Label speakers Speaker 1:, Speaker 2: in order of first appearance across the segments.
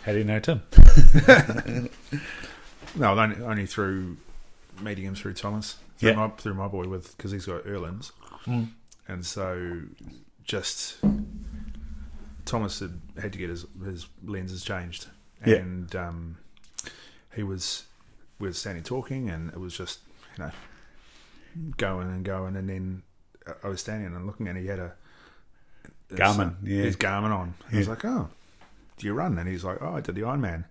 Speaker 1: How do you know Tim?
Speaker 2: No, only through meeting him through Thomas, through my boy, because he's got Erlands, and so just Thomas had to get his lenses changed, and we were standing talking, and it was just going, and then I was standing and looking, and he had his Garmin on. I was like, "Oh, do you run?" And he's like, "Oh, I did the Ironman,"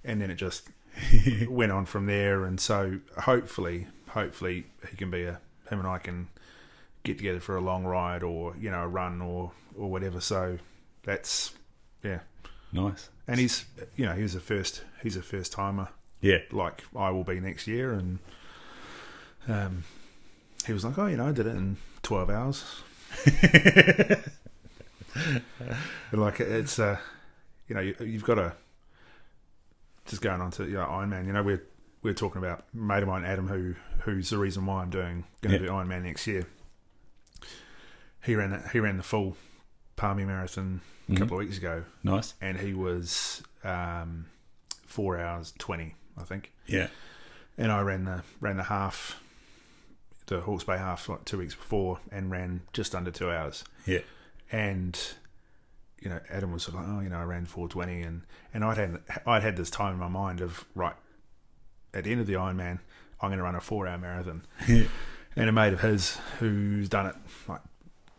Speaker 2: and then it just went on from there. And so hopefully he can be him and I can get together for a long ride or a run or whatever. So that's
Speaker 1: nice.
Speaker 2: And he's he's a first timer, like I will be next year. And he was like, "Oh, I did it in 12 hours." Like it's you've got to just going on to Ironman. We're talking about a mate of mine, Adam, who's the reason why I'm going to do Ironman next year. He ran the full Palmy Marathon a couple of weeks ago.
Speaker 1: Nice.
Speaker 2: And he was 4 hours 20, I think.
Speaker 1: Yeah. And
Speaker 2: I ran the half, the Hawke's Bay half, like 2 weeks before, and ran just under 2 hours.
Speaker 1: Yeah.
Speaker 2: And Adam was sort of like, I ran 4:20, and I'd had this time in my mind of, right, at the end of the Ironman, I'm going to run a 4 hour marathon.
Speaker 1: Yeah.
Speaker 2: And a mate of his who's done it like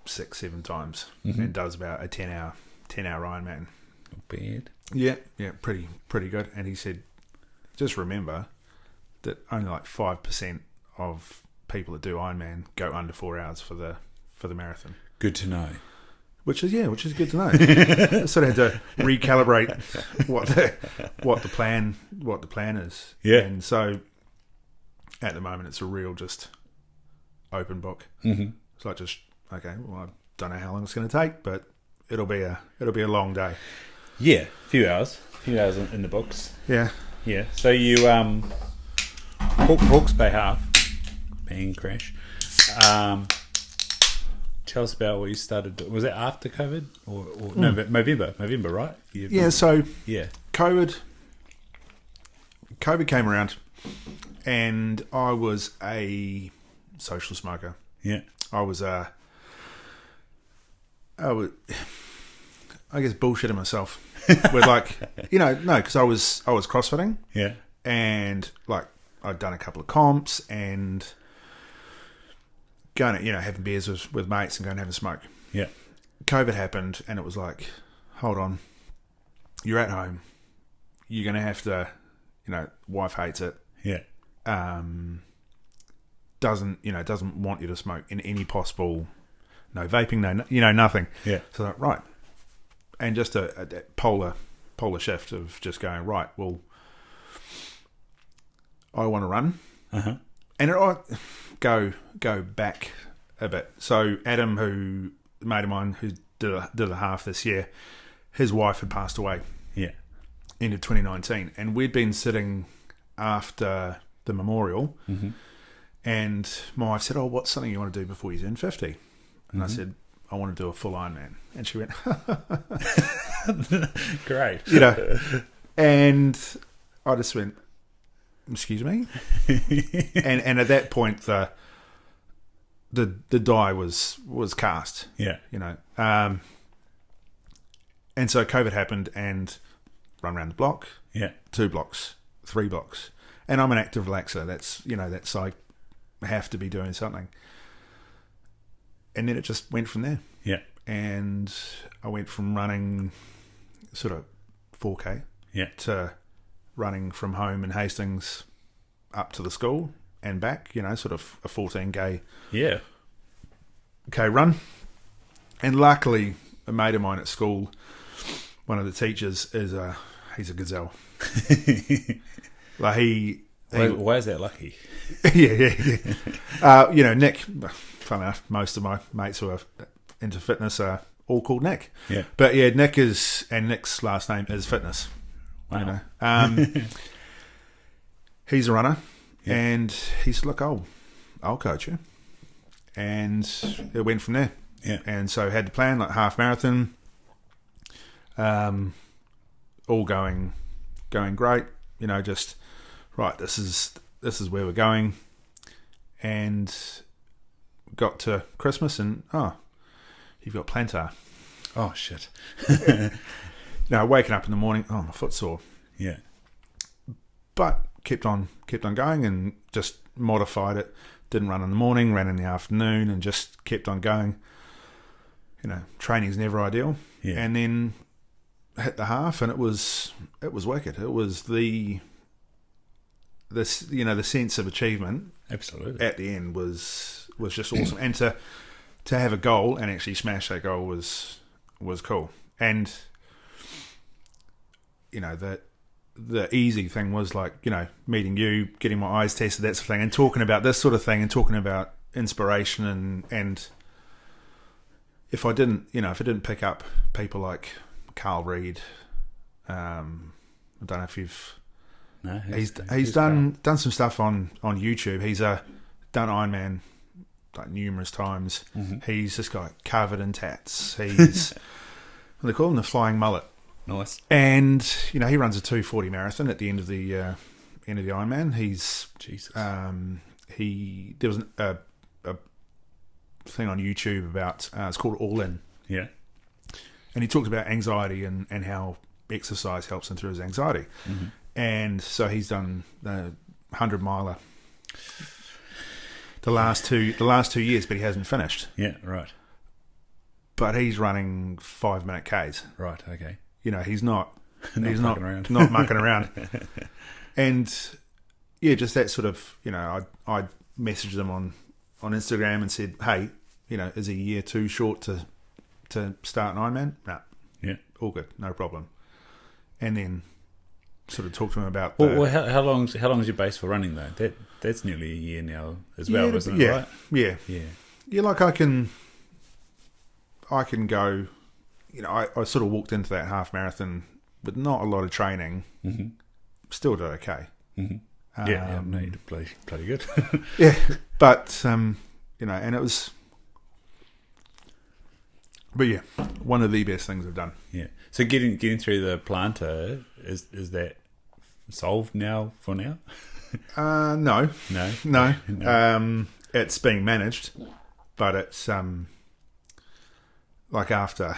Speaker 2: 6-7 times and does about a 10 hour Ironman.
Speaker 1: Not bad.
Speaker 2: Yeah, pretty good. And he said, just remember that only like 5% of people that do Ironman go under 4 hours for the marathon.
Speaker 1: Good to know.
Speaker 2: Which is good to know. I sort of had to recalibrate what the plan is.
Speaker 1: Yeah.
Speaker 2: And so at the moment it's a real just open book.
Speaker 1: Mm-hmm.
Speaker 2: It's like just I don't know how long it's going to take, but it'll be a long day.
Speaker 1: Yeah, a few hours in the books.
Speaker 2: Yeah.
Speaker 1: Yeah. So you Hawke's Bay half, bang crash. Tell us about what you started. Was it after COVID or November, right?
Speaker 2: So
Speaker 1: yeah,
Speaker 2: COVID came around, and I was a social smoker.
Speaker 1: Yeah,
Speaker 2: I guess bullshitting myself with because I was crossfitting.
Speaker 1: Yeah,
Speaker 2: and like I'd done a couple of comps and going to, having beers with mates and going to have a smoke.
Speaker 1: Yeah.
Speaker 2: COVID happened and it was like, hold on, you're at home. You're going to have to, wife hates it.
Speaker 1: Yeah.
Speaker 2: Doesn't want you to smoke in any possible, no vaping, no, nothing.
Speaker 1: Yeah.
Speaker 2: So like, right. And just a polar shift of just going, right, well, I want to run.
Speaker 1: Uh-huh.
Speaker 2: And I go back a bit. So Adam, a mate of mine who did a half this year, his wife had passed away.
Speaker 1: Yeah.
Speaker 2: End of 2019, and we'd been sitting after the memorial, and my wife said, "Oh, what's something you want to do before you turn 50?" And I said, "I want to do a full Ironman." And she went,
Speaker 1: "Great,"
Speaker 2: and I just went, "Excuse me," and at that point the die was cast.
Speaker 1: Yeah,
Speaker 2: and so COVID happened and run around the block.
Speaker 1: Yeah,
Speaker 2: 2 blocks, 3 blocks, and I'm an active relaxer. That's I have to be doing something, and then it just went from there.
Speaker 1: Yeah,
Speaker 2: and I went from running sort of 4K to running from home in Hastings up to the school and back, sort of a 14K run. And luckily, a mate of mine at school, one of the teachers, he's a gazelle. Like
Speaker 1: why is that lucky?
Speaker 2: Yeah. Nick, funny enough, most of my mates who are into fitness are all called Nick.
Speaker 1: Yeah.
Speaker 2: But yeah, Nick's last name is Fitness.
Speaker 1: Wow.
Speaker 2: He's a runner, and he said, "Look, I'll coach you," and it went from there. Yeah, and so had the plan like half marathon. all going great. You know, just right. This is where we're going, and got to Christmas and you've got plantar.
Speaker 1: Oh shit.
Speaker 2: Now waking up in the morning, my foot's sore.
Speaker 1: Yeah.
Speaker 2: But kept on going and just modified it. Didn't run in the morning, ran in the afternoon, and just kept on going. You know, training's never ideal.
Speaker 1: Yeah.
Speaker 2: And then hit the half, and it was wicked. It was the sense of achievement.
Speaker 1: Absolutely.
Speaker 2: At the end was just awesome, and to have a goal and actually smash that goal was cool. And you know the easy thing was like, you know, meeting you, getting my eyes tested, that sort of thing, and talking about this sort of thing, and talking about inspiration and if I didn't pick up people like Carl Reed, I don't know if you've.
Speaker 1: No,
Speaker 2: he's done some stuff on YouTube. He's done Ironman like numerous times.
Speaker 1: Mm-hmm.
Speaker 2: He's this guy covered in tats. He's what they call him, the flying mullet.
Speaker 1: Nice.
Speaker 2: And you know, he runs a 2:40 marathon at the end of the Ironman. He's
Speaker 1: Jesus.
Speaker 2: There was a thing on YouTube about it's called All In.
Speaker 1: Yeah.
Speaker 2: And he talked about anxiety and how exercise helps him through his anxiety.
Speaker 1: Mm-hmm.
Speaker 2: And so he's done the 100-miler the last 2 years, but he hasn't finished.
Speaker 1: Yeah, right.
Speaker 2: But he's running 5-minute Ks.
Speaker 1: Right, okay.
Speaker 2: You know, he's not
Speaker 1: mucking around.
Speaker 2: Not mucking around. And yeah, just that sort of, you know, I messaged him on Instagram and said, hey, you know, is he a year too short to start an Ironman? No.
Speaker 1: Yeah.
Speaker 2: All good, no problem. And then sort of talk to him about
Speaker 1: Well, how long's your base for running though? That's nearly a year now as well, isn't it? Right?
Speaker 2: Yeah. Yeah, like I can go. You know, I sort of walked into that half marathon with not a lot of training.
Speaker 1: Mm-hmm.
Speaker 2: Still did okay.
Speaker 1: Mm-hmm. Yeah, no, you did bloody good.
Speaker 2: Yeah, but you know, and it was. But yeah, one of the best things I've done.
Speaker 1: Yeah. So getting through the plantar is that solved now for now?
Speaker 2: No. It's being managed, but it's like after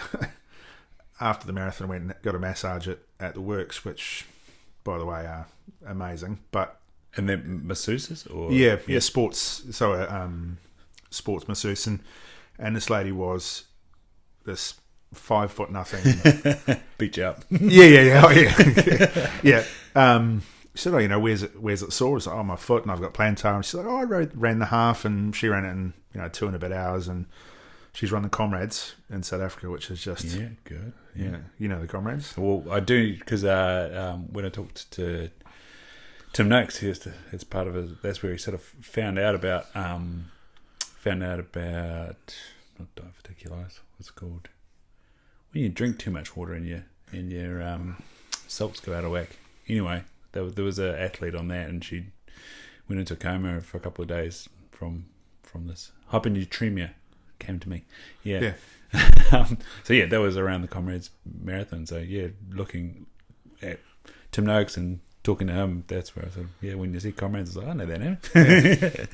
Speaker 2: the marathon, I went and got a massage at the Works, which, by the way, are amazing. But
Speaker 1: and then masseuses or
Speaker 2: yeah, sports. So sports masseuse, and this lady was this 5'0" nothing.
Speaker 1: Beat you up.
Speaker 2: Yeah. Oh, yeah. Yeah. She said, "Oh, you know, where's it sore?" I was like, "Oh, my foot, and I've got plantar." And she's like, "Oh, I ran the half, and she ran it in 2 and a bit hours, and she's run the Comrades in South Africa, which is just
Speaker 1: good.
Speaker 2: Yeah, you know the Comrades.
Speaker 1: Well, I do because when I talked to Tim Noakes, it's part of it. That's where he sort of found out about not diverticulitis. What's it called? When you drink too much water and your salts go out of whack. Anyway, there was an athlete on that, and she went into a coma for a couple of days from this hyponatremia. Came to me. Yeah. So yeah, that was around the Comrades Marathon. So yeah, looking at Tim Noakes and talking to him, that's where I thought, yeah, when you see Comrades, I was like, I know that name.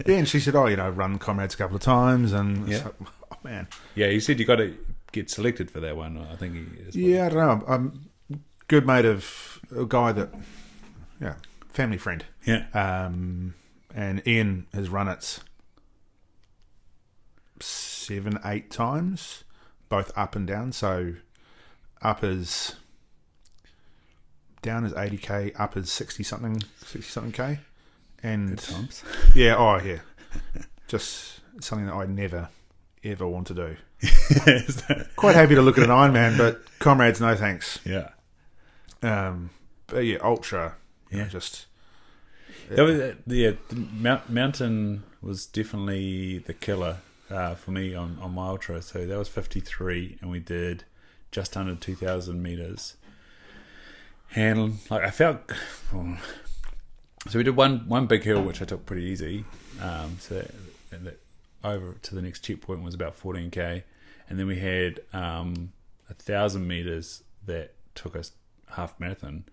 Speaker 2: Yeah, and she said, "Oh, you know, I've run Comrades a couple of times," and
Speaker 1: yeah.
Speaker 2: Like, oh man.
Speaker 1: Yeah, you said you got to get selected for that one. I think
Speaker 2: Yeah, I don't know. I'm a good mate of a guy that, yeah, family friend.
Speaker 1: Yeah.
Speaker 2: And Ian has run it 7-8 times, both up and down. So up is down is 80k, up is 60 something k, and
Speaker 1: good times.
Speaker 2: Yeah, just something that I never ever want to do. Quite happy to look at an Ironman, but Comrades, no thanks.
Speaker 1: Yeah.
Speaker 2: But yeah, ultra.
Speaker 1: Yeah,
Speaker 2: just.
Speaker 1: That was the mountain was definitely the killer for me on my ultra. So that was 53, and we did just under 2,000 meters. And like I felt, so we did one big hill which I took pretty easy. So that over to the next checkpoint was about 14k, and then we had 1,000 meters that took us half marathon,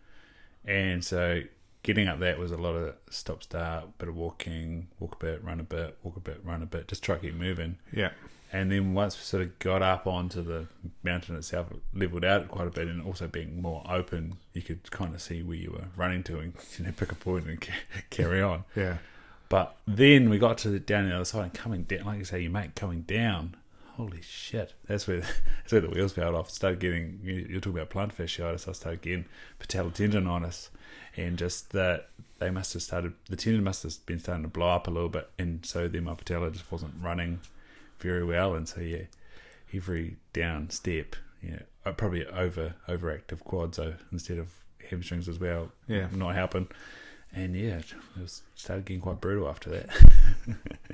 Speaker 1: and so getting up that was a lot of stop start, bit of walking, walk a bit, run a bit, walk a bit, run a bit, just try to keep moving.
Speaker 2: Yeah.
Speaker 1: And then once we sort of got up onto the mountain itself, it leveled out quite a bit, and also being more open, you could kind of see where you were running to and pick a point and carry on.
Speaker 2: Yeah.
Speaker 1: But then we got to down the other side and coming down, like you say, you mate, coming down, holy shit, that's where the wheels fell off. Started getting, you're talking about plantar fasciitis, I started getting patellar tendonitis, and just that the tendon must have been starting to blow up a little bit, and so then my patella just wasn't running very well, and so every down step, probably overactive quads instead of hamstrings as well, not helping, and it started getting quite brutal after that.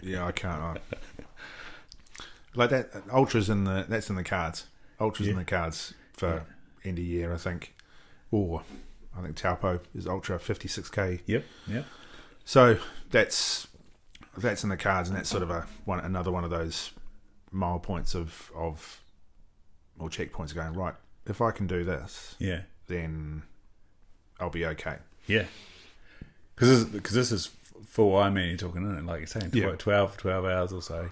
Speaker 2: Yeah, I can't. Like that, ultras that's in the cards. Ultras in the cards for end of year, I think. Or I think Taupo is ultra 56k.
Speaker 1: Yep.
Speaker 2: So that's in the cards, and that's sort of another one of those mile points or checkpoints going, right, if I can do this, then I'll be okay.
Speaker 1: Yeah. Because this is full Ironman you're talking, isn't it? Like you're saying, 12 hours or so.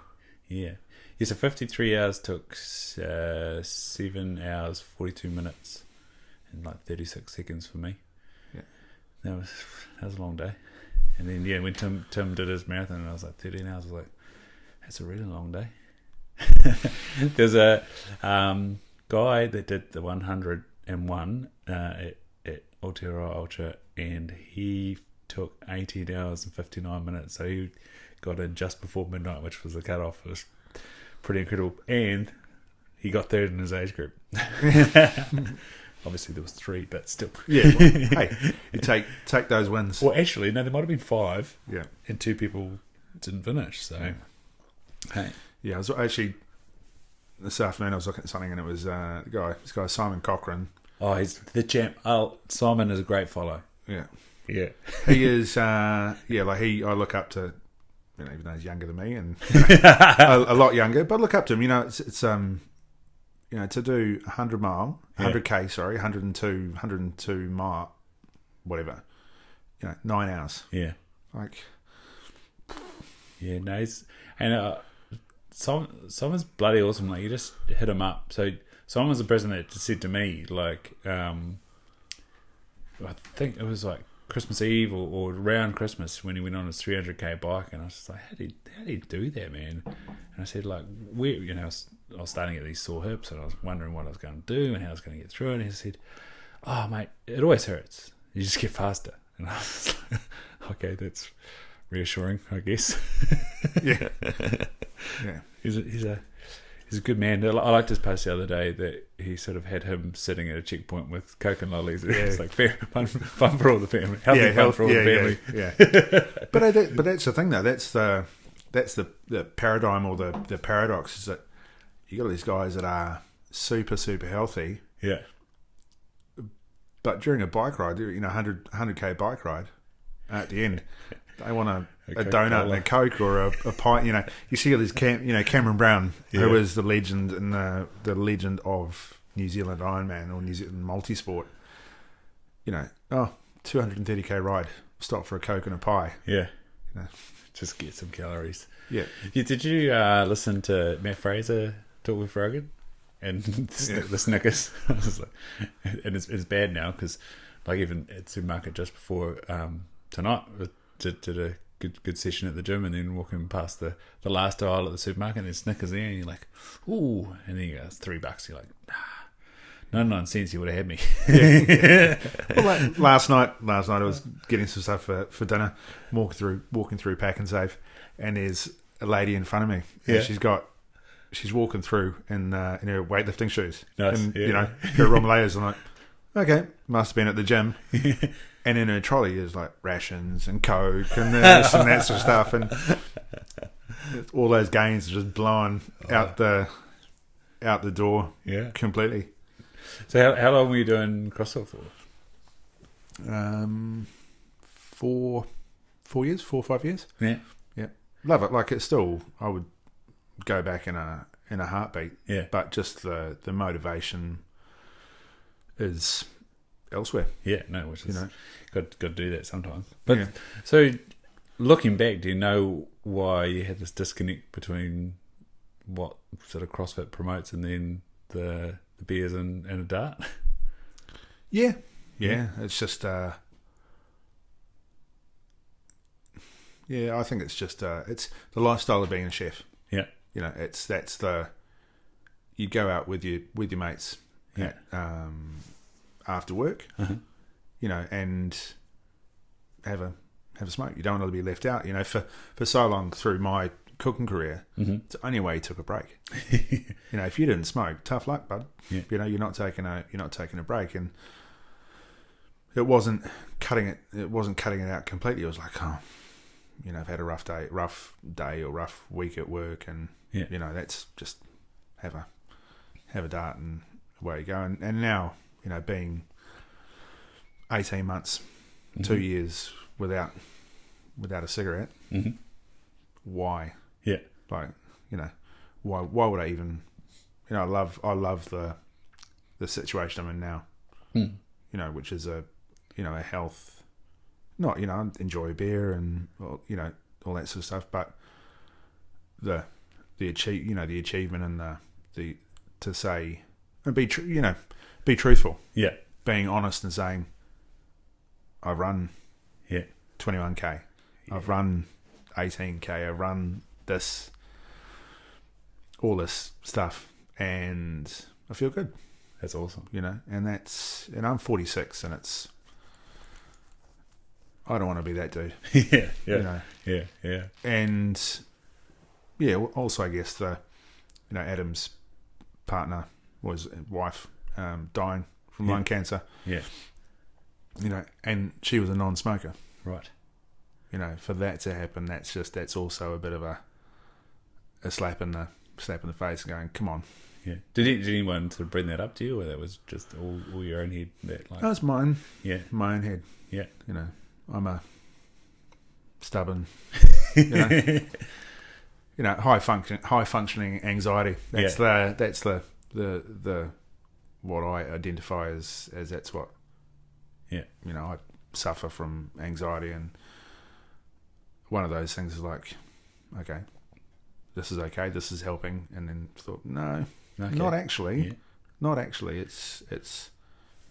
Speaker 1: Yeah. Yeah, so 53 hours took 7 hours, 42 minutes, and like 36 seconds for me.
Speaker 2: Yeah.
Speaker 1: That was a long day. And then, when Tim did his marathon, and I was like 13 hours, I was like, that's a really long day. There's a guy that did the 101 at Aotearoa Ultra, and he took 18 hours and 59 minutes, so he got in just before midnight, which was the cutoff. It was pretty incredible, and he got third in his age group. Obviously there was 3, but still.
Speaker 2: Yeah, well, hey, you take those wins.
Speaker 1: Well, actually, no, there might have been 5.
Speaker 2: Yeah,
Speaker 1: and 2 people didn't finish. So, hey,
Speaker 2: yeah, I was actually this afternoon. I was looking at something, and it was this guy Simon Cochran.
Speaker 1: Oh, he's the champ. Oh, Simon is a great follow.
Speaker 2: Yeah,
Speaker 1: he
Speaker 2: is. I look up to. Even though he's younger than me and a lot younger, but I look up to him. It's to do 100 mile, 100k, 102 mile, whatever. 9 hours.
Speaker 1: Yeah,
Speaker 2: like,
Speaker 1: yeah, nice. And Simon's bloody awesome. Like, you just hit him up. So Simon was the person that just said to me, like, I think it was like Christmas Eve or around Christmas when he went on his 300k bike, and I was just like, how do you do that, man? And I said, like, I was starting to get these sore hips, and I was wondering what I was going to do and how I was going to get through it. And he said, oh mate, it always hurts, you just get faster. And I was like, okay, that's reassuring, I guess.
Speaker 2: Yeah.
Speaker 1: He's a good man. I liked his post the other day that he sort of had him sitting at a checkpoint with Coke and lollies. It's like fair fun for all the family. Healthy fun for all the family.
Speaker 2: Yeah. But that's the thing though. That's the paradigm or the paradox is that you got these guys that are super healthy.
Speaker 1: Yeah.
Speaker 2: But during a bike ride, 100k bike ride, at the end, they want a donut and a Coke or a pint. You see all this Cameron Brown, who is the legend and the legend of New Zealand Ironman or New Zealand multisport. 230k ride, stop for a Coke and a pie.
Speaker 1: Yeah, just get some calories.
Speaker 2: Yeah.
Speaker 1: Did you listen to Matt Fraser talk with Rogan and the Snickers? I was like, and it's bad now because, like, even at the supermarket just before tonight, did a good session at the gym, and then walking past the last aisle at the supermarket, and there's Snickers there, and you're like, ooh, and then you go, it's $3. You're like, nah, 99 cents, you would have had me.
Speaker 2: Yeah. Well, like last night I was getting some stuff for dinner, walking through Pack and Save, and there's a lady in front of me. And she's walking through in her weightlifting shoes.
Speaker 1: Nice.
Speaker 2: And her Romalayas. I'm like, okay, must have been at the gym. And in her trolley is like rations and Coke and this and that sort of stuff, and all those gains are just blowing out the door.
Speaker 1: Yeah,
Speaker 2: completely.
Speaker 1: So how long were you doing CrossFit for?
Speaker 2: 4 years, 4 or 5 years.
Speaker 1: Yeah.
Speaker 2: Love it. Like, it's still, I would go back in a heartbeat.
Speaker 1: Yeah.
Speaker 2: But just the motivation is elsewhere.
Speaker 1: Yeah, no, which is got to do that sometimes.
Speaker 2: But
Speaker 1: But so looking back, do you know why you had this disconnect between what sort of CrossFit promotes and then the beers and a dart?
Speaker 2: Yeah. It's just I think it's just it's the lifestyle of being a chef.
Speaker 1: Yeah,
Speaker 2: You go out with your mates after work, and have a smoke. You don't want to be left out. For so long through my cooking career, it's the only way you took a break. If you didn't smoke, tough luck, bud.
Speaker 1: Yeah.
Speaker 2: You're not taking a break, and it wasn't cutting it out completely. It was like, I've had a rough day or rough week at work, and that's just have a dart and away you go. And now, being 18 months, 2 years without a cigarette, why?
Speaker 1: Yeah.
Speaker 2: Like, why would I even, I love the situation I'm in now, which is a health, not, I enjoy beer and, all that sort of stuff, but the achievement and the to say and be be truthful.
Speaker 1: Yeah.
Speaker 2: Being honest and saying, I've run 21k,
Speaker 1: Yeah.
Speaker 2: I've run 18k, I've run all this stuff, and I feel good.
Speaker 1: That's awesome.
Speaker 2: And I'm 46, and I don't want to be that dude.
Speaker 1: Yeah.
Speaker 2: And also I guess Adam's partner wife dying from lung cancer.
Speaker 1: Yeah.
Speaker 2: And she was a non-smoker.
Speaker 1: Right.
Speaker 2: For that to happen, that's also a bit of a slap in the face, going, come on.
Speaker 1: Yeah. Did anyone sort of bring that up to you, or that was just all your own head? That
Speaker 2: That's mine.
Speaker 1: Yeah.
Speaker 2: My own head.
Speaker 1: Yeah.
Speaker 2: I'm a stubborn, high functioning anxiety. That's the what I identify as that's what.
Speaker 1: Yeah.
Speaker 2: I suffer from anxiety, and one of those things is like, okay, this is okay, this is helping, and then thought, no, not actually.
Speaker 1: Yeah.
Speaker 2: Not actually. It's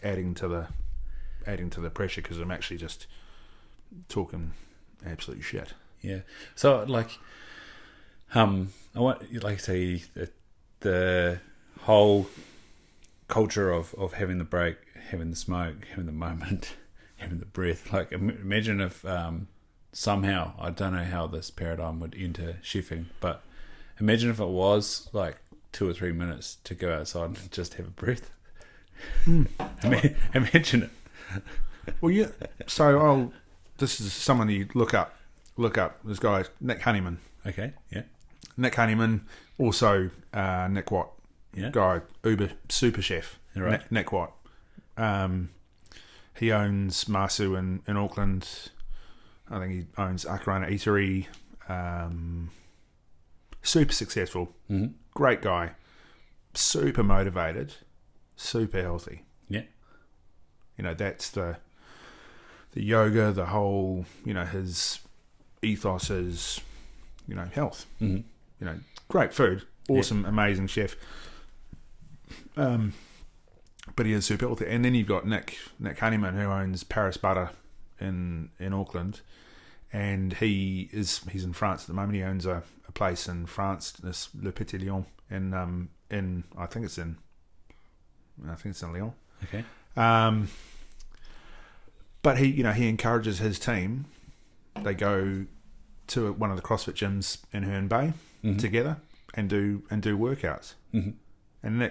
Speaker 2: adding to the pressure, because I'm actually just talking absolute shit.
Speaker 1: Yeah. So I want, like, say, the whole culture of having the break, having the smoke, having the moment, having the breath. Like, imagine if somehow, I don't know how this paradigm would enter chefing, but imagine if it was like 2 or 3 minutes to go outside and just have a breath. Imagine it.
Speaker 2: Well, yeah. So this is someone you look up. This guy, Nick Honeyman.
Speaker 1: Okay. Yeah.
Speaker 2: Nick Honeyman, also Nick Watt.
Speaker 1: Yeah.
Speaker 2: Guy, Uber super chef.
Speaker 1: Right.
Speaker 2: Nick Watt. He owns Masu in Auckland. I think he owns Akarana Eatery. Super successful.
Speaker 1: Mm-hmm.
Speaker 2: Great guy. Super motivated. Super healthy.
Speaker 1: Yeah.
Speaker 2: That's the yoga, the whole, his ethos is, health.
Speaker 1: Mm-hmm.
Speaker 2: Great food. Awesome, amazing chef. But he is super healthy. And then you've got Nick Honeyman, who owns Paris Butter in Auckland, and he's in France at the moment. He owns a place in France, this Le Petit Lion, in I think it's in Lyon.
Speaker 1: Okay.
Speaker 2: But he encourages his team. They go to one of the CrossFit gyms in Herne Bay together and do workouts.
Speaker 1: Mm-hmm.
Speaker 2: And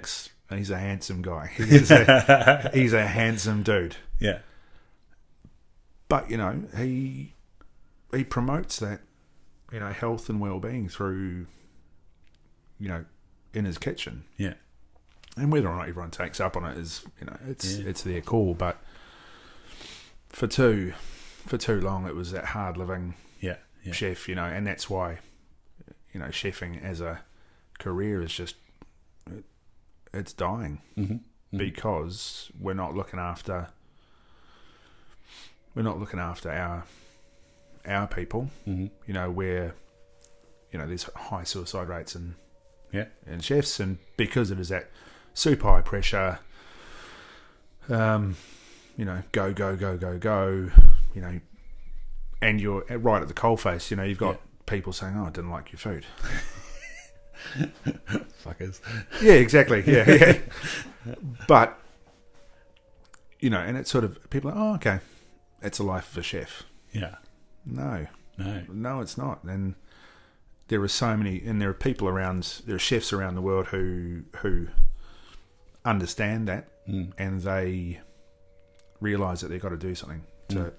Speaker 2: he's a handsome guy. He's a handsome dude.
Speaker 1: Yeah.
Speaker 2: But he promotes that health and well-being through in his kitchen.
Speaker 1: Yeah.
Speaker 2: And whether or not everyone takes up on it is it's their call. But for too long it was that hard living chef, and that's why chefing as a career is just it's dying.
Speaker 1: Mm-hmm. Mm-hmm.
Speaker 2: Because we're not looking after we're not looking after our people. Where there's high suicide rates and chefs, and because it is that super high pressure, go, and you're right at the coalface. You've got people saying, "Oh, I didn't like your food."
Speaker 1: Fuckers.
Speaker 2: Yeah, exactly. Yeah. But and it's sort of people are, "Oh, okay, it's a life of a chef."
Speaker 1: Yeah.
Speaker 2: No, it's not. And there are so many, and there are people around, there are chefs around the world who understand that, and they realise that they've got to do something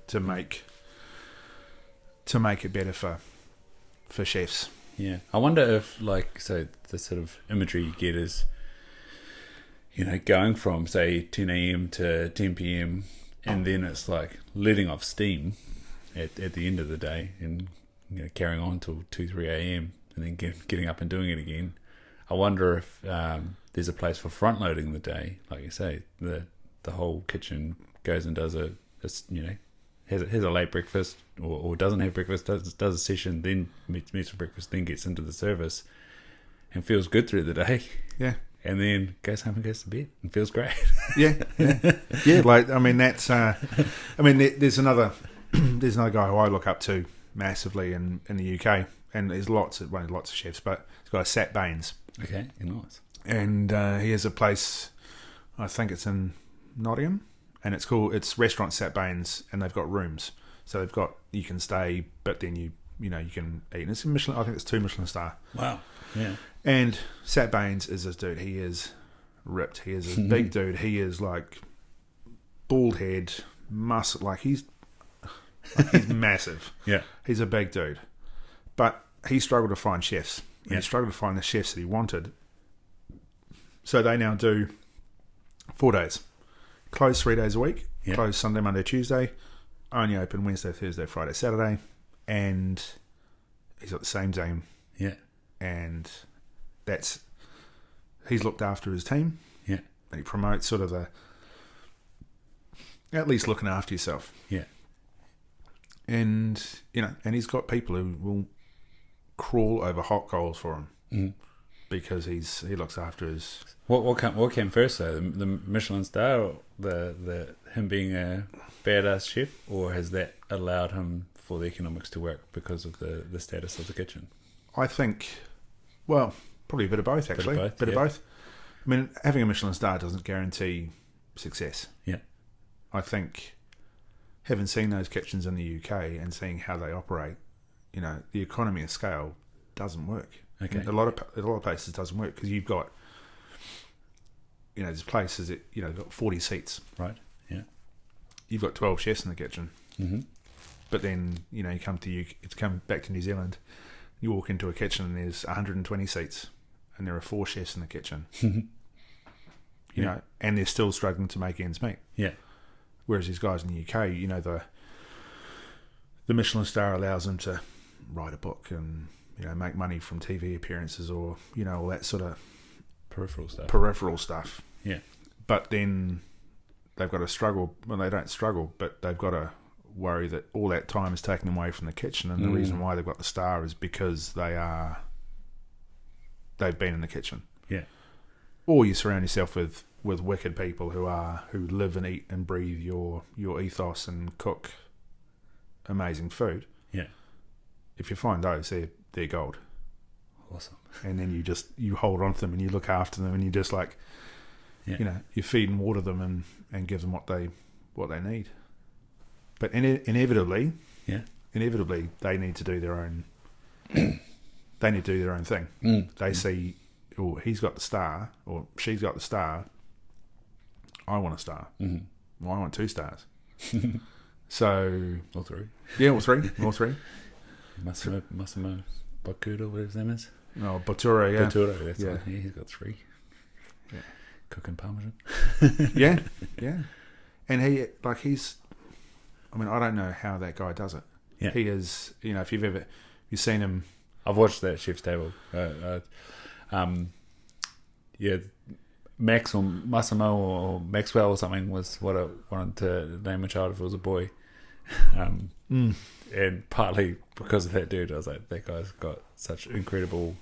Speaker 2: to make it better for chefs.
Speaker 1: Yeah, I wonder if so the sort of imagery you get is, going from say 10 a.m. to 10 p.m. and then it's like letting off steam at the end of the day, and carrying on till 2-3 a.m. and then getting up and doing it again. I wonder if there's a place for front loading the day, like you say, the whole kitchen goes and does has a late breakfast or doesn't have breakfast, does a session, then meets for breakfast, then gets into the service and feels good through the day.
Speaker 2: Yeah.
Speaker 1: And then goes home and goes to bed and feels great.
Speaker 2: Yeah. That's there's another guy who I look up to massively in the UK, and there's lots of chefs, but he's got a Sat Baines.
Speaker 1: Okay, nice.
Speaker 2: And he has a place, I think it's in Nottingham, and it's Restaurant Sat Baines, and they've got rooms. So you can stay, but then you can eat. And it's a Michelin, I think it's 2 Michelin star.
Speaker 1: Wow. Yeah.
Speaker 2: And Sat Baines is this dude. He is ripped. He is a big dude. He is like bald head, muscle. Like he's massive.
Speaker 1: Yeah.
Speaker 2: He's a big dude. But he struggled to find chefs.
Speaker 1: Yeah.
Speaker 2: He struggled to find the chefs that he wanted. So they now do 4 days. Close 3 days a week.
Speaker 1: Yeah.
Speaker 2: Close Sunday, Monday, Tuesday. Only open Wednesday, Thursday, Friday, Saturday. And he's got the same team.
Speaker 1: Yeah.
Speaker 2: And he's looked after his team.
Speaker 1: Yeah.
Speaker 2: And he promotes sort of at least looking after yourself.
Speaker 1: Yeah.
Speaker 2: And, and he's got people who will crawl over hot coals for him because he looks after his...
Speaker 1: What came first though? The Michelin star, or the him being a badass chef, or has that allowed him for the economics to work because of the status of the kitchen?
Speaker 2: I think, well, probably a bit of both actually. Bit of both. I mean, having a Michelin star doesn't guarantee success.
Speaker 1: Yeah. I
Speaker 2: think having seen those kitchens in the UK and seeing how they operate, the economy of scale doesn't work.
Speaker 1: Okay.
Speaker 2: A lot of places doesn't work because you've got, there's places that got 40 seats.
Speaker 1: Right. Yeah.
Speaker 2: You've got 12 chefs in the kitchen.
Speaker 1: Mm-hmm.
Speaker 2: But then you come back to New Zealand, you walk into a kitchen and there's 120 seats, and there are 4 chefs in the kitchen. And they're still struggling to make ends meet.
Speaker 1: Yeah.
Speaker 2: Whereas these guys in the UK, the Michelin star allows them to write a book and make money from TV appearances or all that sort of peripheral stuff.
Speaker 1: Yeah.
Speaker 2: But then they've got to struggle. Well, they don't struggle, but they've got to worry that all that time is taken away from the kitchen, and the reason why they've got the star is because they've been in the kitchen.
Speaker 1: Yeah.
Speaker 2: Or you surround yourself with wicked people who live and eat and breathe your ethos and cook amazing food.
Speaker 1: Yeah.
Speaker 2: If you find those, they're gold.
Speaker 1: Awesome.
Speaker 2: And then you hold on to them and you look after them and you just like, you feed and water them and give them what they need. But inevitably, they need to do their own. They need to do their own thing. They see, oh, he's got the star or she's got the star. I want a star. Mm-hmm. Well, I want 2 stars. So
Speaker 1: all 3.
Speaker 2: Yeah, all three.
Speaker 1: Massimo Boccuto, whatever his name is.
Speaker 2: Oh, Bottura, yeah.
Speaker 1: Bottura, that's right. Yeah, he's got 3.
Speaker 2: Yeah.
Speaker 1: Cooking Parmesan.
Speaker 2: Yeah. And he's... I mean, I don't know how that guy does it.
Speaker 1: Yeah.
Speaker 2: He is... if you've seen him...
Speaker 1: I've watched that Chef's Table. Max or Massimo or Maxwell or something was what I wanted to name a child if it was a boy. And partly because of that dude, I was like, that guy's got such incredible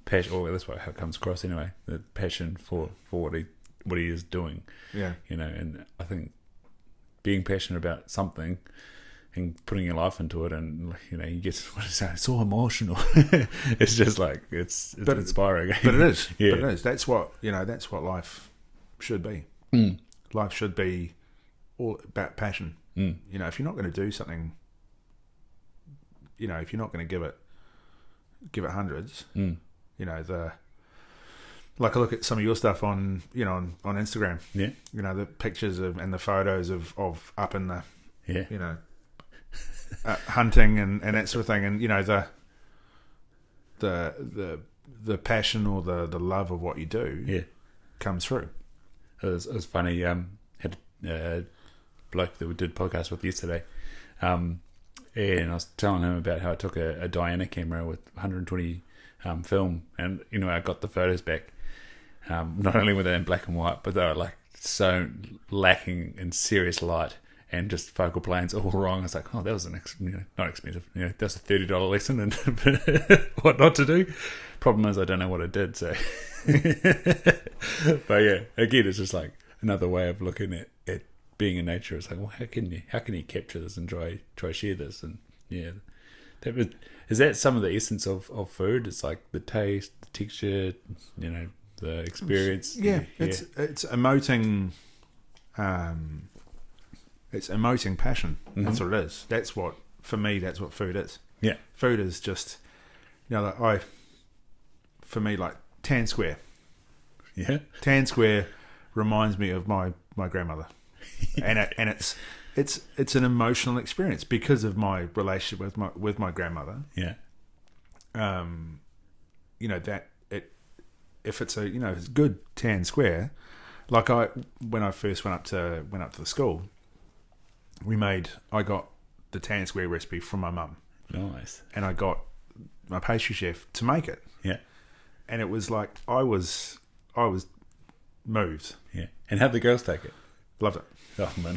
Speaker 1: passion, or that's how it comes across anyway, the passion for what he is doing.
Speaker 2: Yeah.
Speaker 1: And I think being passionate about something and putting your life into it, and you get it's so emotional. It's just like it's inspiring.
Speaker 2: But it is.
Speaker 1: Yeah.
Speaker 2: But it is. That's what life should be. Life should be all about passion. If you're not going to do something, if you're not going to give it hundreds, like I look at some of your stuff on Instagram. Yeah. The pictures and the photos of up in the hunting and that sort of thing, and the passion or the love of what you do comes through.
Speaker 1: It was funny. Had a bloke that we did a podcast with yesterday, and I was telling him about how I took a Diana camera with 120 film, and I got the photos back. Not only were they in black and white, but they were like so lacking in serious light and just focal planes all wrong. I was like, oh, that was not expensive. That's a $30 lesson and what not to do. Problem is, I don't know what I did. So, but yeah, again, it's just like another way of looking at being in nature. It's like, well, how can you capture this and try share this? And yeah, is that some of the essence of food? It's like the taste, the texture, the experience.
Speaker 2: Yeah. It's emoting. It's emoting passion. Mm-hmm. That's what it is. That's what food is. Yeah, food is just for me, like Tan Square. Yeah, Tan Square reminds me of my grandmother, and it's an emotional experience because of my relationship with my grandmother. Yeah, if it's it's good Tan Square, like when I first went up to the school, I got the Tan Square recipe from my mum.
Speaker 1: Nice.
Speaker 2: And I got my pastry chef to make it. Yeah. And it was like I was moved.
Speaker 1: Yeah. And how'd the girls take it?
Speaker 2: Loved it.
Speaker 1: Oh man.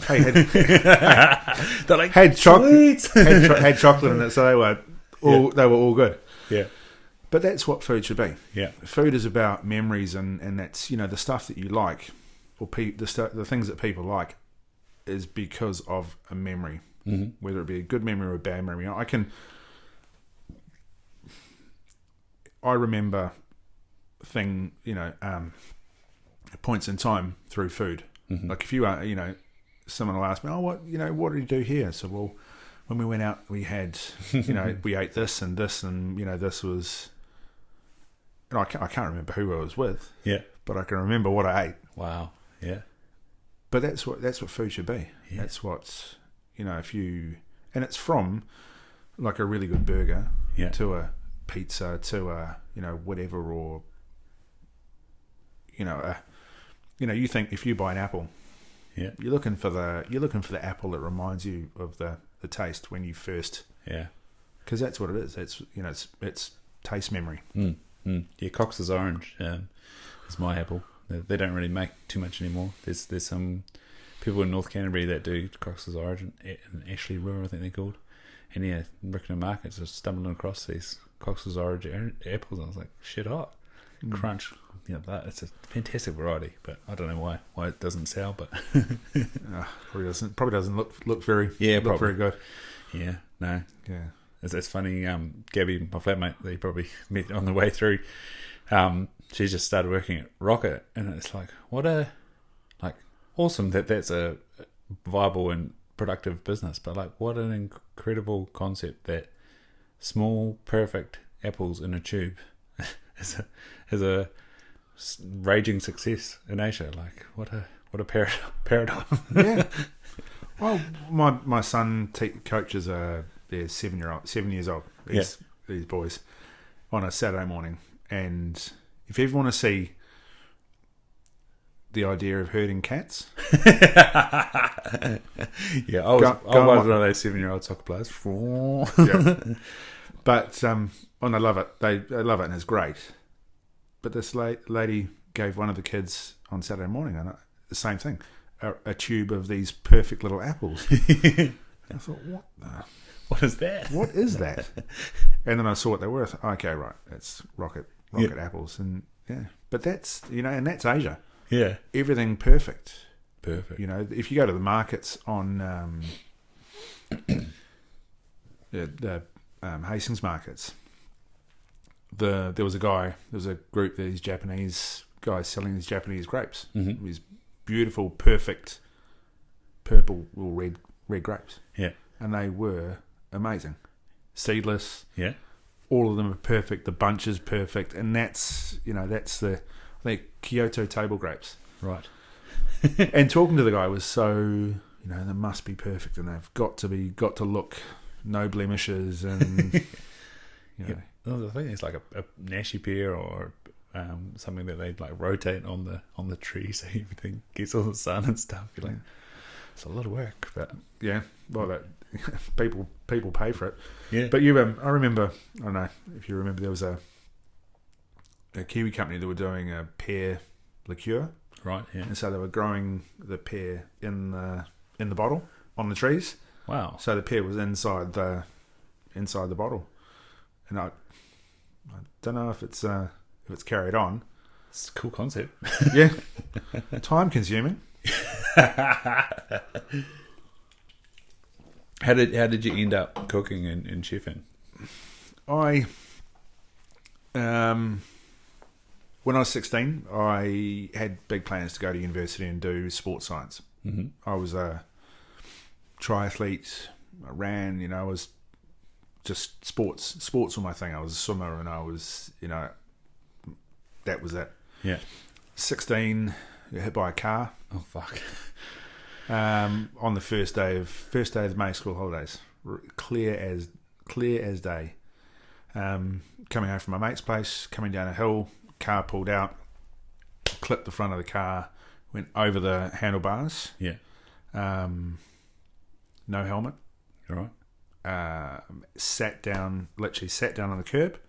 Speaker 2: They're like, had chocolate had chocolate in it, so they were all good. Yeah. But that's what food should be. Yeah. Food is about memories, and that's the stuff that you like, or the things that people like, is because of a memory, whether it be a good memory or a bad memory. I remember points in time through food. Mm-hmm. Like if you are, someone will ask me, oh, what did you do here? So, well, when we went out, we had, we ate this and this, and this was. And I can't remember who I was with. Yeah, but I can remember what I ate.
Speaker 1: Wow. Yeah.
Speaker 2: But that's what food should be. Yeah. That's what's and it's from like a really good burger to a pizza to a whatever, or you think if you buy an apple, you're looking for the apple that reminds you of the taste when you first, because that's what it is. It's taste memory.
Speaker 1: Yeah, Cox's Orange is my apple. They don't really make too much anymore. There's some people in North Canterbury that do Cox's Orange and Ashley River, I think they're called. And yeah, Rickner Markets, just stumbling across these Cox's Orange apples. I was like, shit hot, crunch. It's a fantastic variety, but I don't know why it doesn't sell. But
Speaker 2: probably doesn't look very very good.
Speaker 1: Yeah, no, yeah. It's funny. Gabby, my flatmate, they probably met on the way through. She just started working at Rocket, and it's like, awesome that's a viable and productive business, but like, what an incredible concept that small, perfect apples in a tube is a raging success in Asia. Like, what a paradigm. Yeah.
Speaker 2: Well, my son coaches they're 7 years old. These boys on a Saturday morning, and if you ever want to see the idea of herding cats,
Speaker 1: I was one of those 7-year-old soccer players.
Speaker 2: But they love it. They love it, and it's great. But this lady gave one of the kids on Saturday morning the same thing, a tube of these perfect little apples. I thought,
Speaker 1: What is that?
Speaker 2: What is that? And then I saw what they were. I thought, okay, right, it's rocket apples, and but that's and that's Asia.
Speaker 1: Yeah,
Speaker 2: everything perfect. If you go to the markets on the Hastings markets, there was a group of these Japanese guys selling these Japanese grapes.
Speaker 1: Mm-hmm.
Speaker 2: These beautiful, perfect purple or red grapes.
Speaker 1: Yeah,
Speaker 2: and they were amazing, seedless.
Speaker 1: Yeah,
Speaker 2: all of them are perfect. The bunch is perfect, and that's the Kyoto table grapes.
Speaker 1: Right.
Speaker 2: And talking to the guy was so they must be perfect, and they've got to look no blemishes, and
Speaker 1: Yeah. Well, I think it's like a Nashi pear or something that they like rotate on the tree so everything gets all the sun and stuff. You're like, it's a lot of work, but
Speaker 2: people pay for it.
Speaker 1: Yeah.
Speaker 2: But I remember, I don't know if you remember, there was a Kiwi company that were doing a pear liqueur.
Speaker 1: Right. Yeah.
Speaker 2: And so they were growing the pear in the bottle on the trees.
Speaker 1: Wow.
Speaker 2: So the pear was inside the bottle, and I don't know if it's carried on.
Speaker 1: It's a cool concept.
Speaker 2: Yeah. Time consuming.
Speaker 1: How did you end up cooking and chefing?
Speaker 2: When I was 16, I had big plans to go to university and do sports science.
Speaker 1: Mm-hmm.
Speaker 2: I was a triathlete. I ran, I was just sports were my thing. I was a swimmer, and I was, that was it.
Speaker 1: Yeah.
Speaker 2: 16, got hit by a car.
Speaker 1: Oh fuck.
Speaker 2: On the first day of May school holidays, clear as day. Coming home from my mate's place, coming down a hill, car pulled out, clipped the front of the car, went over the handlebars.
Speaker 1: Yeah.
Speaker 2: No helmet.
Speaker 1: All right.
Speaker 2: Sat down on the curb,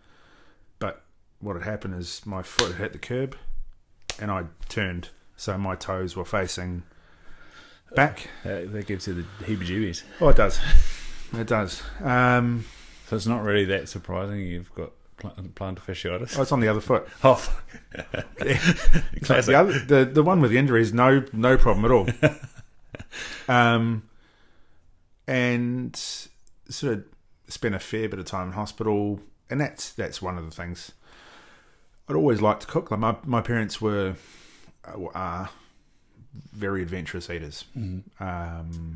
Speaker 2: but what had happened is my foot had hit the curb, and I turned, so my toes were facing back.
Speaker 1: That gives you the heebie-jeebies.
Speaker 2: Oh, it does. It does.
Speaker 1: So it's not really that surprising you've got plantar fasciitis.
Speaker 2: Oh, it's on the other foot.
Speaker 1: Oh, fuck.
Speaker 2: Yeah.
Speaker 1: Classic.
Speaker 2: The one with the injury is no problem at all. And sort of spent a fair bit of time in hospital, and that's one of the things. I'd always liked to cook. Like my parents are very adventurous eaters.
Speaker 1: Mm-hmm.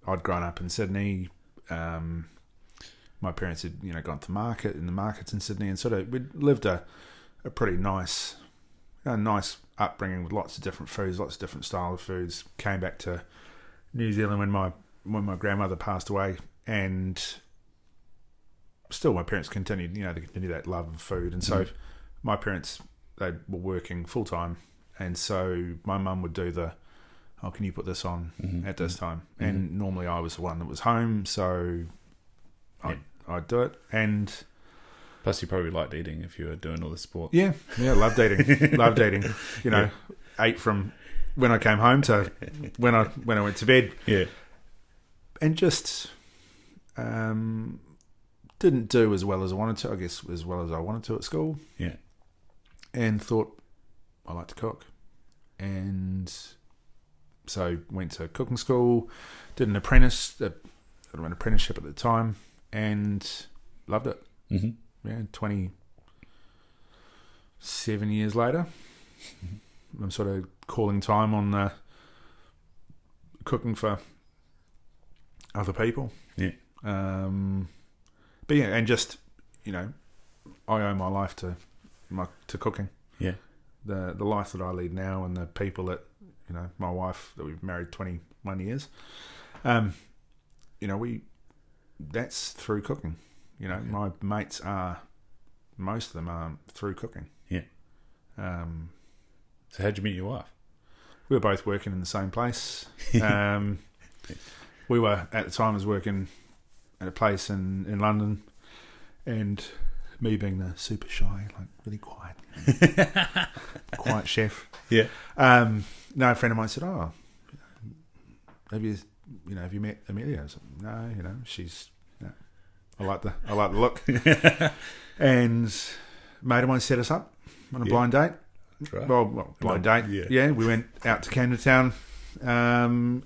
Speaker 2: I'd grown up in Sydney. My parents had gone to the markets in Sydney, and sort of we'd lived a pretty nice upbringing with lots of different foods, lots of different style of foods. Came back to New Zealand when my grandmother passed away, and still my parents continued they continued that love of food, and so my parents, they were working full time, and so my mum would do can you put this on at this time? And normally I was the one that was home, so I'd do it. And
Speaker 1: plus you probably liked eating if you were doing all the sport.
Speaker 2: Yeah, loved eating. Ate from when I came home to when I went to bed.
Speaker 1: Yeah.
Speaker 2: And just didn't do as well as I wanted to, I guess, as well as I wanted to at school.
Speaker 1: Yeah.
Speaker 2: And thought, I like to cook. And so went to cooking school, did an apprenticeship at the time, and loved it. Mm-hmm. Yeah, 27 years later, I'm sort of calling time on cooking for other people.
Speaker 1: Yeah.
Speaker 2: But yeah, and just I owe my life to cooking.
Speaker 1: Yeah.
Speaker 2: The life that I lead now, and the people that my wife that we've married 21 years. That's through cooking. My mates most of them are through cooking.
Speaker 1: Yeah. So how'd you meet your wife?
Speaker 2: We were both working in the same place. We were at the time working at a place in London, and me being the super shy, like really quiet, quiet chef.
Speaker 1: Yeah.
Speaker 2: No, a friend of mine said, "Oh, have you have you met Amelia? I was like, no, she's, I like the look. And mate of mine set us up on a blind date.
Speaker 1: Right.
Speaker 2: Well, blind date. Yeah, we went out to Camden Town.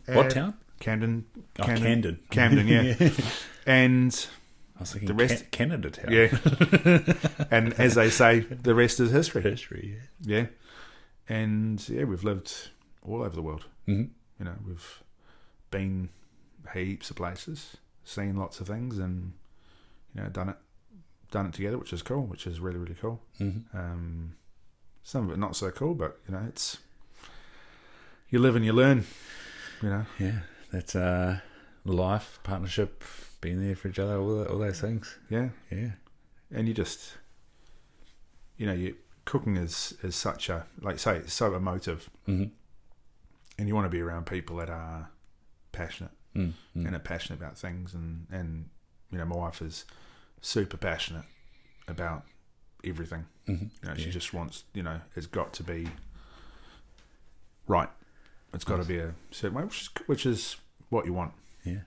Speaker 1: What town?
Speaker 2: Camden.
Speaker 1: Camden.
Speaker 2: Camden, yeah. And
Speaker 1: I was thinking
Speaker 2: the rest,
Speaker 1: Canada Town.
Speaker 2: Yeah. And as they say, the rest is history.
Speaker 1: History,
Speaker 2: yeah. And we've lived all over the world.
Speaker 1: Mm-hmm.
Speaker 2: We've been heaps of places, seen lots of things, and done it together, which is cool, which is really, really cool.
Speaker 1: Mm-hmm.
Speaker 2: Some of it not so cool, but it's you live and you learn.
Speaker 1: Yeah, that's life, partnership, being there for each other, all those things.
Speaker 2: Yeah.
Speaker 1: And
Speaker 2: you just, cooking is such a, like say, it's so emotive,
Speaker 1: mm-hmm.
Speaker 2: and you want to be around people that are passionate
Speaker 1: mm-hmm.
Speaker 2: and are passionate about things, and my wife is super passionate about everything.
Speaker 1: Mm-hmm.
Speaker 2: She just wants, it's got to be right. It's got to be a certain way, which is what you want.
Speaker 1: Yeah.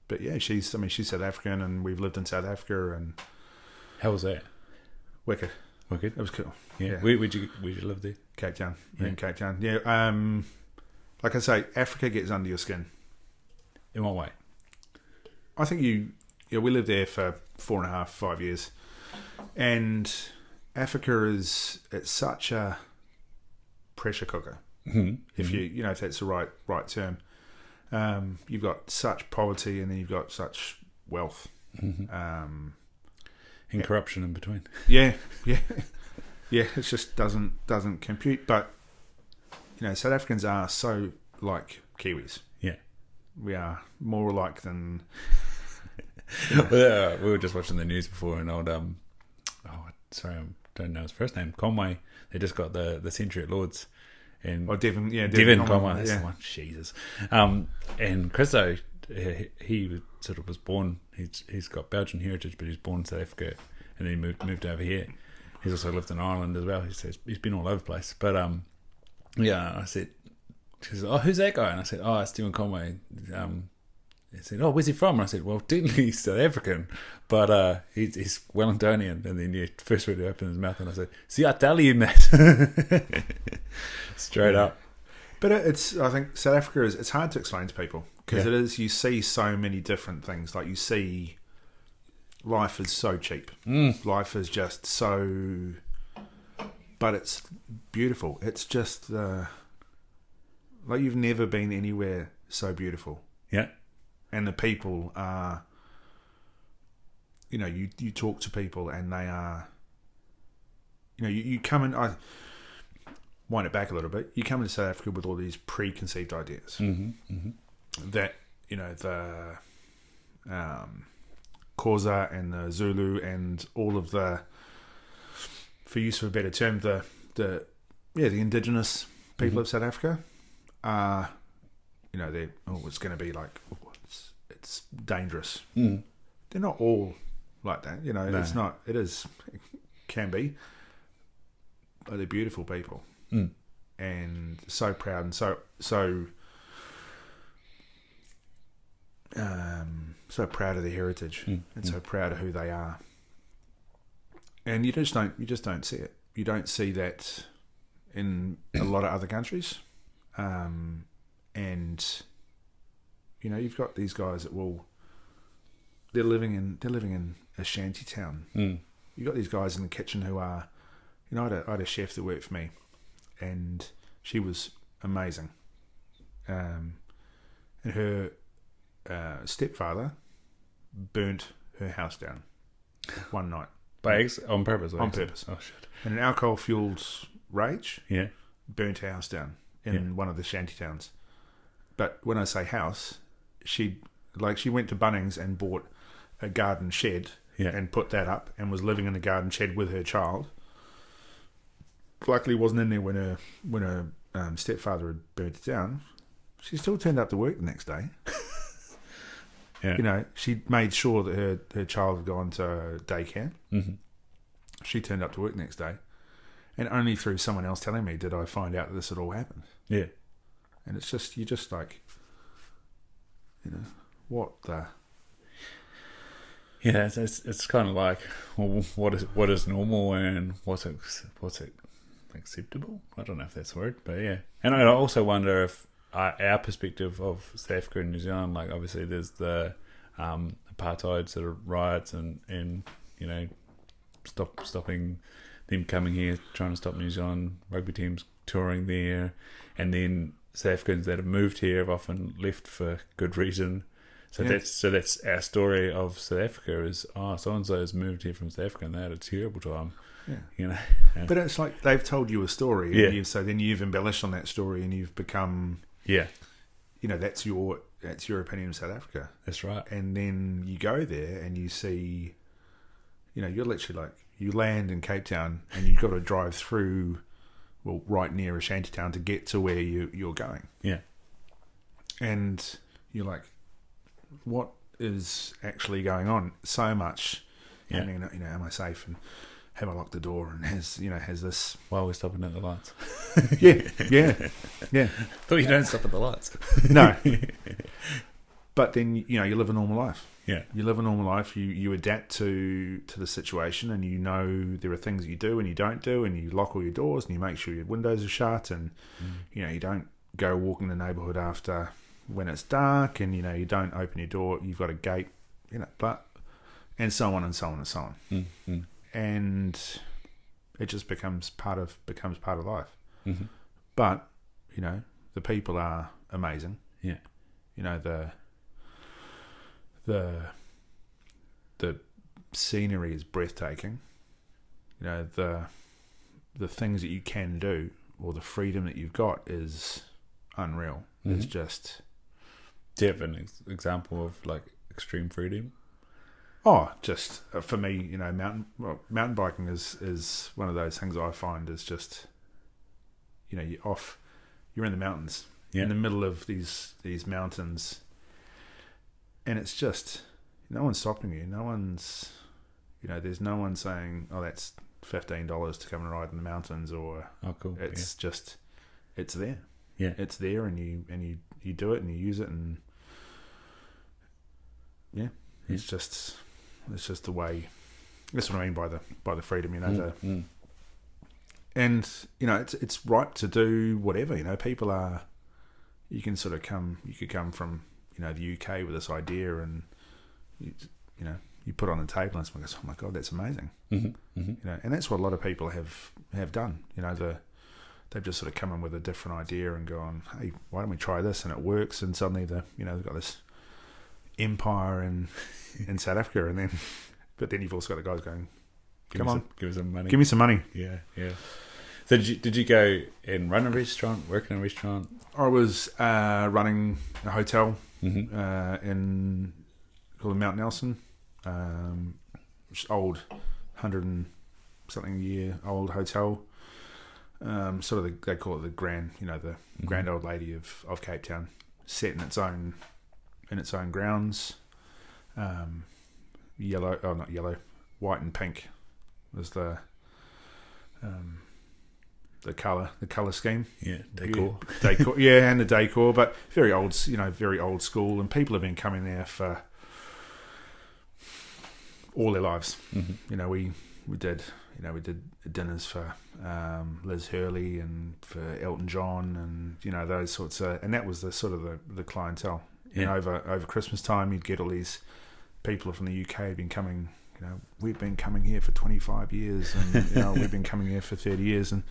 Speaker 2: But yeah, she's South African, and we've lived in South Africa. And
Speaker 1: how was that?
Speaker 2: Wicked.
Speaker 1: It
Speaker 2: was cool.
Speaker 1: Yeah. Where'd you live there?
Speaker 2: Cape Town. Yeah. In Cape Town. Yeah. Like I say, Africa gets under your skin.
Speaker 1: In what way?
Speaker 2: I think we lived there for 4.5, 5 years, and Africa it's such a pressure cooker.
Speaker 1: Mm-hmm.
Speaker 2: If if that's the right term. You've got such poverty, and then you've got such wealth,
Speaker 1: mm-hmm. And corruption in between.
Speaker 2: Yeah. It just doesn't compute. But South Africans are so like Kiwis.
Speaker 1: Yeah,
Speaker 2: we are more alike than.
Speaker 1: We were just watching the news before, and old I don't know his first name. Conway. They just got the century at Lords. And
Speaker 2: Devon
Speaker 1: Conway, that's the one. Jesus. And Christo, he sort of was born. He's got Belgian heritage, but he's born in South Africa, and then he moved over here. He's also lived in Ireland as well. He says he's been all over the place. But I said, she says, "Oh, who's that guy?" And I said, "Oh, it's Stephen Conway." He said, "Oh, where's he from?" And I said, "Well, technically he's South African, but he's Wellingtonian." And then first word to open his mouth, and I said, "See, I tell you, mate." Straight up.
Speaker 2: But I think South Africa it's hard to explain to people, because you see so many different things. Like you see, life is so cheap. Life is just so, but it's beautiful. It's just like you've never been anywhere so beautiful.
Speaker 1: Yeah.
Speaker 2: And the people are, you talk to people, and they are, you come in. I wind it back a little bit. You come into South Africa with all these preconceived ideas that the Xhosa and the Zulu and all of the, for use of a better term, the indigenous people of South Africa are, it's going to be like. It's dangerous. They're not all like that, No. It's not. It can be, but they're beautiful people, and so proud, and so proud of their heritage, and so proud of who they are. And you just don't see it. You don't see that in a lot of other countries, and. You've got these guys that they're living in a shanty town. You've got these guys in the kitchen who are, I had a chef that worked for me, and she was amazing. And her stepfather burnt her house down one night.
Speaker 1: On purpose?
Speaker 2: On purpose.
Speaker 1: Oh, shit.
Speaker 2: In an alcohol-fueled rage, burnt her house down in one of the shanty towns. But when I say house, she went to Bunnings and bought a garden shed and put that up, and was living in a garden shed with her child. Luckily, wasn't in there when her stepfather had burnt it down. She still turned up to work the next day. She made sure that her child had gone to daycare. Mm-hmm. She turned up to work the next day, and only through someone else telling me did I find out that this had all happened.
Speaker 1: Yeah.
Speaker 2: And it's just, you're just like, what the...
Speaker 1: Yeah, it's kind of like, well, what is normal and what's acceptable? I don't know if that's the word, but yeah. And I also wonder if our perspective of South Africa and New Zealand, like obviously there's the apartheid sort of riots and stopping them coming here, trying to stop New Zealand rugby teams touring there, and then South Africans that have moved here have often left for good reason. So that's our story of South Africa is, so and so has moved here from South Africa and they had a terrible time.
Speaker 2: Yeah. But it's like they've told you a story, and so then you've embellished on that story, and you've become that's your opinion of South Africa.
Speaker 1: That's right.
Speaker 2: And then you go there and you see, you're literally like, you land in Cape Town and you've got to drive through, well, right near a shantytown to get to where you're going.
Speaker 1: Yeah.
Speaker 2: And you're like, what is actually going on? So much.
Speaker 1: Yeah.
Speaker 2: Am I safe? And have I locked the door? And has this...
Speaker 1: While we're stopping at the lights.
Speaker 2: Yeah.
Speaker 1: Thought you don't stop at the lights.
Speaker 2: No. But then, you live a normal life.
Speaker 1: Yeah.
Speaker 2: You live a normal life. You adapt to the situation, and there are things that you do and you don't do, and you lock all your doors and you make sure your windows are shut, and you don't go walking the neighbourhood after when it's dark, and you don't open your door. You've got a gate, and so on and so on and so on.
Speaker 1: Mm-hmm.
Speaker 2: And it just becomes part of life.
Speaker 1: Mm-hmm.
Speaker 2: But the people are amazing.
Speaker 1: Yeah.
Speaker 2: The scenery is breathtaking. The things that you can do, or the freedom that you've got, is unreal.
Speaker 1: Mm-hmm.
Speaker 2: It's just...
Speaker 1: Do you have an example of like extreme freedom?
Speaker 2: Oh, just for me, mountain biking is one of those things I find is just, you're in the mountains, in the middle of these mountains, and it's just, no one's stopping you. No one's, there's no one saying, oh, that's $15 to come and ride in the mountains, or
Speaker 1: cool.
Speaker 2: It's just, it's there.
Speaker 1: Yeah,
Speaker 2: it's there, and you do it and you use it, and it's just the way. That's what I mean by the freedom, and it's right to do whatever. People are. You can sort of you could come from the UK with this idea, and you put it on the table, and someone goes, "Oh my God, that's amazing!"
Speaker 1: Mm-hmm. Mm-hmm.
Speaker 2: And that's what a lot of people have done. They've just sort of come in with a different idea and gone, hey, why don't we try this? And it works, and suddenly they've got this empire in South Africa, but then you've also got the guys going, come on,
Speaker 1: give us some money.
Speaker 2: Give me some money.
Speaker 1: Yeah. So did you go and run a restaurant, work in a restaurant?
Speaker 2: I was running a hotel
Speaker 1: Mm-hmm.
Speaker 2: called Mount Nelson, which is old, 100-something year old hotel. Sort of they call it the grand, the grand old lady of Cape Town, set in its own grounds. Not yellow, white and pink was the color scheme.
Speaker 1: Yeah, decor,
Speaker 2: and the decor, but very old, very old school, and people have been coming there for all their lives.
Speaker 1: Mm-hmm.
Speaker 2: We did dinners for Liz Hurley and for Elton John, and those sorts of, and that was the sort of the clientele.
Speaker 1: Yeah.
Speaker 2: Over Christmas time, you'd get all these people from the UK been coming. We've been coming here for 25 years, and we've been coming here for 30 years, and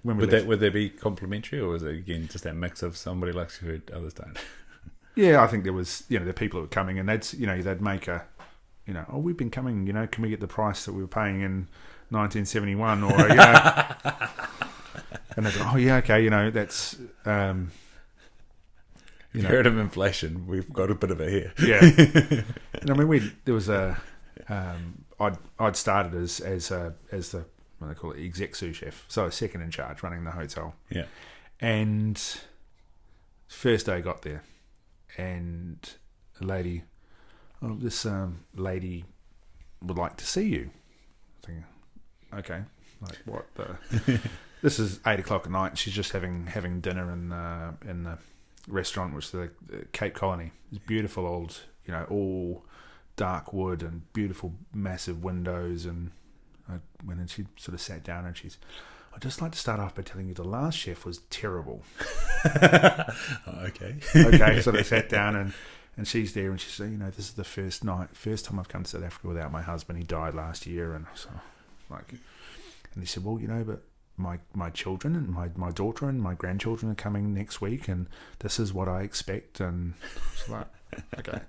Speaker 2: would
Speaker 1: they be complimentary, or was it again just that mix of somebody likes you, others don't?
Speaker 2: Yeah, I think there was the people that were coming, and they'd make a. We've been coming, can we get the price that we were paying in 1971, or, and they go, oh yeah, okay, that's,
Speaker 1: heard of inflation, we've got a bit of it here.
Speaker 2: Yeah. And I mean, there was I'd started as the, what they call it, exec sous chef, so I was second in charge running the hotel.
Speaker 1: Yeah.
Speaker 2: And first day I got there, and a lady, this lady would like to see you. I'm thinking, okay, like what the... this is 8:00 at night. She's just having dinner in the restaurant, which is the Cape Colony. It's beautiful old, all dark wood and beautiful massive windows. And I went and she sort of sat down and I'd just like to start off by telling you the last chef was terrible.
Speaker 1: Okay.
Speaker 2: Okay, so they sat down and she's there and she said, this is the first time I've come to South Africa without my husband. He died last year. And so and they said, well, but my children and my daughter and my grandchildren are coming next week and this is what I expect. And it's like, okay.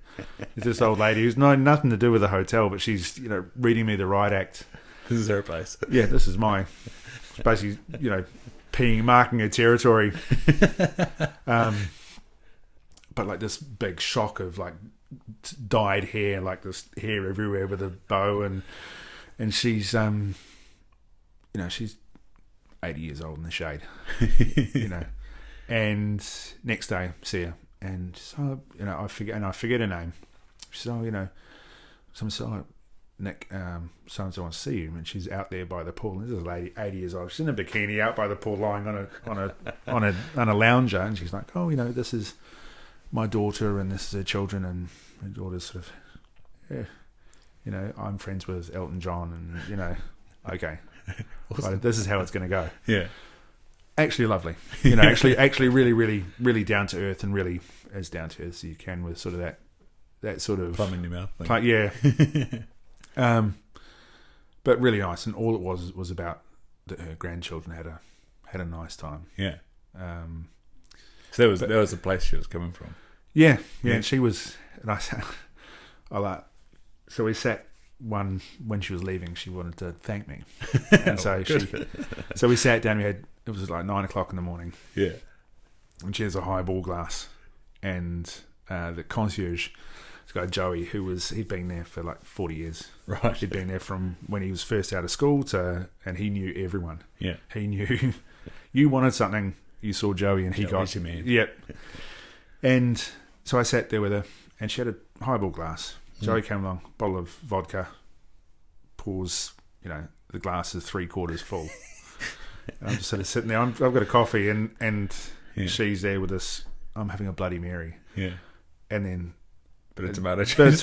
Speaker 2: It's this old lady who's nothing to do with the hotel, but she's, reading me the riot act.
Speaker 1: This is her place.
Speaker 2: Yeah, this is it's basically, marking her territory. But like this big shock of like dyed hair, like this hair everywhere with a bow, and she's she's 80 years old in the shade, and next day see her, and so I forget her name. She said, someone said, Nick, so-and-so wants to see you, and she's out there by the pool. And this is a lady, 80 years old. She's in a bikini out by the pool, lying on a lounger, and she's like, this is my daughter, and this is her children, and her daughter's sort of, I'm friends with Elton John, and okay, awesome. This is how it's going to go.
Speaker 1: Yeah,
Speaker 2: actually lovely. Actually, really, really, really down to earth, and really as down to earth as you can with sort of that sort of
Speaker 1: plum in your mouth.
Speaker 2: Yeah. But really nice, and all it was about that her grandchildren had a nice time.
Speaker 1: Yeah. So that was the place she was coming from.
Speaker 2: Yeah. And she was, and so we sat when she was leaving. She wanted to thank me, and so we sat down. It was like 9:00 in the morning.
Speaker 1: Yeah.
Speaker 2: And she has a highball glass, and the concierge. This guy Joey, he'd been there for like 40 years.
Speaker 1: Right.
Speaker 2: He'd been there from when he was first out of school and he knew everyone.
Speaker 1: Yeah.
Speaker 2: He knew you wanted something, you saw Joey and he got
Speaker 1: you, man.
Speaker 2: Yep. And so I sat there with her and she had a highball glass. Joey came along, bottle of vodka, pours, the glass is 3/4 full. And I'm just sort of sitting there. I've got a coffee and she's there with us. I'm having a Bloody Mary.
Speaker 1: Yeah.
Speaker 2: And then
Speaker 1: Bit of tomato
Speaker 2: juice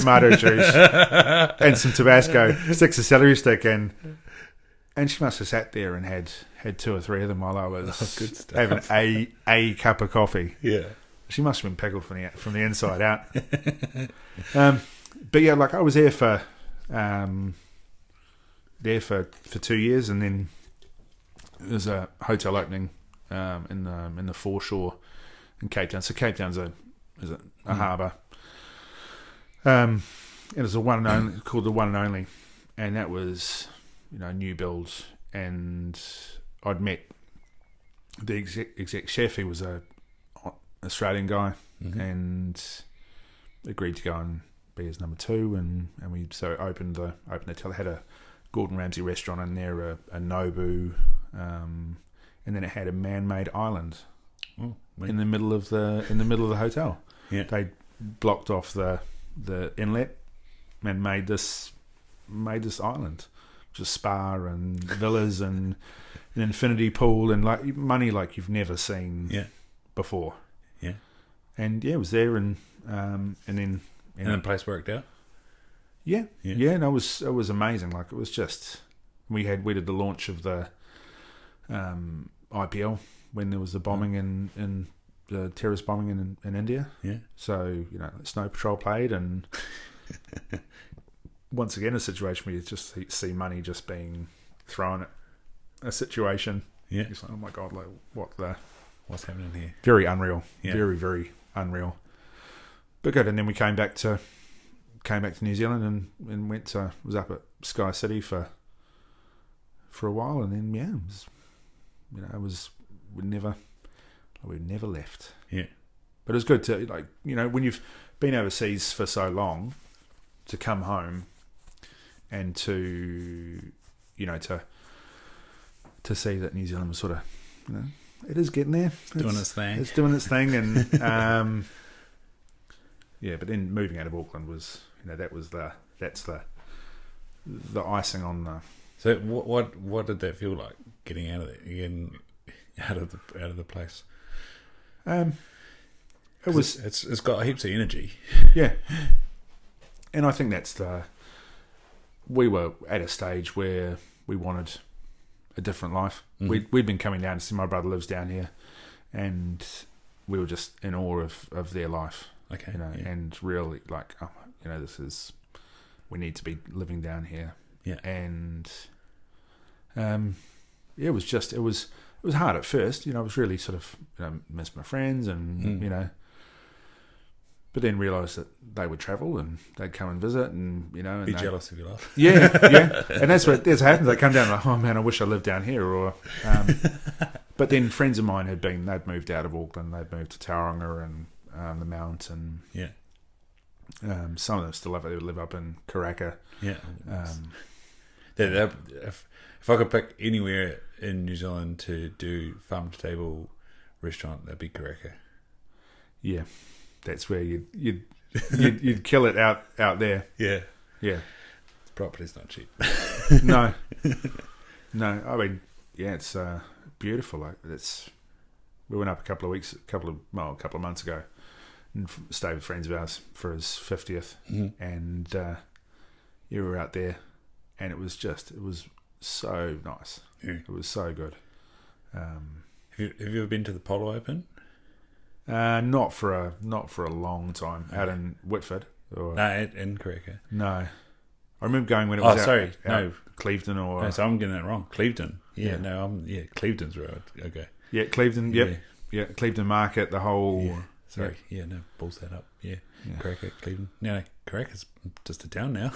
Speaker 2: and some Tabasco, sticks of celery stick, and she must have sat there and had 2 or 3 of them while I was having a cup of coffee.
Speaker 1: Yeah,
Speaker 2: she must have been pickled from the inside out. But yeah, like I was there for 2 years, and then there's a hotel opening in the foreshore in Cape Town. So Cape Town's a harbour. And it was called the One and Only, and that was new builds. And I'd met the exec chef. He was a Australian guy, and agreed to go and be his number 2. And we opened the hotel. Had a Gordon Ramsay restaurant in there, a Nobu, and then it had a man-made island in the middle of the hotel.
Speaker 1: Yeah,
Speaker 2: they blocked off the inlet and made this island, just spa and villas and an infinity pool and like money like you've never seen before.
Speaker 1: Yeah,
Speaker 2: and it was there, and then
Speaker 1: the place worked out.
Speaker 2: Yeah, and it was amazing. Like it was just we did the launch of the IPL when there was the bombing in the terrorist bombing in India.
Speaker 1: Yeah. So,
Speaker 2: Snow Patrol played, and once again, a situation where you just see money just being thrown at a situation.
Speaker 1: Yeah.
Speaker 2: It's like, oh my God, like
Speaker 1: what's happening here?
Speaker 2: Very unreal.
Speaker 1: Yeah.
Speaker 2: Very, very unreal. But good. And then we came back to New Zealand and was up at Sky City for a while, and then we never left.
Speaker 1: Yeah.
Speaker 2: But it was good to, when you've been overseas for so long, to come home and to see that New Zealand was sort of, it is getting there.
Speaker 1: Doing its thing.
Speaker 2: It's doing its thing. And, but then moving out of Auckland was, that's the icing on
Speaker 1: So what did that feel like getting out of it, getting out of the place? It's got heaps of energy.
Speaker 2: Yeah, and I think that's we were at a stage where we wanted a different life. Mm-hmm. We'd been coming down to see my brother lives down here, and we were just in awe of their life.
Speaker 1: Okay,
Speaker 2: and really like, we need to be living down here.
Speaker 1: Yeah,
Speaker 2: and it was hard at first. I was really sort of missed my friends and but then realised that they would travel and they'd come and visit and and
Speaker 1: be jealous of your life.
Speaker 2: Yeah, and that's what happens. They come down like, oh man, I wish I lived down here. Or, but then friends of mine they'd moved out of Auckland, they'd moved to Tauranga and the Mount, and some of them still live up in Karaka.
Speaker 1: Yeah, if I could pick anywhere in New Zealand to do farm to table restaurant, that'd be Karaka.
Speaker 2: Yeah. That's where you'd kill it out there.
Speaker 1: Yeah.
Speaker 2: The
Speaker 1: property's not cheap.
Speaker 2: No. I mean, it's beautiful. Like we went up a couple of months ago, and stayed with friends of ours for his 50th, and we were out there, and it was so nice. Yeah. It was so good.
Speaker 1: Have you ever been to the Polo Open?
Speaker 2: Not for a long time. Okay. Out in Whitford.
Speaker 1: No, in Karaka.
Speaker 2: No. I remember going when it was out Clevedon or...
Speaker 1: No, so I'm getting that wrong. Clevedon. Clevedon's road. Okay.
Speaker 2: Yeah, Clevedon, yep. Yeah, Clevedon Market, the whole...
Speaker 1: Yeah. Sorry. Yeah, no, balls that up. Yeah. Karaka, Clevedon. No, Karaka's just a town now.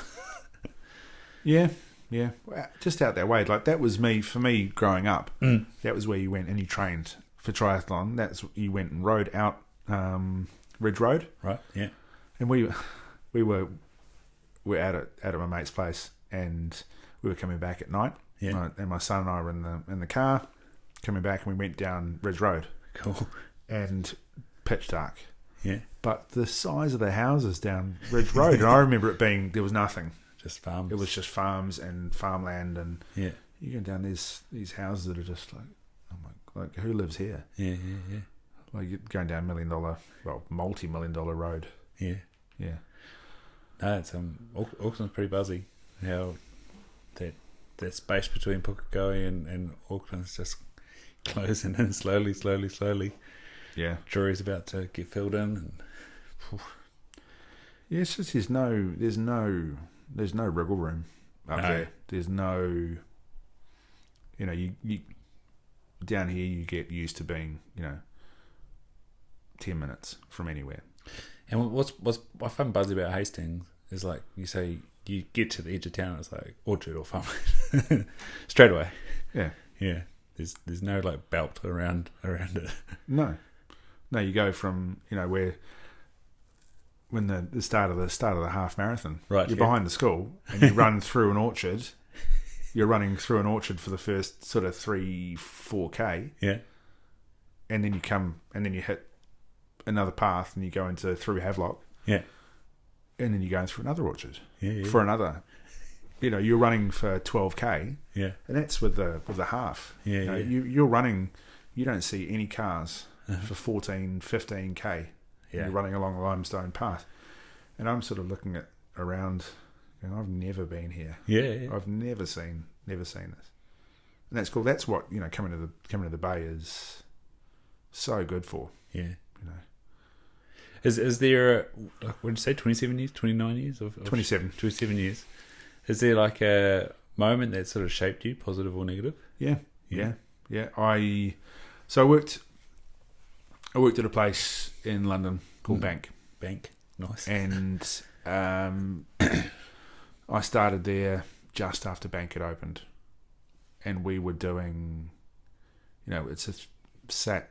Speaker 2: Yeah. Just out that way. Like, that was for me growing up. That was where you went and you trained for triathlon. That's you went and rode out Ridge Road,
Speaker 1: right? Yeah,
Speaker 2: and we were out at my mate's place, and we were coming back at night.
Speaker 1: Yeah,
Speaker 2: and my son and I were in the car coming back, and we went down Ridge Road.
Speaker 1: Cool,
Speaker 2: and pitch dark.
Speaker 1: Yeah,
Speaker 2: but the size of the houses down Ridge Road, and I remember it being there was nothing,
Speaker 1: just farms.
Speaker 2: It was just farms and farmland, and
Speaker 1: you
Speaker 2: go down these houses that are just like. Like, who lives here?
Speaker 1: Yeah.
Speaker 2: Like, you're going down multi-million-dollar road.
Speaker 1: Yeah. No, it's Auckland's pretty buzzy. How that space between Pukekohe and Auckland's just closing in slowly.
Speaker 2: Yeah.
Speaker 1: Jury's about to get filled in. And,
Speaker 2: yeah, it's just there's no wriggle room up there. There's no, you down here you get used to being 10 minutes from anywhere.
Speaker 1: And what's I find buzzy about Hastings is, like, you say you get to the edge of town, it's like orchard or farmland straight away. Yeah. There's no like belt around it. No, you go from where when the start of the half marathon, right?
Speaker 2: You're behind the school and you run through an orchard. You're running through an orchard for the first sort of 3-4K.
Speaker 1: Yeah.
Speaker 2: And then you hit another path and you go through Havelock.
Speaker 1: Yeah.
Speaker 2: And then you're going through another orchard.
Speaker 1: Yeah.
Speaker 2: For another. You're running for 12K.
Speaker 1: Yeah.
Speaker 2: And that's with the half.
Speaker 1: Yeah.
Speaker 2: You're running, you don't see any cars for 14, 15K. Yeah. You're running along a limestone path. And I'm sort of looking around. And I've never been here.
Speaker 1: Yeah.
Speaker 2: I've never seen this, and that's cool. That's what coming to the bay is so good for.
Speaker 1: Yeah. Is there what did you say? 27 years, 29 years of 27 years? Is there like a moment that sort of shaped you, positive or negative?
Speaker 2: Yeah. I worked at a place in London called Bank.
Speaker 1: Nice.
Speaker 2: And I started there just after Bank had opened, and we were doing, it sat,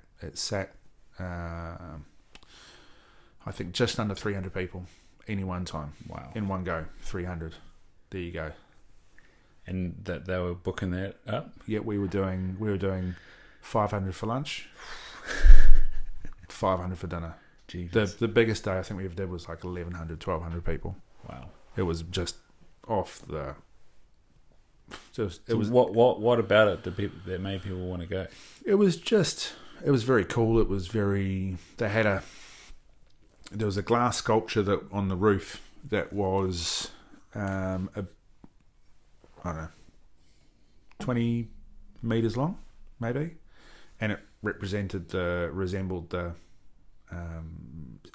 Speaker 2: I think just under 300 people any one time.
Speaker 1: Wow.
Speaker 2: In one go, 300. There you go.
Speaker 1: And that they were booking that up?
Speaker 2: Yeah, we were doing 500 for lunch, 500 for dinner.
Speaker 1: Jesus.
Speaker 2: The biggest day I think we ever did was like 1,100, 1,200 people.
Speaker 1: Wow.
Speaker 2: It was just off the
Speaker 1: What about it that made people want to go?
Speaker 2: It was very cool. It was very. There was a glass sculpture that on the roof that was I don't know, 20 meters long, maybe, and it resembled the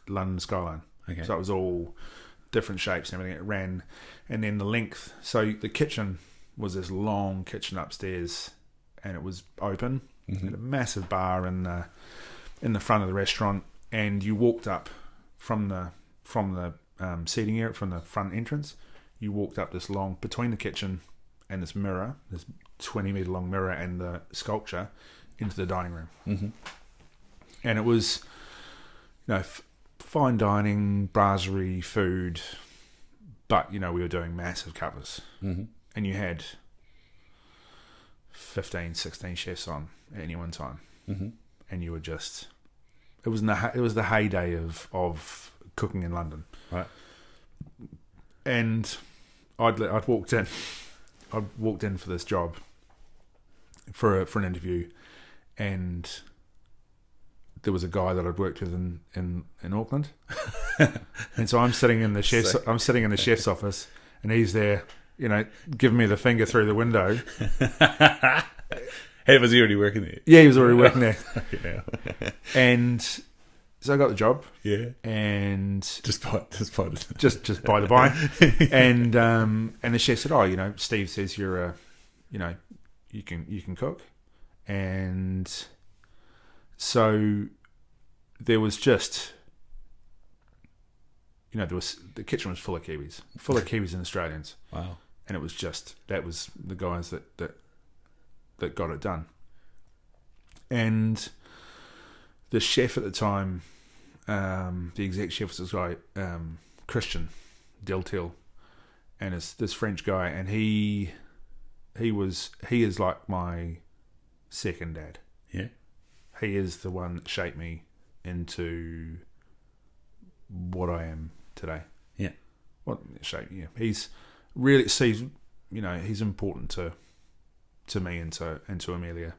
Speaker 2: London skyline.
Speaker 1: Okay.
Speaker 2: So it was all different shapes and everything. It ran, and then the length. So the kitchen was this long kitchen upstairs, and it was open. Mm-hmm. Had a massive bar in the front of the restaurant, and you walked up from the seating area, from the front entrance. You walked up this long between the kitchen and this mirror, this 20-meter long mirror, and the sculpture into the dining room.
Speaker 1: Mm-hmm.
Speaker 2: And it was, fine dining, brasserie, food, but we were doing massive covers,
Speaker 1: mm-hmm.
Speaker 2: and you had 15, 16 chefs on at any one time,
Speaker 1: mm-hmm.
Speaker 2: and you were just. It was the heyday of cooking in London,
Speaker 1: right?
Speaker 2: And I'd walked in for this job for an interview, and there was a guy that I'd worked with in Auckland, and so I'm sitting in the chef's office, and he's there, giving me the finger through the window.
Speaker 1: Hey, was he already working there?
Speaker 2: Yeah, he was already working there.
Speaker 1: Yeah.
Speaker 2: And so I got the job.
Speaker 1: Yeah.
Speaker 2: And
Speaker 1: just by
Speaker 2: the by. And the chef said, Steve says you're you can cook. And so there was just the kitchen was full of Kiwis and Australians.
Speaker 1: Wow.
Speaker 2: And it was that was the guys that got it done. And the chef at the time, the exec chef was this guy, Christian Deltil, and it's this French guy, and he is like my second dad.
Speaker 1: Yeah.
Speaker 2: He is the one that shaped me into what I am today.
Speaker 1: Yeah.
Speaker 2: What shaped? Yeah. He's really sees. He's important to me and to Amelia.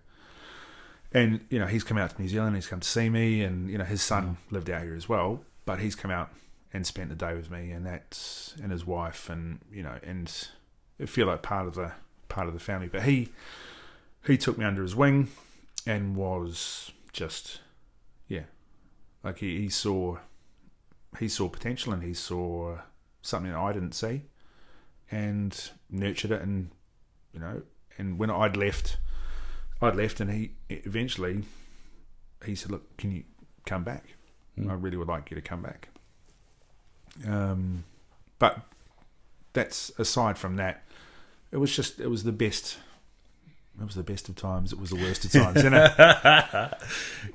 Speaker 2: And, he's come out to New Zealand, he's come to see me, and, his son lived out here as well, but he's come out and spent the day with me, and his wife, and, and I feel like part of the family. But he took me under his wing and was just, like he saw potential, and he saw something that I didn't see, and nurtured it, and, and when I'd left, and he eventually said, "Look, can you come back? I really would like you to come back." But that's aside from that, it was the best. It was the best of times. It was the worst of times,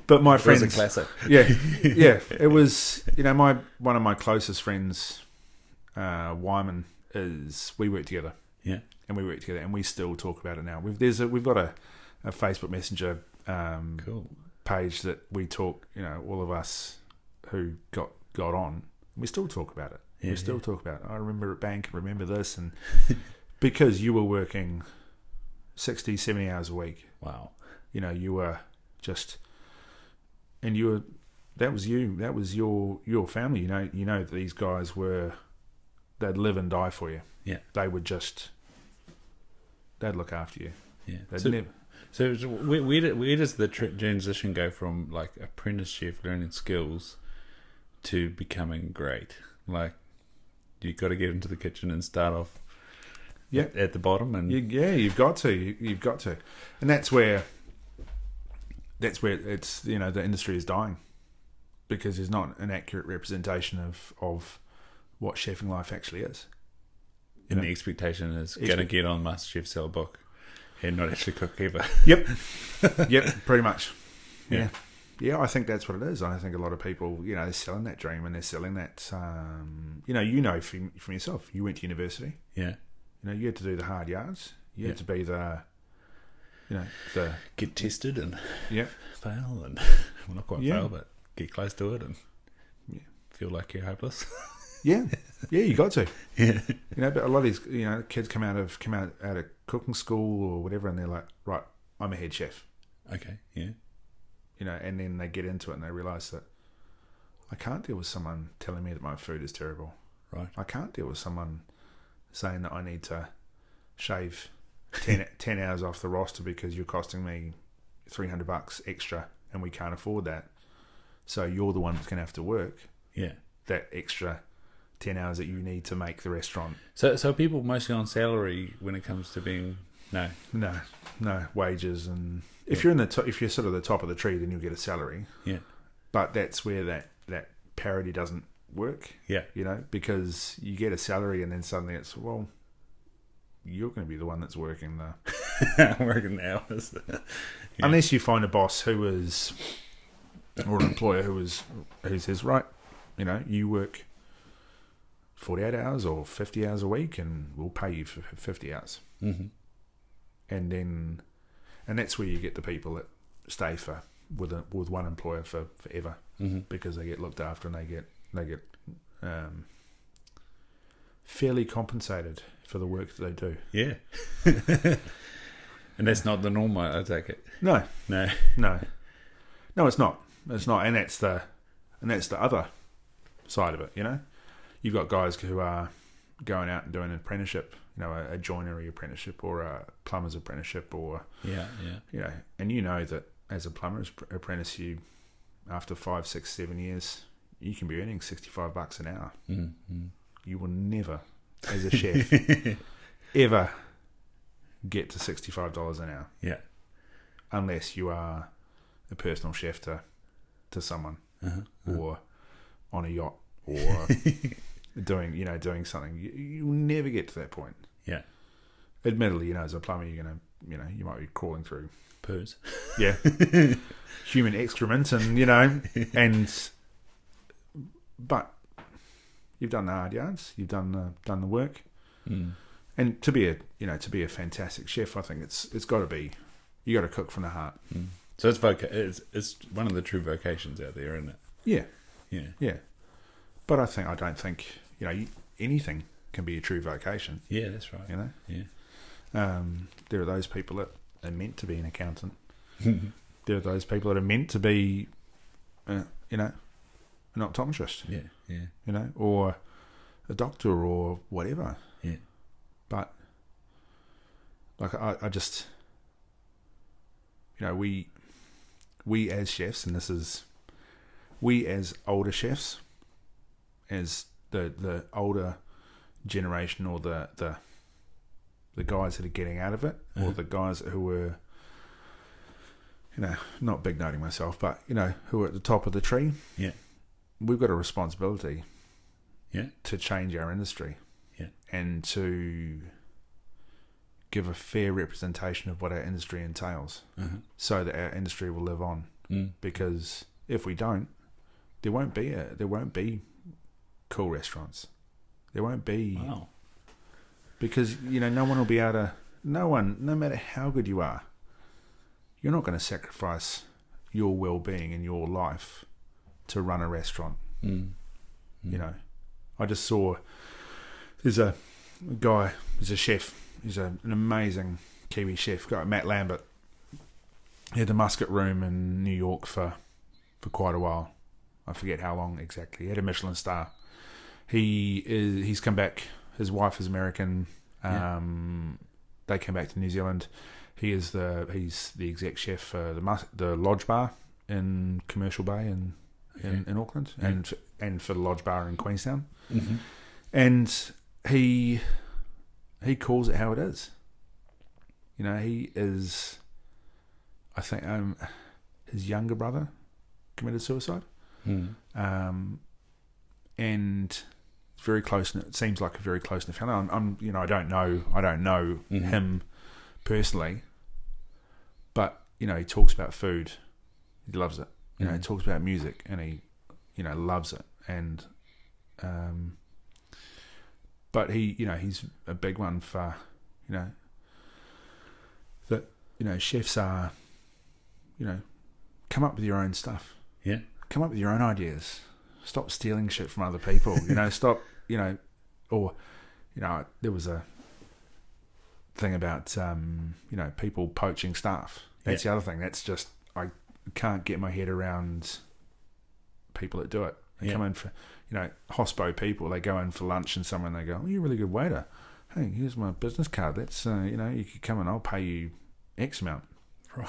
Speaker 2: But my friends,
Speaker 1: it was a classic.
Speaker 2: Yeah. It was, one of my closest friends, Wyman, we work together.
Speaker 1: Yeah.
Speaker 2: And we work together, and we still talk about it now. We've got a Facebook Messenger
Speaker 1: cool
Speaker 2: page that we talk. All of us who got on, we still talk about it.
Speaker 1: Yeah,
Speaker 2: we still talk about it. I remember at bank, remember this, and because you were working 60, 70 hours a week.
Speaker 1: Wow.
Speaker 2: You were just, and you were. That was you. That was your family. That these guys they'd live and die for you.
Speaker 1: Yeah.
Speaker 2: They would just. They'd look after you.
Speaker 1: Yeah.
Speaker 2: So
Speaker 1: where does the transition go from like apprentice chef learning skills to becoming great? Like, you've got to get into the kitchen and start off at the bottom, and
Speaker 2: you've got to, and that's where it's the industry is dying because there's not an accurate representation of what chefing life actually is.
Speaker 1: And the expectation is going to get on MasterChef, sell a book, and not actually cook ever.
Speaker 2: Yep, pretty much. Yeah. I think that's what it is. I think a lot of people, they're selling that dream, and they're selling that. From yourself, you went to university.
Speaker 1: Yeah.
Speaker 2: You had to do the hard yards. You had to be the
Speaker 1: get tested and fail, and well, not quite fail, but get close to it and feel like you're hopeless.
Speaker 2: Yeah, Yeah, you got to.
Speaker 1: Yeah.
Speaker 2: But a lot of these, kids come out of cooking school or whatever, and they're like, right, I'm a head chef.
Speaker 1: Okay. Yeah.
Speaker 2: And then they get into it and they realise that I can't deal with someone telling me that my food is terrible.
Speaker 1: Right.
Speaker 2: I can't deal with someone saying that I need to shave 10 hours off the roster because you're costing me $300 extra and we can't afford that. So you're the one that's going to have to work.
Speaker 1: Yeah.
Speaker 2: That extra 10 hours that you need to make the restaurant.
Speaker 1: So people mostly on salary when it comes to being
Speaker 2: no wages, and if you're if you're sort of the top of the tree, then you'll get a salary.
Speaker 1: Yeah.
Speaker 2: But that's where that parity doesn't work.
Speaker 1: Yeah.
Speaker 2: Because you get a salary and then suddenly it's, well, you're going to be the one that's working
Speaker 1: working the hours. Yeah.
Speaker 2: Unless you find a boss or an employer who says, right, you work 48 hours or 50 hours a week and we'll pay you for 50 hours.
Speaker 1: Mm-hmm.
Speaker 2: And that's where you get the people that stay with one employer for forever,
Speaker 1: mm-hmm.
Speaker 2: because they get looked after and they get fairly compensated for the work that they do.
Speaker 1: Yeah. And that's not the norm, I take it.
Speaker 2: No, it's not. It's not, and that's the other side of it. You've got guys who are going out and doing an apprenticeship, a joinery apprenticeship or a plumber's apprenticeship, or and that as a plumber's apprentice, you after 5, 6, 7 years, you can be earning $65 an hour.
Speaker 1: Mm-hmm.
Speaker 2: You will never, as a chef, ever get to $65 an hour.
Speaker 1: Yeah,
Speaker 2: unless you are a personal chef to someone, or on a yacht, or doing something. You'll never get to that point.
Speaker 1: Yeah.
Speaker 2: Admittedly, as a plumber, you're gonna, you might be crawling through
Speaker 1: poos.
Speaker 2: Yeah. Human excrement, and but you've done the hard yards, you've done the work, and to be a fantastic chef, I think it's got to be, you got to cook from the heart.
Speaker 1: So it's one of the true vocations out there, isn't it? Yeah.
Speaker 2: But I don't think anything can be a true vocation.
Speaker 1: Yeah, that's right.
Speaker 2: Yeah. There are those people that are meant to be an accountant. There are those people that are meant to be, an optometrist.
Speaker 1: Yeah.
Speaker 2: Or a doctor or whatever.
Speaker 1: Yeah.
Speaker 2: But I just, we as chefs, and we as older chefs, as the older generation, or the guys that are getting out of it, or the guys who were, not big noting myself, but who are at the top of the tree.
Speaker 1: Yeah.
Speaker 2: We've got a responsibility.
Speaker 1: Yeah.
Speaker 2: To change our industry.
Speaker 1: Yeah. And
Speaker 2: to give a fair representation of what our industry entails, so that our industry will live on. Because if we don't, there won't be cool restaurants. There won't be.
Speaker 1: Wow.
Speaker 2: Because no one will be able to. No matter how good you are, you're not going to sacrifice your well-being and your life to run a restaurant. I just saw there's a guy, he's a chef, he's an amazing Kiwi chef, guy Matt Lambert. He had the Muscat Room in New York for quite a while. I forget how long exactly. He had a Michelin star. He's come back. His wife is American. They came back to New Zealand. He's the exec chef for the Lodge Bar in Commercial Bay in Auckland, and for the Lodge Bar in Queenstown. And he calls it how it is. He is, I think, his younger brother committed suicide. And very close. It seems like a very close knit family. I don't know him personally, but he talks about food. He loves it. He talks about music, and he loves it. And but he's a big one for that chefs are come up with your own stuff.
Speaker 1: Yeah.
Speaker 2: Come up with your own ideas. Stop stealing shit from other people. Stop or, there was a thing about, people poaching staff. That's the other thing. That's just, I can't get my head around people that do it. They come in for, hospo people, they go in for lunch and someone, they go, oh, you're a really good waiter. Hey, here's my business card. That's, you could come and I'll pay you X amount.
Speaker 1: Right.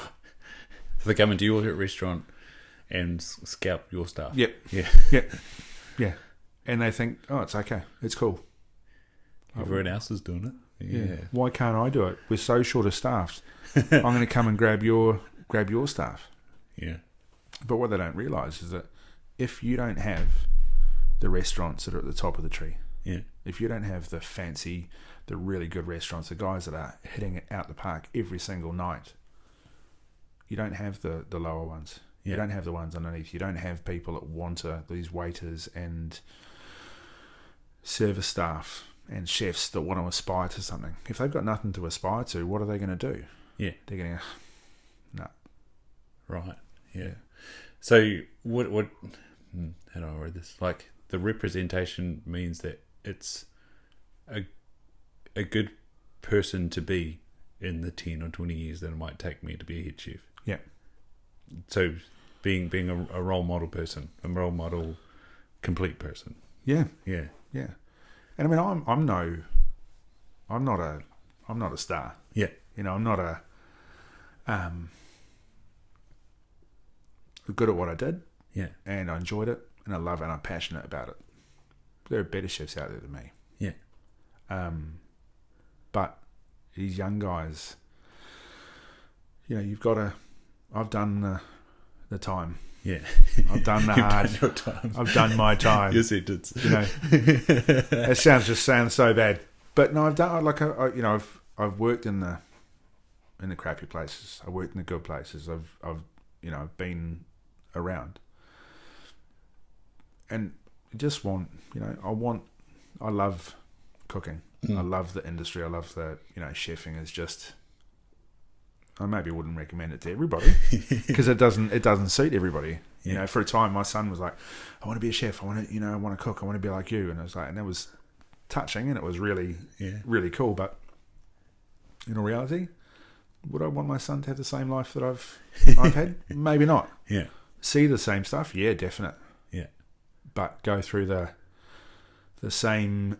Speaker 1: So they come into your restaurant and scalp your stuff.
Speaker 2: Yep.
Speaker 1: Yeah.
Speaker 2: Yep. Yeah. And they think, oh, it's okay. It's cool.
Speaker 1: Everyone else is doing it. Yeah.
Speaker 2: Why can't I do it? We're so short of staff. I'm going to come and grab your staff.
Speaker 1: Yeah.
Speaker 2: But what they don't realise is that if you don't have the restaurants that are at the top of the tree, if you don't have the really good restaurants, the guys that are hitting it out the park every single night, you don't have the lower ones. You don't have the ones underneath. You don't have people that want these waiters and service staff and chefs that want to aspire to something. If they've got nothing to aspire to, what are they going to do?
Speaker 1: Yeah.
Speaker 2: They're going to no.
Speaker 1: Right. Yeah. So what how do I word this? Like, the representation means that it's a good person to be in the 10 or 20 years that it might take me to be a head chef.
Speaker 2: Yeah.
Speaker 1: So being a role model person, a role model complete person.
Speaker 2: Yeah.
Speaker 1: Yeah.
Speaker 2: Yeah. And I mean, I'm not a star.
Speaker 1: Yeah.
Speaker 2: I'm not good at what I did.
Speaker 1: Yeah.
Speaker 2: And I enjoyed it, and I love it, and I'm passionate about it. There are better chefs out there than me.
Speaker 1: Yeah.
Speaker 2: But these young guys, you've got to. I've done the time.
Speaker 1: Yeah.
Speaker 2: I've done the hard.
Speaker 1: Done your time.
Speaker 2: I've done my time.
Speaker 1: Yes, it did.
Speaker 2: It sounds so bad, but no, I've done I've worked in the crappy places. I worked in the good places. I've been around, and just want I love cooking. I love the industry. I love the chefing is just. I maybe wouldn't recommend it to everybody because it doesn't suit everybody.
Speaker 1: Yeah.
Speaker 2: For a time, my son was like, "I want to be a chef. I want to, I want to cook. I want to be like you." And I was like, and that was touching, and it was really, really cool. But in reality, would I want my son to have the same life that I've had? Maybe not.
Speaker 1: Yeah.
Speaker 2: See the same stuff? Yeah, definite.
Speaker 1: Yeah.
Speaker 2: But go through the same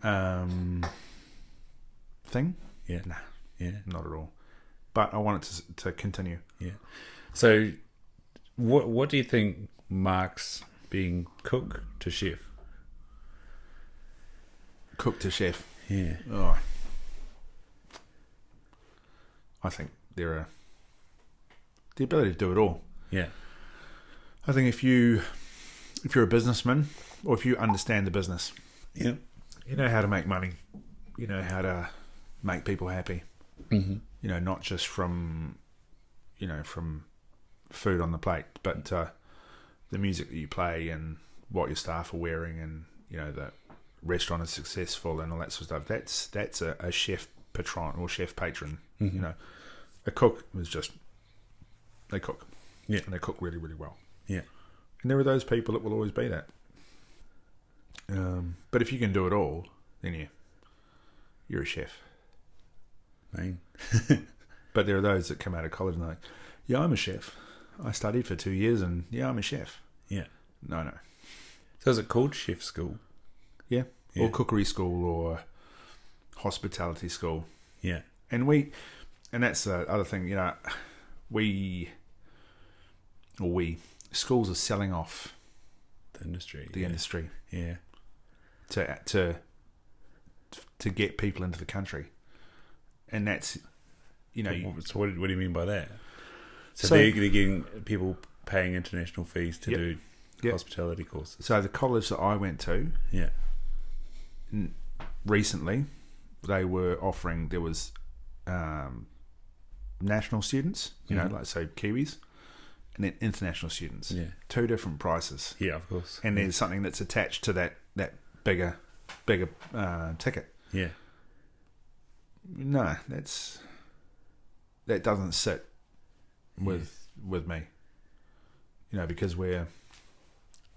Speaker 2: thing?
Speaker 1: Yeah.
Speaker 2: Nah.
Speaker 1: Yeah.
Speaker 2: Not at all. But I want it to continue.
Speaker 1: Yeah. So, what do you think marks being cook to chef?
Speaker 2: Cook to chef.
Speaker 1: Yeah.
Speaker 2: Oh. I think the ability to do it all.
Speaker 1: Yeah.
Speaker 2: I think if you're a businessman, or if you understand the business,
Speaker 1: yeah,
Speaker 2: you know how to make money, you know how to make people happy.
Speaker 1: Mm-hmm.
Speaker 2: Not just from food on the plate, but the music that you play and what your staff are wearing, and the restaurant is successful and all that sort of stuff. That's a chef patron or chef patron.
Speaker 1: Mm-hmm.
Speaker 2: A cook is just they cook,
Speaker 1: and
Speaker 2: they cook really, really well.
Speaker 1: Yeah,
Speaker 2: and there are those people that will always be that. But if you can do it all, then you're a chef. But there are those that come out of college and they're like, yeah, I'm a chef. I studied for 2 years and I'm a chef.
Speaker 1: Yeah.
Speaker 2: No.
Speaker 1: So is it called chef school?
Speaker 2: Yeah. Or cookery school or hospitality school.
Speaker 1: Yeah.
Speaker 2: And that's the other thing, schools are selling off
Speaker 1: the industry.
Speaker 2: Industry.
Speaker 1: Yeah.
Speaker 2: To get people into the country. And that's,
Speaker 1: So what do you mean by that? So they're getting people paying international fees to do hospitality courses.
Speaker 2: So the college that I went to, recently, they were offering, there was national students, like so Kiwis, and then international students. Yeah. 2 different prices.
Speaker 1: Yeah, of course.
Speaker 2: And there's something that's attached to that bigger ticket.
Speaker 1: Yeah.
Speaker 2: No, that doesn't sit with me. Because we're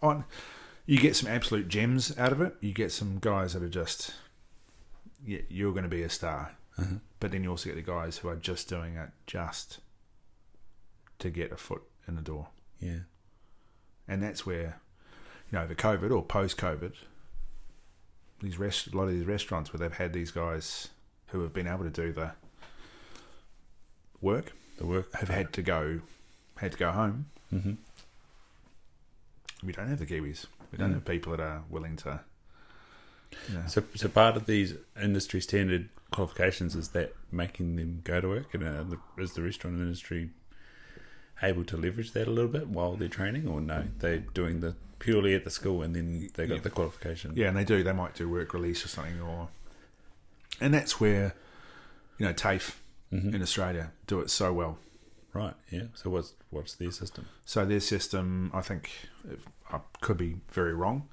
Speaker 2: on. You get some absolute gems out of it. You get some guys that are just you're going to be a star. But then you also get the guys who are just doing it just to get a foot in the door.
Speaker 1: Yeah.
Speaker 2: And that's where, the COVID or post-COVID, a lot of these restaurants where they've had these guys who have been able to do the work have had to go home.
Speaker 1: Mm-hmm.
Speaker 2: We don't have the Kiwis. We don't have people that are willing to.
Speaker 1: So part of these industry standard qualifications is that making them go to work, and is the restaurant industry able to leverage that a little bit while they're training, or no? They're doing the purely at the school and then they got the qualification.
Speaker 2: Yeah, and they do. They might do work release or something, and that's where TAFE in Australia do it so well.
Speaker 1: Right. Yeah. So what's their system?
Speaker 2: So their system, I think, I could be very wrong,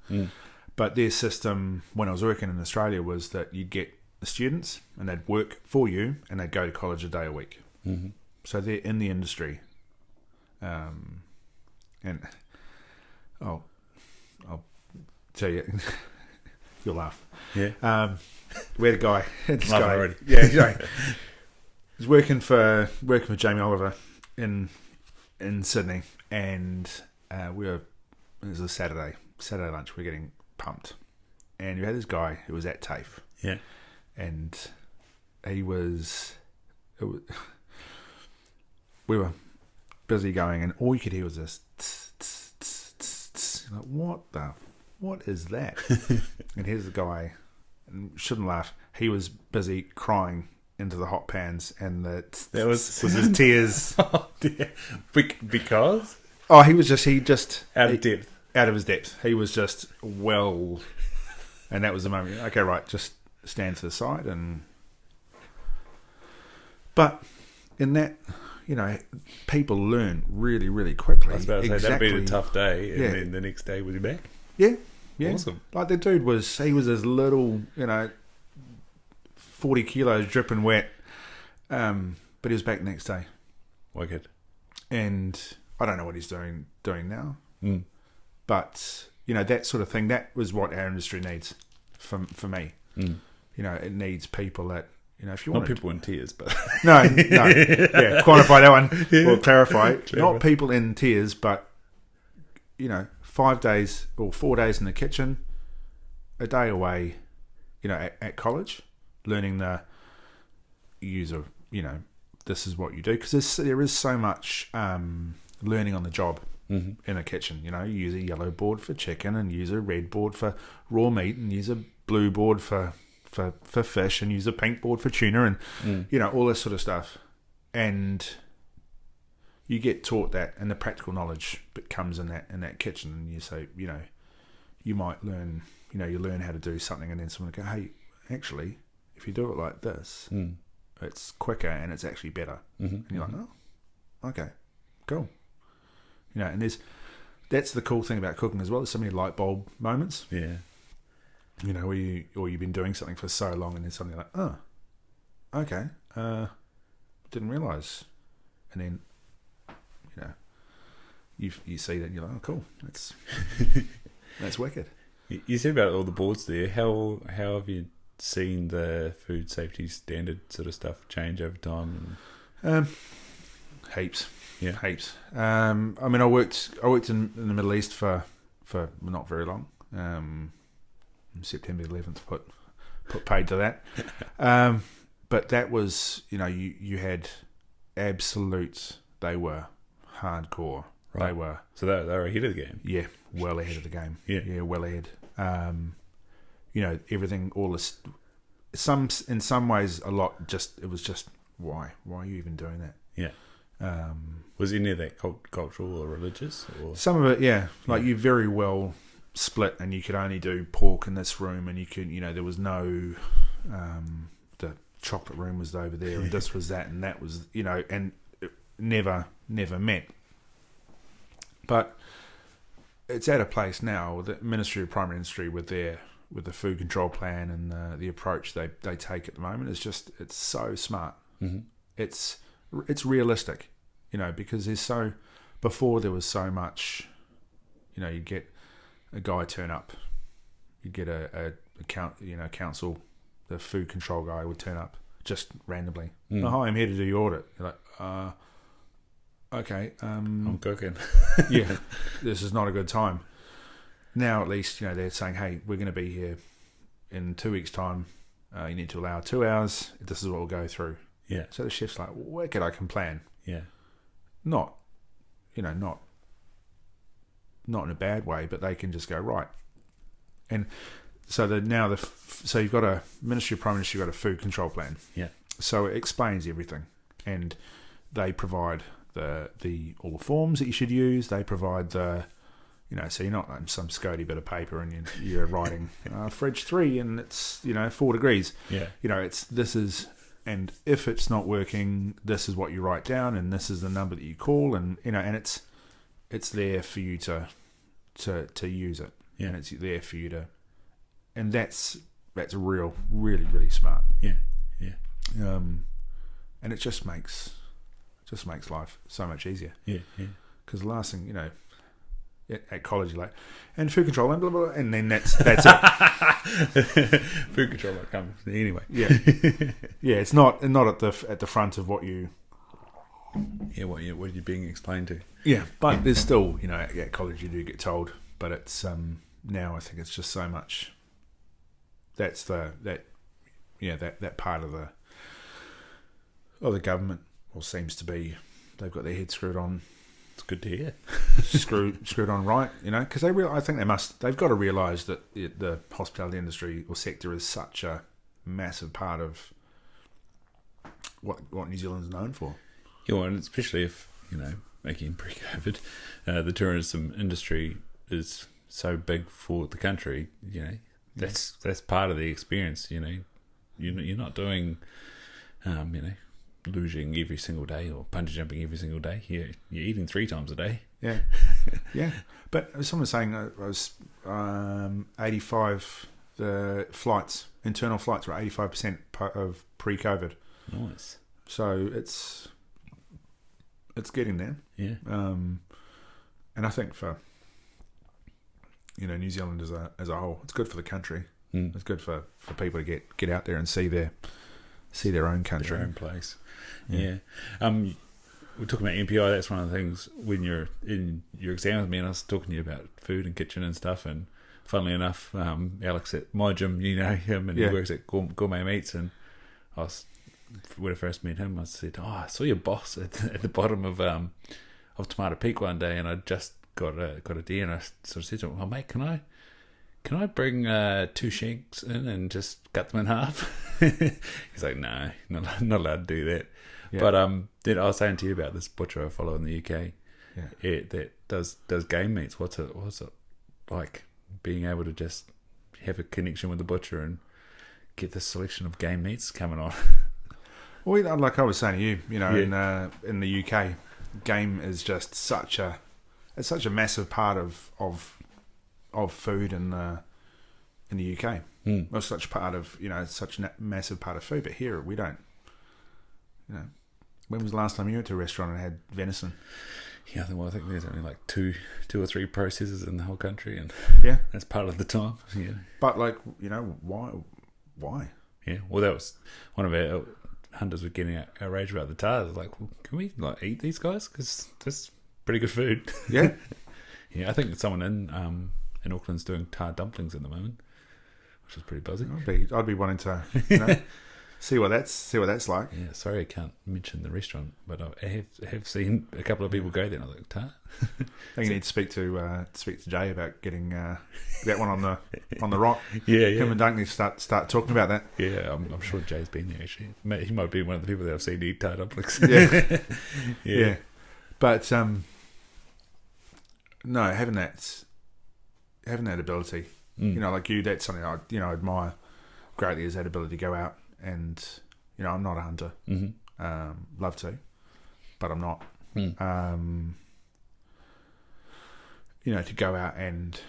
Speaker 2: but their system when I was working in Australia was that you'd get the students and they'd work for you and they'd go to college a day a week.
Speaker 1: Mm-hmm.
Speaker 2: So they're in the industry, and I'll tell you, you'll laugh.
Speaker 1: Yeah.
Speaker 2: We had a guy. This
Speaker 1: Love
Speaker 2: guy
Speaker 1: already.
Speaker 2: Yeah. He's working for Jamie Oliver in Sydney, and it was a Saturday lunch. We were getting pumped, and you had this guy who was at TAFE.
Speaker 1: Yeah.
Speaker 2: And we were busy going, and all you could hear was this tss, tss, tss, tss, tss. Like, what is that? And here's the guy, and shouldn't laugh, he was busy crying into the hot pans, and that was his tears.
Speaker 1: Oh dear. Because?
Speaker 2: Oh, he just
Speaker 1: out of depth.
Speaker 2: Out of his depth. He was just and that was the moment. Okay, right, just stand to the side, but in that, people learn really, really quickly.
Speaker 1: I was about to say that'd be a tough day, and then the next day was he back?
Speaker 2: Yeah.
Speaker 1: Awesome.
Speaker 2: Like the dude was this little, 40 kilos dripping wet, but he was back the next day.
Speaker 1: Wicked.
Speaker 2: And I don't know what he's doing now, but that sort of thing. That was what our industry needs, for me. It needs people that if you want
Speaker 1: people in tears, but
Speaker 2: no, yeah, quantify that one or clarify. Not people in tears, but 5 days or 4 days in the kitchen, a day away, at college, learning the user. This is what you do, because there is so much learning on the job in a kitchen. You use a yellow board for chicken, and use a red board for raw meat, and use a blue board for fish, and use a pink board for tuna, and all this sort of stuff. And you get taught that, and the practical knowledge that comes in that kitchen. And you say, you might learn, you learn how to do something, and then someone will go, hey, actually, if you do it like this, it's quicker and it's actually better. And you're like, oh, okay, cool. And that's the cool thing about cooking as well. There's so many light bulb moments.
Speaker 1: Yeah.
Speaker 2: Where you've been doing something for so long, and then suddenly like, oh, okay, didn't realise. And then, you see that, and you're like, oh, cool, that's wicked.
Speaker 1: You said about all the boards there. How have you seen the food safety standard sort of stuff change over time?
Speaker 2: Heaps.
Speaker 1: Yeah.
Speaker 2: Heaps. I worked in the Middle East for not very long. September 11th put paid to that. But that was, you had absolute, they were hardcore.
Speaker 1: Right.
Speaker 2: They were.
Speaker 1: So they were ahead of the game.
Speaker 2: Yeah, well ahead of the game.
Speaker 1: Yeah,
Speaker 2: well ahead. Everything, all this, in some ways a lot, it was just, why are you even doing that?
Speaker 1: Yeah. Was any of that cultural or religious? Or?
Speaker 2: Some of it, yeah. Like you very well split, and you could only do pork in this room, and you could, there was no, the chocolate room was over there, and this was that, and that was, and it never met. But it's at a place now, the Ministry of Primary Industry, with the food control plan and the approach they take at the moment, it's so smart.
Speaker 1: Mm-hmm.
Speaker 2: It's realistic, because before there was so much, you get a guy turn up, you get a council the food control guy would turn up just randomly. Oh, hi, I'm here to do your audit. You're like, okay.
Speaker 1: I'm cooking.
Speaker 2: Yeah, this is not a good time. Now at least, they're saying, hey, we're going to be here in 2 weeks' time. You need to allow 2 hours. This is what we'll go through.
Speaker 1: Yeah.
Speaker 2: So the chef's like, wicked, I can plan.
Speaker 1: Yeah.
Speaker 2: Not in a bad way, but they can just go, right. And so so you've got a Ministry of Prime Minister, you've got a food control plan.
Speaker 1: Yeah.
Speaker 2: So it explains everything, and they provide all the forms that you should use. They provide so you're not on some scody bit of paper and you're writing fridge 3 and it's 4 degrees.
Speaker 1: Yeah.
Speaker 2: And if it's not working, this is what you write down, and this is the number that you call, and and it's there for you to use it.
Speaker 1: Yeah.
Speaker 2: And it's there for you to, and that's really, really smart.
Speaker 1: Yeah. Yeah.
Speaker 2: And it just makes life so much easier.
Speaker 1: Yeah. Yeah.
Speaker 2: Because the last thing, at college you're like, and food control and blah blah, and then that's it.
Speaker 1: Food control comes anyway.
Speaker 2: Yeah. Yeah, it's not at the front of what you.
Speaker 1: Yeah, what are you being explained to?
Speaker 2: Yeah, but there's still, at college you do get told, but it's now I think it's just so much. That's that part of the government, or seems to be, they've got their head screwed on.
Speaker 1: It's good to hear.
Speaker 2: screwed on right, because I think they've got to realise that the hospitality industry or sector is such a massive part of what New Zealand's known for.
Speaker 1: Yeah, and especially if, making pre-COVID, the tourism industry is so big for the country, that's part of the experience, You're not doing, luging every single day or bungee jumping every single day. You're eating 3 times a day.
Speaker 2: Yeah. Yeah. But someone was saying I was 85, the internal flights were 85% of pre-COVID.
Speaker 1: Nice.
Speaker 2: So it's getting there.
Speaker 1: Yeah.
Speaker 2: And I think for New Zealand as a whole, it's good for the country. It's good for people to get out there and see their own country,
Speaker 1: their own place. Yeah. We're talking about MPI. That's one of the things when you're in your exam with me, and I was talking to you about food and kitchen and stuff. And funnily enough, Alex at my gym, him, and he works at Gourmet Meats. And when I first met him, I said, I saw your boss at the bottom of Tomato Peak one day, and I just got a deer, and I sort of said to him, "Oh mate, can I bring 2 shanks in and just cut them in half?" He's like, "No, not allowed to do that." Yeah. But then I was saying to you about this butcher I follow in the UK, that does game meats. What's it like being able to just have a connection with the butcher and get this selection of game meats coming on?
Speaker 2: Well, like I was saying to you, in the UK, game is just such a massive part of food in the UK. Well, such part of such a massive part of food, but here we don't. When was the last time you went to a restaurant and had venison?
Speaker 1: Yeah, I think there's only like two or three processors in the whole country, and that's part of the time. Yeah,
Speaker 2: but why?
Speaker 1: Yeah, well, that was one of our hunters were getting outraged about the tars. Like, well, can we eat these guys? Because that's pretty good food.
Speaker 2: Yeah,
Speaker 1: yeah. I think someone in Auckland's doing tar dumplings at the moment, which is pretty buzzy.
Speaker 2: I'd be wanting to see what that's like.
Speaker 1: Yeah, sorry I can't mention the restaurant, but I have seen a couple of people go there and I was like, tar?
Speaker 2: I think you need to speak to Jay about getting that one on the rock.
Speaker 1: Yeah.
Speaker 2: Him and Dunkley start talking about that.
Speaker 1: Yeah, I'm sure Jay's been there actually. He might be one of the people that I've seen eat tar dumplings.
Speaker 2: Yeah. But no, having that ability, like you, that's something I admire greatly, is that ability to go out and I'm not a hunter. Mm-hmm. Love to, but I'm not. To go out and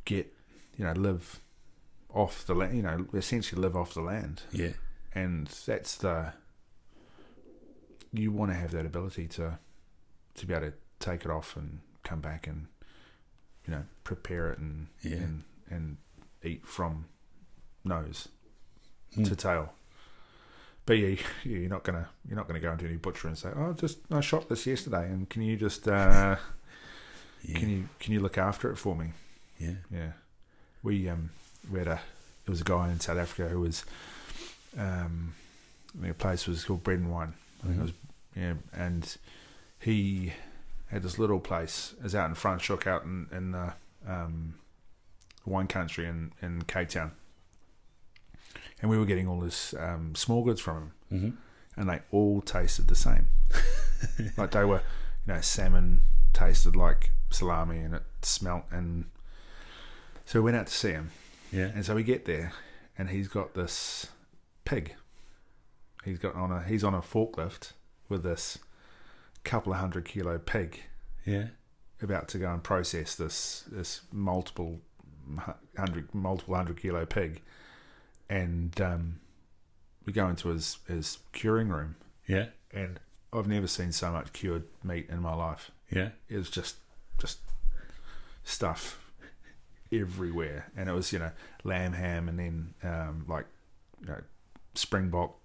Speaker 2: get live off the land, essentially live off the land.
Speaker 1: Yeah,
Speaker 2: and that's you want to have that ability to be able to take it off and come back and prepare it and eat from nose. to tail. But yeah, you're not gonna go into any butcher and say, "Oh, I shot this yesterday, and can you just can you look after it for me?" Yeah. We had there was a guy in South Africa who was I think a place was called Bread and Wine. I think it was and he had this little place. It was out in Franschhoek, out in the wine country in Cape Town. And we were getting all this small goods from him, and they all tasted the same. Like they were, salmon tasted like salami, and it smelt. And so we went out to see him.
Speaker 1: Yeah.
Speaker 2: And so we get there, and he's got this pig. He's on a forklift with this couple of 100 kilo pig.
Speaker 1: Yeah.
Speaker 2: About to go and process this multiple 100 kilo pig. And we go into his curing room.
Speaker 1: Yeah. And
Speaker 2: I've never seen so much cured meat in my life.
Speaker 1: Yeah.
Speaker 2: It was just stuff everywhere. And it was, lamb ham, and then springbok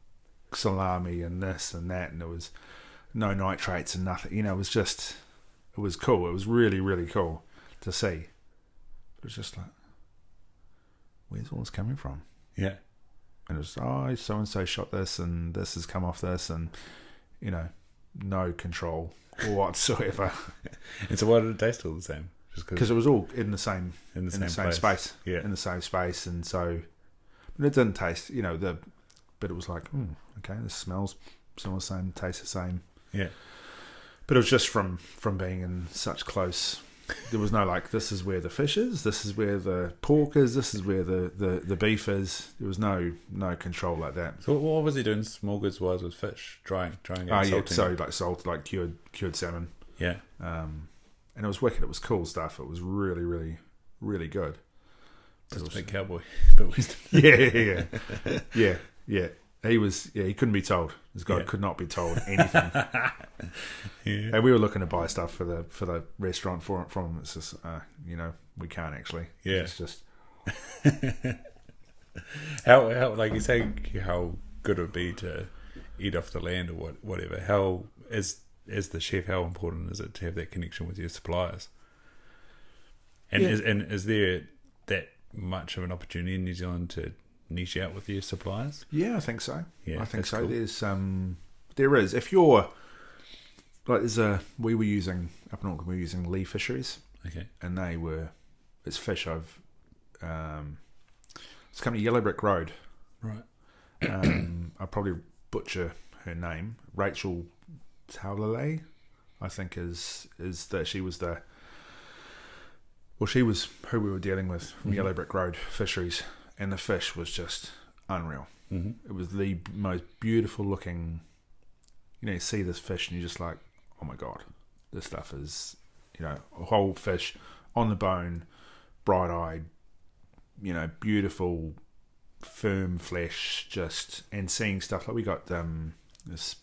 Speaker 2: salami and this and that. And there was no nitrates and nothing. It was cool. It was really, really cool to see. It was just like, where's all this coming from?
Speaker 1: Yeah.
Speaker 2: And it was, so-and-so shot this, and this has come off this, and, no control whatsoever.
Speaker 1: And so why did it taste all the same?
Speaker 2: Because it was all in the same space.
Speaker 1: Yeah.
Speaker 2: In the same space. And so, but it didn't taste, but it was like, okay, this smells the same, tastes the same.
Speaker 1: Yeah.
Speaker 2: But it was just from being in such close. There was no this is where the fish is, this is where the pork is, this is where the beef is. There was no control like that.
Speaker 1: So what was he doing small goods wise with fish? Drying and salting?
Speaker 2: So salt, cured salmon.
Speaker 1: Yeah.
Speaker 2: And it was wicked. It was cool stuff. It was really, really, really good.
Speaker 1: Just
Speaker 2: a
Speaker 1: big cowboy. But
Speaker 2: yeah. He couldn't be told. This guy could not be told anything.
Speaker 1: Yeah.
Speaker 2: And we were looking to buy stuff for the restaurant from him. It's just, we can't actually.
Speaker 1: Yeah.
Speaker 2: It's just
Speaker 1: how like you say, how good it would be to eat off the land or whatever. How as the chef, how important is it to have that connection with your suppliers? And is there that much of an opportunity in New Zealand to niche out with your suppliers?
Speaker 2: Yeah, I think so.
Speaker 1: Yeah,
Speaker 2: I think so.
Speaker 1: Cool.
Speaker 2: There is. If you're we were using up in Auckland, we were using Lee Fisheries.
Speaker 1: Okay.
Speaker 2: And it's fish I've it's come to Yellow Brick Road.
Speaker 1: Right.
Speaker 2: I'll probably butcher her name. Rachel Taulale, I think is that she was she was who we were dealing with from Yellow Brick Road Fisheries. And the fish was just unreal. It was the most beautiful looking. You see this fish and you're just like, oh my God, this stuff is, a whole fish on the bone, bright-eyed, beautiful, firm flesh, and seeing stuff like we got this.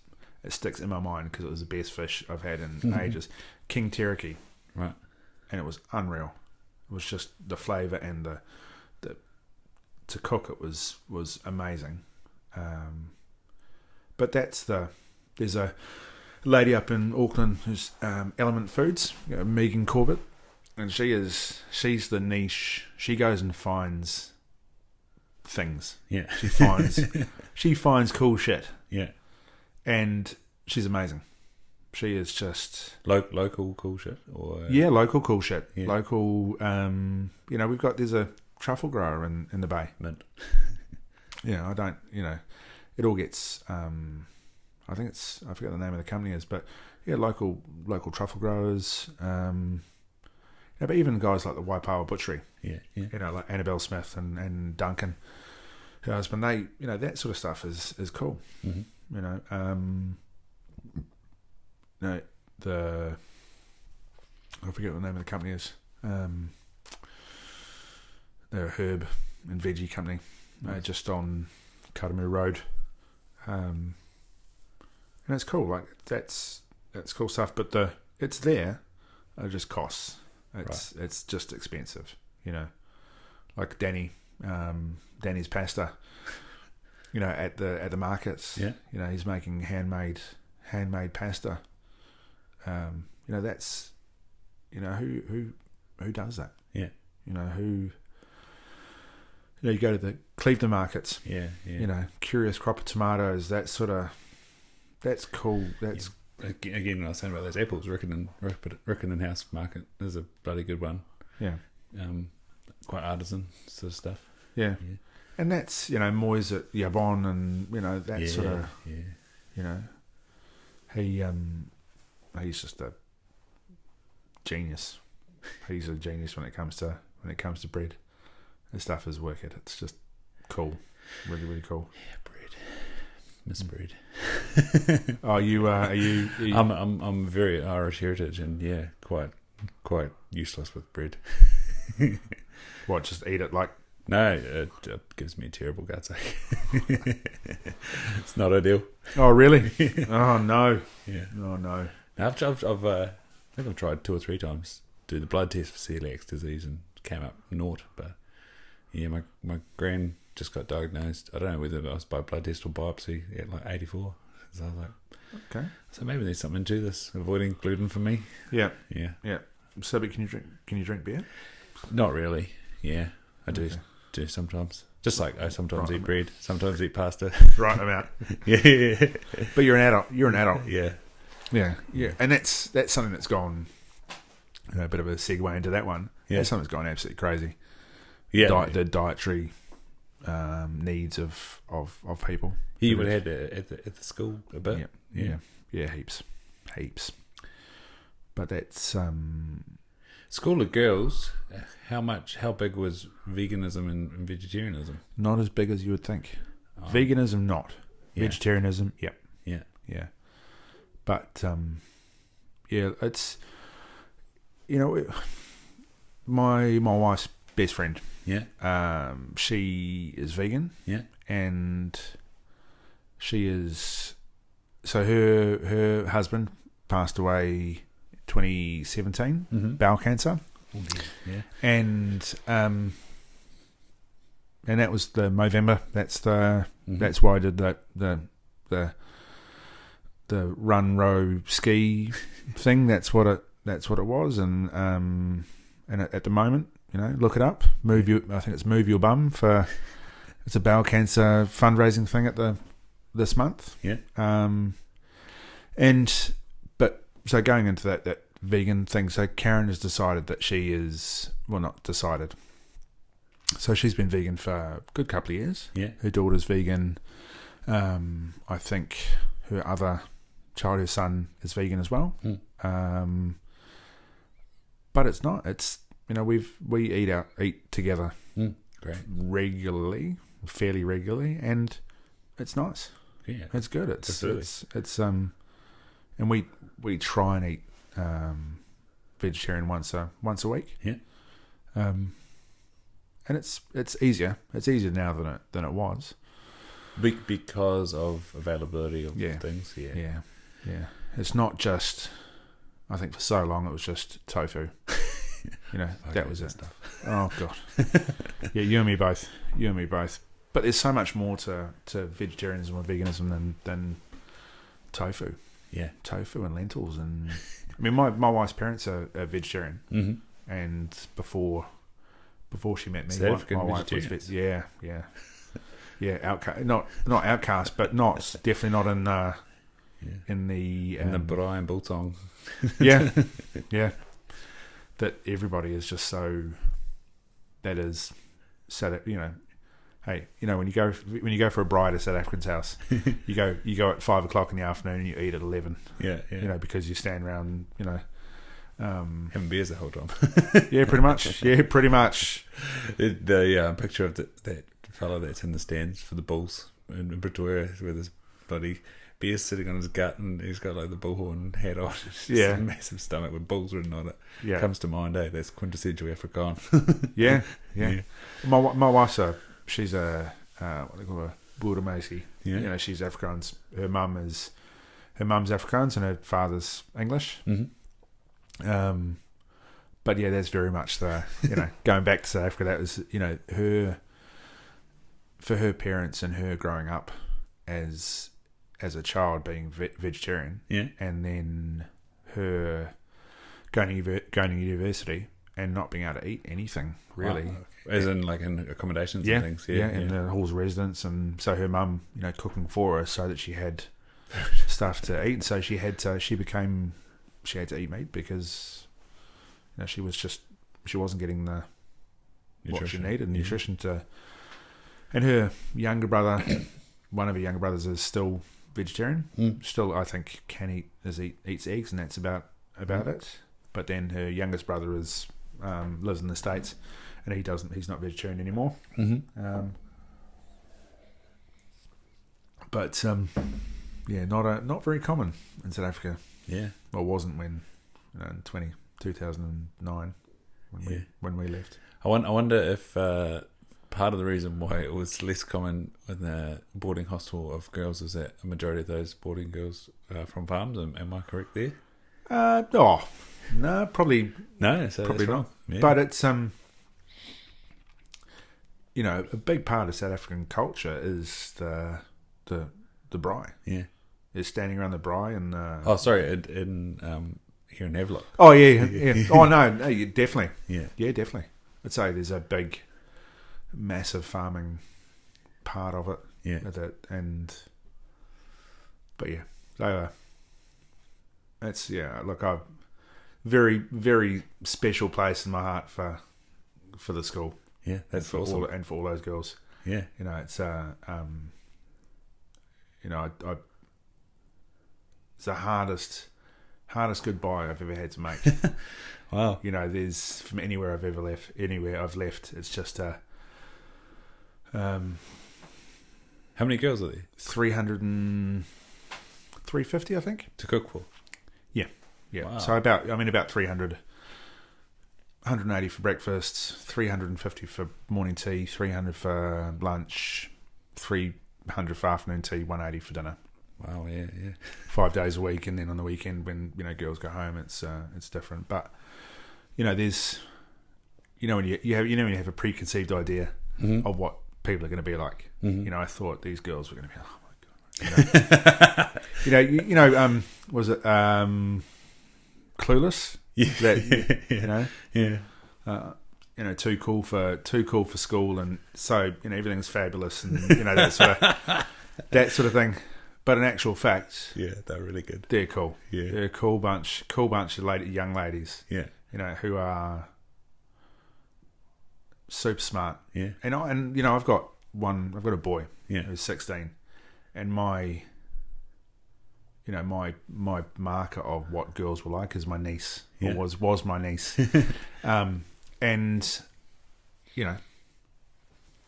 Speaker 2: It sticks in my mind because it was the best fish I've had in ages. King Teriyaki.
Speaker 1: Right.
Speaker 2: And it was unreal. It was just the flavour and the to cook it was amazing. But there's a lady up in Auckland who's Element Foods, Megan Corbett, and she's the niche. She goes and finds things.
Speaker 1: Yeah.
Speaker 2: She finds cool shit.
Speaker 1: Yeah.
Speaker 2: And she's amazing. She is just
Speaker 1: local cool shit, or
Speaker 2: local cool shit.
Speaker 1: Yeah.
Speaker 2: Local. There's a truffle grower in the bay.
Speaker 1: Mint.
Speaker 2: I don't. It all gets. I forget the name of the company is, but local truffle growers. But even guys like the Waipawa Butchery.
Speaker 1: Yeah.
Speaker 2: Like Annabelle Smith and Duncan, her husband. They, that sort of stuff is cool. I forget what the name of the company is. They're a herb and veggie company, just on Karamu Road, and it's cool. Like that's cool stuff. But it's there. It just costs. It's just expensive. Like Danny's pasta. at the markets.
Speaker 1: Yeah.
Speaker 2: He's making handmade pasta. That's who does that?
Speaker 1: Yeah.
Speaker 2: Who. You go to the Cleveland markets.
Speaker 1: Yeah.
Speaker 2: Curious Crop of Tomatoes. That's cool. That's
Speaker 1: again when I was saying about those apples. Rickenham House Market is a bloody good one.
Speaker 2: Yeah.
Speaker 1: Quite artisan sort of stuff.
Speaker 2: Yeah. And that's Moyes at Yabon and that sort of he's just a genius. He's a genius when it comes to bread. His stuff is wicked. It's just cool, really, really cool.
Speaker 1: Yeah, bread, miss bread.
Speaker 2: Oh, are you?
Speaker 1: I'm very Irish heritage, and quite useless with bread.
Speaker 2: What? Just eat it like?
Speaker 1: No, it gives me a terrible gutsache. It's not ideal.
Speaker 2: Oh, really? Oh no.
Speaker 1: Yeah.
Speaker 2: Oh no.
Speaker 1: I've I think I've tried 2 or 3 times to do the blood test for celiac disease and came up naught, but. Yeah, my gran just got diagnosed. I don't know whether it was by blood test or biopsy at like 84. So I was like,
Speaker 2: okay.
Speaker 1: So maybe there's something to this, avoiding gluten for me.
Speaker 2: Yeah.
Speaker 1: Yeah.
Speaker 2: So, but can you drink beer?
Speaker 1: Not really. Yeah, I do sometimes. Just like I sometimes eat bread, sometimes eat pasta.
Speaker 2: Right amount.
Speaker 1: Yeah.
Speaker 2: But you're an adult. You're an adult.
Speaker 1: Yeah.
Speaker 2: And that's something that's gone. A bit of a segue into that one. Yeah. That's something that's gone absolutely crazy.
Speaker 1: Yeah,
Speaker 2: the dietary needs of people.
Speaker 1: You would have had it at the school a bit.
Speaker 2: Yeah, heaps. But that's
Speaker 1: school of girls. How big was veganism and vegetarianism?
Speaker 2: Not as big as you would think. Veganism, not. Vegetarianism, yep. Yeah. But it's my wife's best friend.
Speaker 1: Yeah.
Speaker 2: She is vegan.
Speaker 1: Yeah.
Speaker 2: And she is. So her husband passed away 2017, bowel cancer.
Speaker 1: Yeah.
Speaker 2: And that was the Movember. That's that's why I did the run, row, ski thing. That's what it was. And at the moment, look it up. I think it's Move Your Bum it's a bowel cancer fundraising thing this month.
Speaker 1: Yeah.
Speaker 2: So going into that vegan thing, so Karen has decided that she is, well, not decided. So she's been vegan for a good couple of years.
Speaker 1: Yeah.
Speaker 2: Her daughter's vegan. I think her other child, her son, is vegan as well. But it's not. It's we eat together.
Speaker 1: Great.
Speaker 2: Fairly regularly, and it's nice.
Speaker 1: Yeah,
Speaker 2: it's good. It's and we try and eat vegetarian once a week.
Speaker 1: Yeah.
Speaker 2: And it's easier. It's easier now than it was.
Speaker 1: Because of availability of things.
Speaker 2: Yeah. It's not just. I think for so long it was just tofu. That was it.
Speaker 1: Stuff.
Speaker 2: Oh God. Yeah, you and me both. But there's so much more to vegetarianism or veganism than tofu.
Speaker 1: Yeah,
Speaker 2: tofu and lentils, and I mean my wife's parents are vegetarian, and before she met me, my wife was yeah. Not outcast, but definitely not in the
Speaker 1: Brian Bultong.
Speaker 2: Yeah. That everybody is just so. That is, so that hey, when you go for a bride at South African's house, you go at 5:00 in the afternoon and you eat at 11.
Speaker 1: Yeah.
Speaker 2: Because you stand around,
Speaker 1: having beers the whole time.
Speaker 2: Yeah, pretty much.
Speaker 1: The picture of that fellow that's in the stands for the Bulls in Pretoria with his bloody beer sitting on his gut, and he's got like the bullhorn hat on. A massive stomach with bulls written on it. Yeah, comes to mind. That's quintessential Afrikaan.
Speaker 2: Yeah. My wife's she's a what they call a Boeremeisje. Yeah, she's Afrikaans. Her mum's Afrikaans and her father's English. But yeah, that's very much the going back to South Africa. That was her. for her parents and her growing up as a child being vegetarian, and then her going to university and not being able to eat anything really,
Speaker 1: as in like in accommodations and things,
Speaker 2: in the Hall's residence, and so her mum, cooking for her so that she had stuff to eat. So she had to eat meat because she wasn't getting the what she needed, nutrition to. And her younger brother, one of her younger brothers, is still vegetarian. Still, I think eats eggs, and that's about it. But then her youngest brother lives in the States, and he's not vegetarian anymore. But not very common in South Africa.
Speaker 1: Yeah,
Speaker 2: well, it wasn't when in 2009 when we left.
Speaker 1: I wonder if part of the reason why it was less common in the boarding hostel of girls is that a majority of those boarding girls are from farms. Am I correct there?
Speaker 2: No, probably
Speaker 1: no, so
Speaker 2: probably not. Yeah. But it's a big part of South African culture is the braai.
Speaker 1: Yeah,
Speaker 2: is standing around the braai and.
Speaker 1: In here in Havelock.
Speaker 2: Oh yeah. Oh no, definitely.
Speaker 1: Yeah,
Speaker 2: definitely. I'd say there's a big, massive farming part of it.
Speaker 1: Yeah,
Speaker 2: but yeah, they are. It's Look, I've very, very special place in my heart for the school.
Speaker 1: Yeah, that's
Speaker 2: for
Speaker 1: awesome.
Speaker 2: And for all those girls.
Speaker 1: Yeah,
Speaker 2: it's it's the hardest goodbye I've ever had to make.
Speaker 1: Wow.
Speaker 2: There's from anywhere I've left, it's just
Speaker 1: how many girls are there?
Speaker 2: 350, I think,
Speaker 1: to cook for.
Speaker 2: Yeah.
Speaker 1: Wow.
Speaker 2: So about 300, 180 for breakfast, 350 for morning tea, 300 for lunch, 300 for afternoon tea, 180 for dinner.
Speaker 1: Wow, yeah.
Speaker 2: 5 days a week, and then on the weekend when girls go home, it's different. But there's when you have a preconceived idea of what people are going to be like. I thought these girls were going to be, oh my god, was it Clueless? Too cool for school, and so everything's fabulous, and that sort of thing. But in actual fact,
Speaker 1: they're really good.
Speaker 2: They're cool.
Speaker 1: Yeah,
Speaker 2: they're a cool bunch of young ladies.
Speaker 1: Yeah,
Speaker 2: who are super smart.
Speaker 1: Yeah,
Speaker 2: and I've got a boy.
Speaker 1: Yeah,
Speaker 2: who's 16, and my marker of what girls were like is my niece, or was my niece, and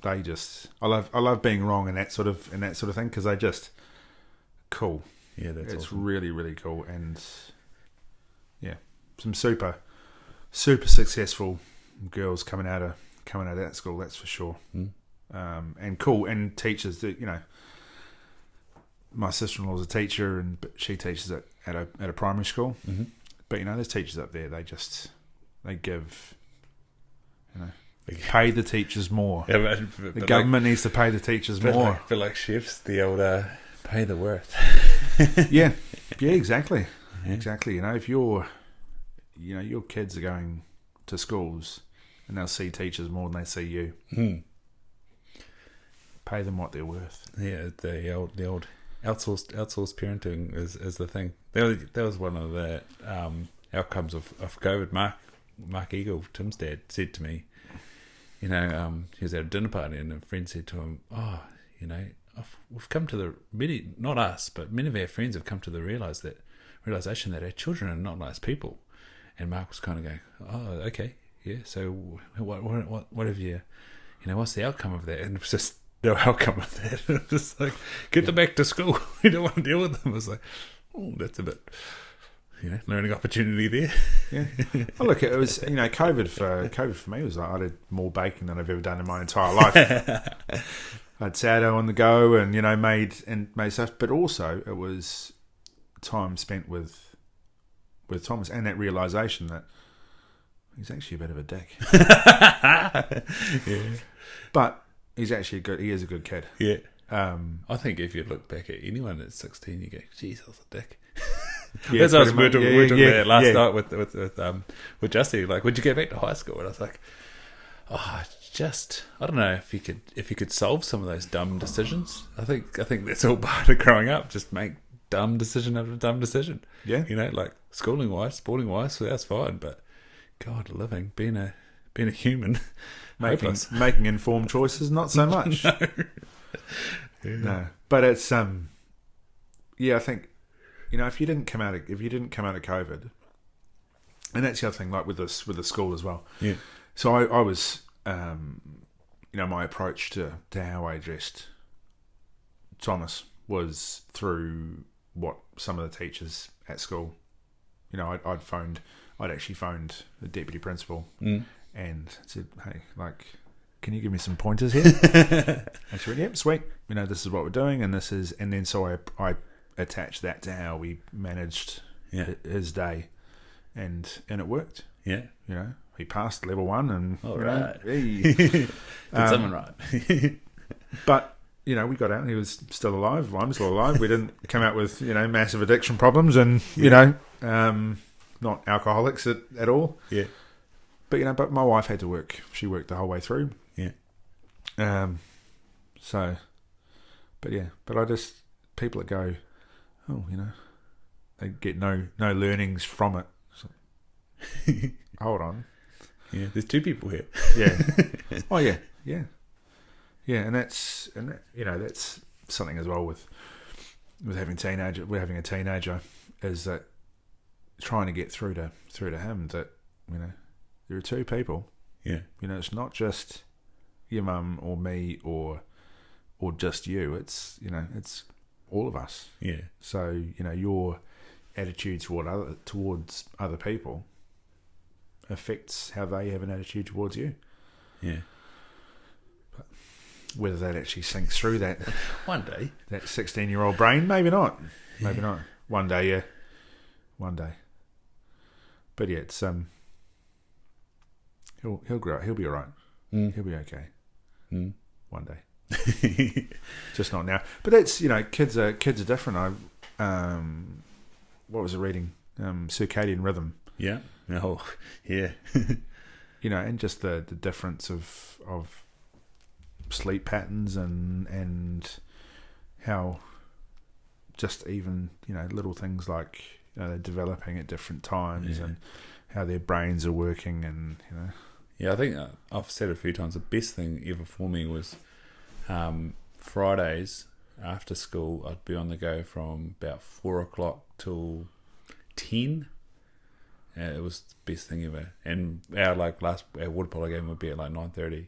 Speaker 2: they just I love being wrong in that sort of thing, because they just cool.
Speaker 1: Yeah, it's awesome.
Speaker 2: Really, really cool, and some super successful girls coming out of that school, that's for sure. And cool, and teachers that my sister-in-law's a teacher, but she teaches at a primary school. But there's teachers up there, they give, pay the teachers more. The government needs to pay the teachers more.
Speaker 1: But like chefs, the old pay the worth.
Speaker 2: yeah, exactly. Exactly. If your kids are going to schools and they'll see teachers more than they see you, pay them what they're worth. Yeah,
Speaker 1: the old outsourced parenting is the thing. That was one of the outcomes of COVID. Mark Eagle, Tim's dad, said to me, he was at a dinner party and a friend said to him, we've come to not us, but many of our friends have come to the realization that our children are not nice people. And Mark was kind of going, oh, okay, yeah. So what have you, what's the outcome of that? And it was just no outcome of that. It was just like, get them back to school. We don't want to deal with them. It was like, oh, that's a bit, learning opportunity there.
Speaker 2: Yeah. Well, look, it was, COVID for me was like, I did more baking than I've ever done in my entire life. I had sourdough on the go, and made stuff, but also it was time spent with Thomas, and that realization that he's actually a bit of a dick.
Speaker 1: Yeah.
Speaker 2: But He's actually good. He is a good kid.
Speaker 1: Yeah. I think if you look back at anyone that's 16, you go, "Geez, I was a dick."
Speaker 2: Yeah,
Speaker 1: That's what we were talking about that last night with Justy. Like, would you go back to high school? And I was like, I don't know if you could solve some of those dumb decisions. I think that's all part of growing up. Just make dumb decision after dumb decision.
Speaker 2: Yeah,
Speaker 1: like schooling wise, sporting wise, so that's fine. But God, being a human,
Speaker 2: making informed choices, not so much.
Speaker 1: No.
Speaker 2: No, but it's I think if you didn't come out of COVID, and that's the other thing, like with the school as well.
Speaker 1: Yeah.
Speaker 2: So I was, my approach to how I addressed Thomas was through what some of the teachers at school. I'd actually phoned the deputy principal and said, "Hey, can you give me some pointers here?" And she went, "Yep, sweet. This is what we're doing, and this is," and then so I attached that to how we managed his day, and it worked.
Speaker 1: Yeah.
Speaker 2: He passed level 1, and
Speaker 1: right.
Speaker 2: Did
Speaker 1: something right.
Speaker 2: But we got out, and he was still alive. I'm still alive. We didn't come out with massive addiction problems, and not alcoholics at all.
Speaker 1: Yeah.
Speaker 2: But my wife had to work. She worked the whole way through.
Speaker 1: Yeah.
Speaker 2: But I just, people that go, they get no learnings from it. So, hold on.
Speaker 1: Yeah, there's two people here.
Speaker 2: Yeah. Oh yeah. Yeah. Yeah, and that's something as well with having a teenager, is that trying to get through to him that there are two people.
Speaker 1: Yeah.
Speaker 2: It's not just your mum or me or just you. It's it's all of us.
Speaker 1: Yeah.
Speaker 2: So your attitude towards other people affects how they have an attitude towards you.
Speaker 1: Yeah.
Speaker 2: But whether that actually sinks through that
Speaker 1: one day,
Speaker 2: that 16-year-old brain, maybe not. Maybe not. One day, yeah. One day. But yeah, it's he'll grow up. He'll be all right. He'll be okay. One day. Just not now. But that's kids are different. What was I reading? Circadian rhythm.
Speaker 1: Yeah. Oh, yeah.
Speaker 2: And just the difference of sleep patterns and how just even little things like they're developing at different times and how their brains are working and
Speaker 1: Yeah, I think I've said it a few times. The best thing ever for me was Fridays after school. I'd be on the go from about 4:00 till 10. It was the best thing ever. And our water polo game would be at 9:30,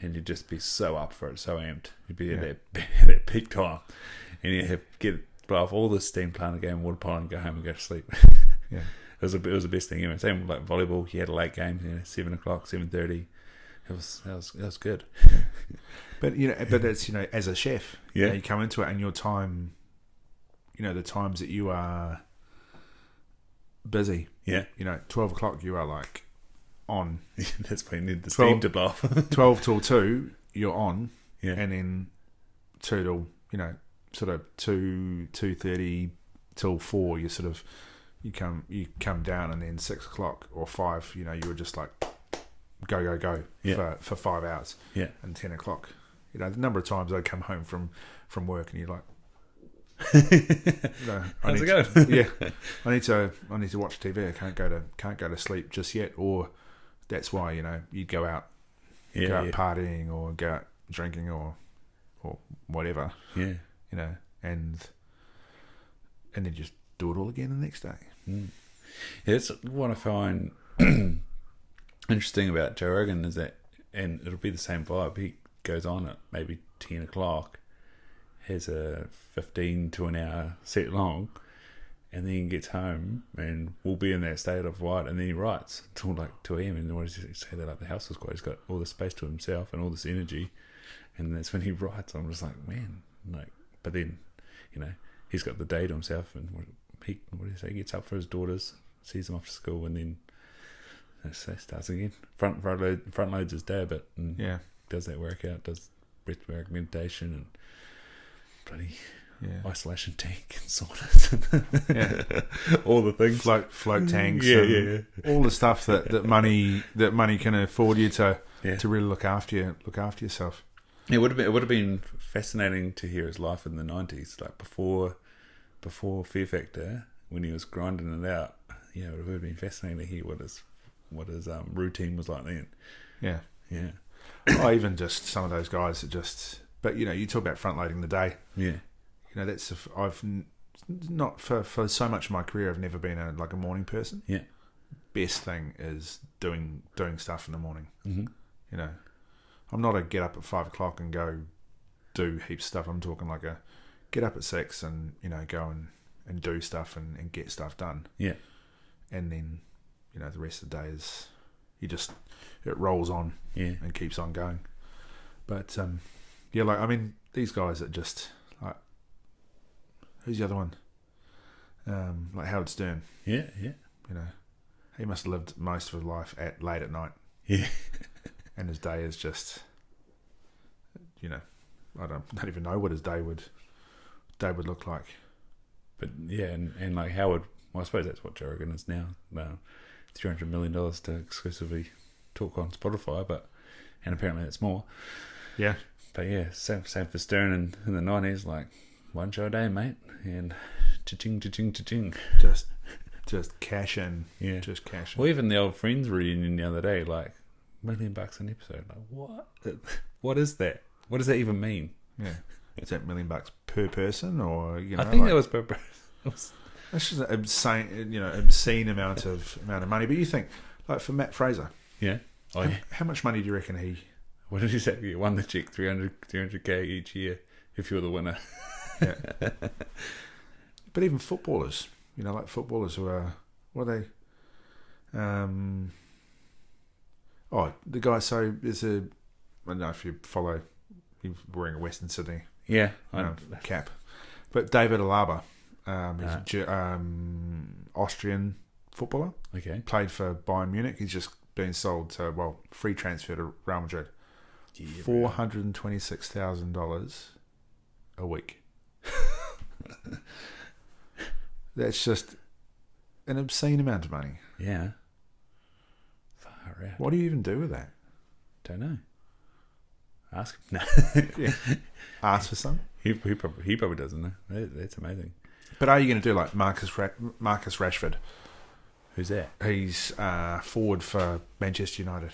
Speaker 1: and you'd just be so up for it, so amped. You'd be at that peak time, and you'd blow off all the steam, playing the game of water polo, and go home and go to sleep.
Speaker 2: Yeah.
Speaker 1: It was the best thing ever. Same like volleyball. You had a late game, 7:00, 7:30. That was good.
Speaker 2: Yeah. But but it's as a chef, you come into it, and your time, the times that you are busy.
Speaker 1: Yeah.
Speaker 2: 12 o'clock you are on.
Speaker 1: That's when you need the steam to blow off.
Speaker 2: 12 till 2 you're on.
Speaker 1: Yeah.
Speaker 2: And then 2 till sort of 2:30 till 4 you sort of you come down, and then 6 o'clock or 5 you were just go for 5 hours.
Speaker 1: Yeah.
Speaker 2: And 10 o'clock the number of times I come home from work and you're like,
Speaker 1: how's it going?
Speaker 2: Yeah, I need to watch TV. I can't go to sleep just yet. Or that's why you'd go out partying or go out drinking or whatever.
Speaker 1: Yeah,
Speaker 2: and then just do it all again the next day.
Speaker 1: Yeah, that's what I find interesting about Joe Rogan is that, and it'll be the same vibe. He goes on at maybe 10 o'clock. Has a 15 to an hour set long, and then he gets home and will be in that state of what, and then he writes until 2 a.m. and what does he say that the house is quiet, he's got all this space to himself and all this energy, and that's when he writes. I'm just like, man, but then he's got the day to himself, and what do you say, he gets up for his daughters, sees them off to school, and then that starts again. Front loads his day a bit, and does that workout, does breathwork, meditation, and bloody isolation tank and saunas. All the things,
Speaker 2: float tanks, all the stuff that money can afford you to really look after yourself.
Speaker 1: It would have been fascinating to hear his life in the 90s, like before Fear Factor, when he was grinding it out. It would have been fascinating to hear what his routine was like then. Yeah.
Speaker 2: Even just some of those guys that just, but you talk about front loading the day.
Speaker 1: Yeah.
Speaker 2: That's I've not for so much of my career. I've never been a morning person.
Speaker 1: Yeah.
Speaker 2: Best thing is doing stuff in the morning.
Speaker 1: Mm-hmm.
Speaker 2: I'm not a get up at 5 o'clock and go do heaps of stuff. I'm talking like a get up at 6 and go and do stuff and get stuff done.
Speaker 1: Yeah.
Speaker 2: And then the rest of the day is it rolls on and keeps on going. But these guys that just like, who's the other one? Like Howard Stern.
Speaker 1: Yeah.
Speaker 2: He must have lived most of his life late at night.
Speaker 1: Yeah.
Speaker 2: And his day is just, I don't even know what his day would look like.
Speaker 1: But and like Howard, well, I suppose that's what Joe Rogan is now. $300 million to exclusively talk on Spotify, and apparently it's more.
Speaker 2: Yeah.
Speaker 1: But same for Stern in the 90s, like one show a day, mate, and cha-ching, cha-ching, cha-ching.
Speaker 2: Just cash in.
Speaker 1: Yeah.
Speaker 2: Just cash in.
Speaker 1: Well, even the old Friends reunion the other day, like $1 million an episode. Like, what? What is that? What does that even mean?
Speaker 2: Yeah. Is that $1 million per person, or
Speaker 1: I think that was per person.
Speaker 2: That's just an obscene amount of money. But you think, like for Matt Fraser, how much money do you reckon he?
Speaker 1: What did he say? You won the check, 300k each year if you're the winner.
Speaker 2: Yeah. But even footballers, like footballers who are, what are they? The guy. So there's I don't know if you follow. He's wearing a Western Sydney cap, but David Alaba. He's Austrian footballer.
Speaker 1: Okay.
Speaker 2: Played for Bayern Munich. He's just been sold to, free transfer to Real Madrid. $426,000 a week. That's just an obscene amount of money.
Speaker 1: Yeah. Far out.
Speaker 2: What do you even do with that?
Speaker 1: Don't know. Ask him.
Speaker 2: Yeah. Ask for some.
Speaker 1: He probably doesn't know. That's amazing.
Speaker 2: But are you going to do like Marcus Rashford?
Speaker 1: Who's that?
Speaker 2: He's forward for Manchester United.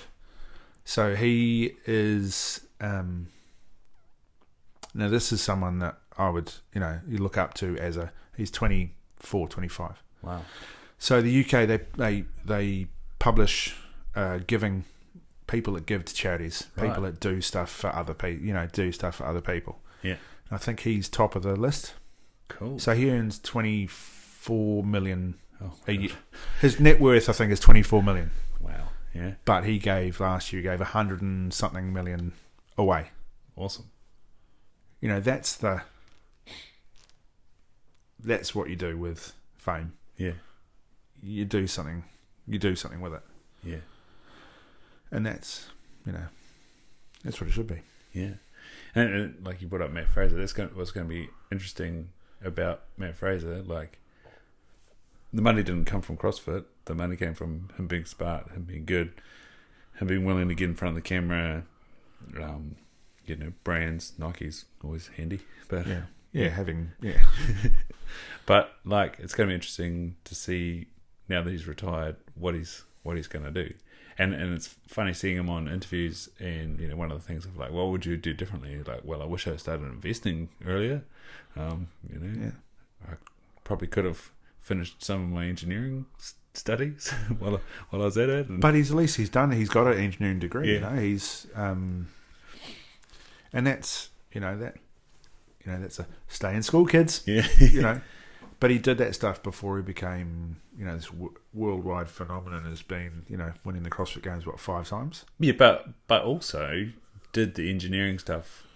Speaker 2: So he is. Now this is someone that I would, you look up to as he's 24, 25.
Speaker 1: Wow.
Speaker 2: So the UK they publish giving, people that give to charities, people that do stuff for other people, do stuff for other people.
Speaker 1: Yeah.
Speaker 2: I think he's top of the list.
Speaker 1: Cool.
Speaker 2: So he earns 24 million a year. His net worth, I think, is 24 million.
Speaker 1: Wow. Yeah.
Speaker 2: But last year he gave 100 and something million away.
Speaker 1: Awesome.
Speaker 2: That's what you do with fame.
Speaker 1: Yeah.
Speaker 2: You do something with it.
Speaker 1: Yeah.
Speaker 2: And that's what it should be.
Speaker 1: Yeah. And like you brought up Matt Fraser, what's going to be interesting about Matt Fraser, like the money didn't come from CrossFit. The money came from him being smart, him being good, him being willing to get in front of the camera. Brands, Nike's always handy, but but like it's going to be interesting to see now that he's retired what he's going to do. And it's funny seeing him on interviews, and one of the things of like, what would you do differently? Like, well, I wish I had started investing earlier. I probably could have finished some of my engineering studies while I was at it.
Speaker 2: But at least he's got an engineering degree.
Speaker 1: Yeah.
Speaker 2: He's and that's that's a stay in school, kids.
Speaker 1: Yeah.
Speaker 2: But he did that stuff before he became, this worldwide phenomenon as being, winning the CrossFit Games, 5 times?
Speaker 1: Yeah, but also did the engineering stuff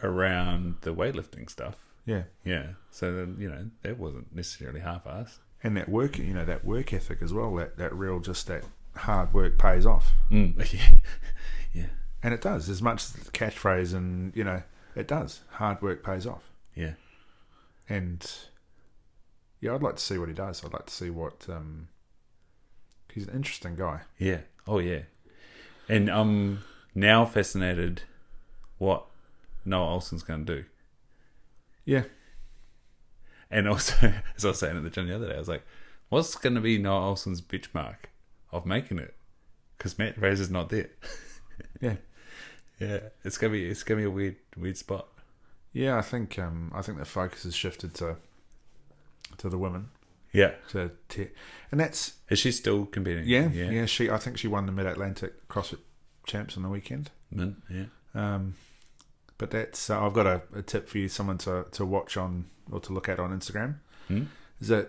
Speaker 1: around the weightlifting stuff.
Speaker 2: Yeah.
Speaker 1: Yeah. So, then, that wasn't necessarily half-assed.
Speaker 2: And that work, that work ethic as well, that real, just that hard work pays off.
Speaker 1: Yeah. Yeah.
Speaker 2: And it does. As much as the catchphrase, and it does. Hard work pays off.
Speaker 1: Yeah.
Speaker 2: And I'd like to see what he does. I'd like to see what. He's an interesting guy.
Speaker 1: Yeah. Oh yeah. And I'm now fascinated what Noah Olsen's going to do.
Speaker 2: Yeah.
Speaker 1: And also, as I was saying at the gym the other day, I was like, what's going to be Noah Olsen's benchmark of making it? Because Matt Fraser's not there.
Speaker 2: Yeah.
Speaker 1: Yeah. It's gonna be a weird spot.
Speaker 2: Yeah, I think the focus has shifted to the women.
Speaker 1: Yeah.
Speaker 2: And that's...
Speaker 1: Is she still competing?
Speaker 2: Yeah. I think she won the Mid-Atlantic CrossFit Champs on the weekend.
Speaker 1: Yeah.
Speaker 2: But that's... I've got a tip for you, someone to watch on, or to look at on Instagram. There's a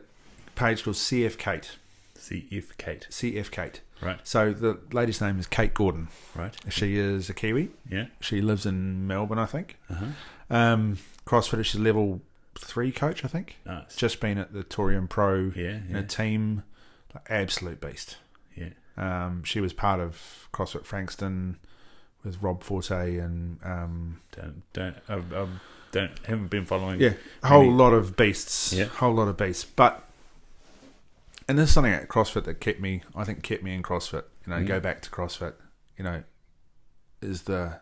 Speaker 2: page called CF Kate. CF Kate.
Speaker 1: Right.
Speaker 2: So the lady's name is Kate Gordon.
Speaker 1: Right.
Speaker 2: She is a Kiwi.
Speaker 1: Yeah.
Speaker 2: She lives in Melbourne, I think.
Speaker 1: Uh-huh.
Speaker 2: CrossFitter, she's level 3 coach, I think.
Speaker 1: Nice.
Speaker 2: Just been at the Torium Pro
Speaker 1: in
Speaker 2: a team. Absolute beast.
Speaker 1: Yeah.
Speaker 2: She was part of CrossFit Frankston with Rob Forte and
Speaker 1: haven't been following.
Speaker 2: Yeah. Whole lot of beasts.
Speaker 1: Yeah.
Speaker 2: Whole lot of beasts. But and there's something at CrossFit that kept me in CrossFit. Go back to CrossFit. Is the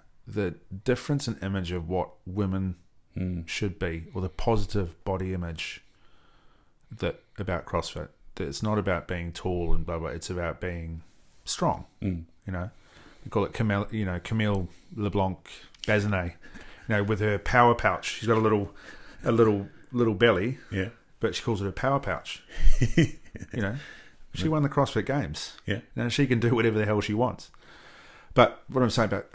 Speaker 2: difference in image of what women should be, or the positive body image about CrossFit. That it's not about being tall and blah blah. It's about being strong. We call it Camille LeBlanc Bazinet. With her power pouch, she's got a little belly.
Speaker 1: Yeah.
Speaker 2: But she calls it a power pouch. She won the CrossFit Games.
Speaker 1: Yeah.
Speaker 2: She can do whatever the hell she wants. But what I'm saying about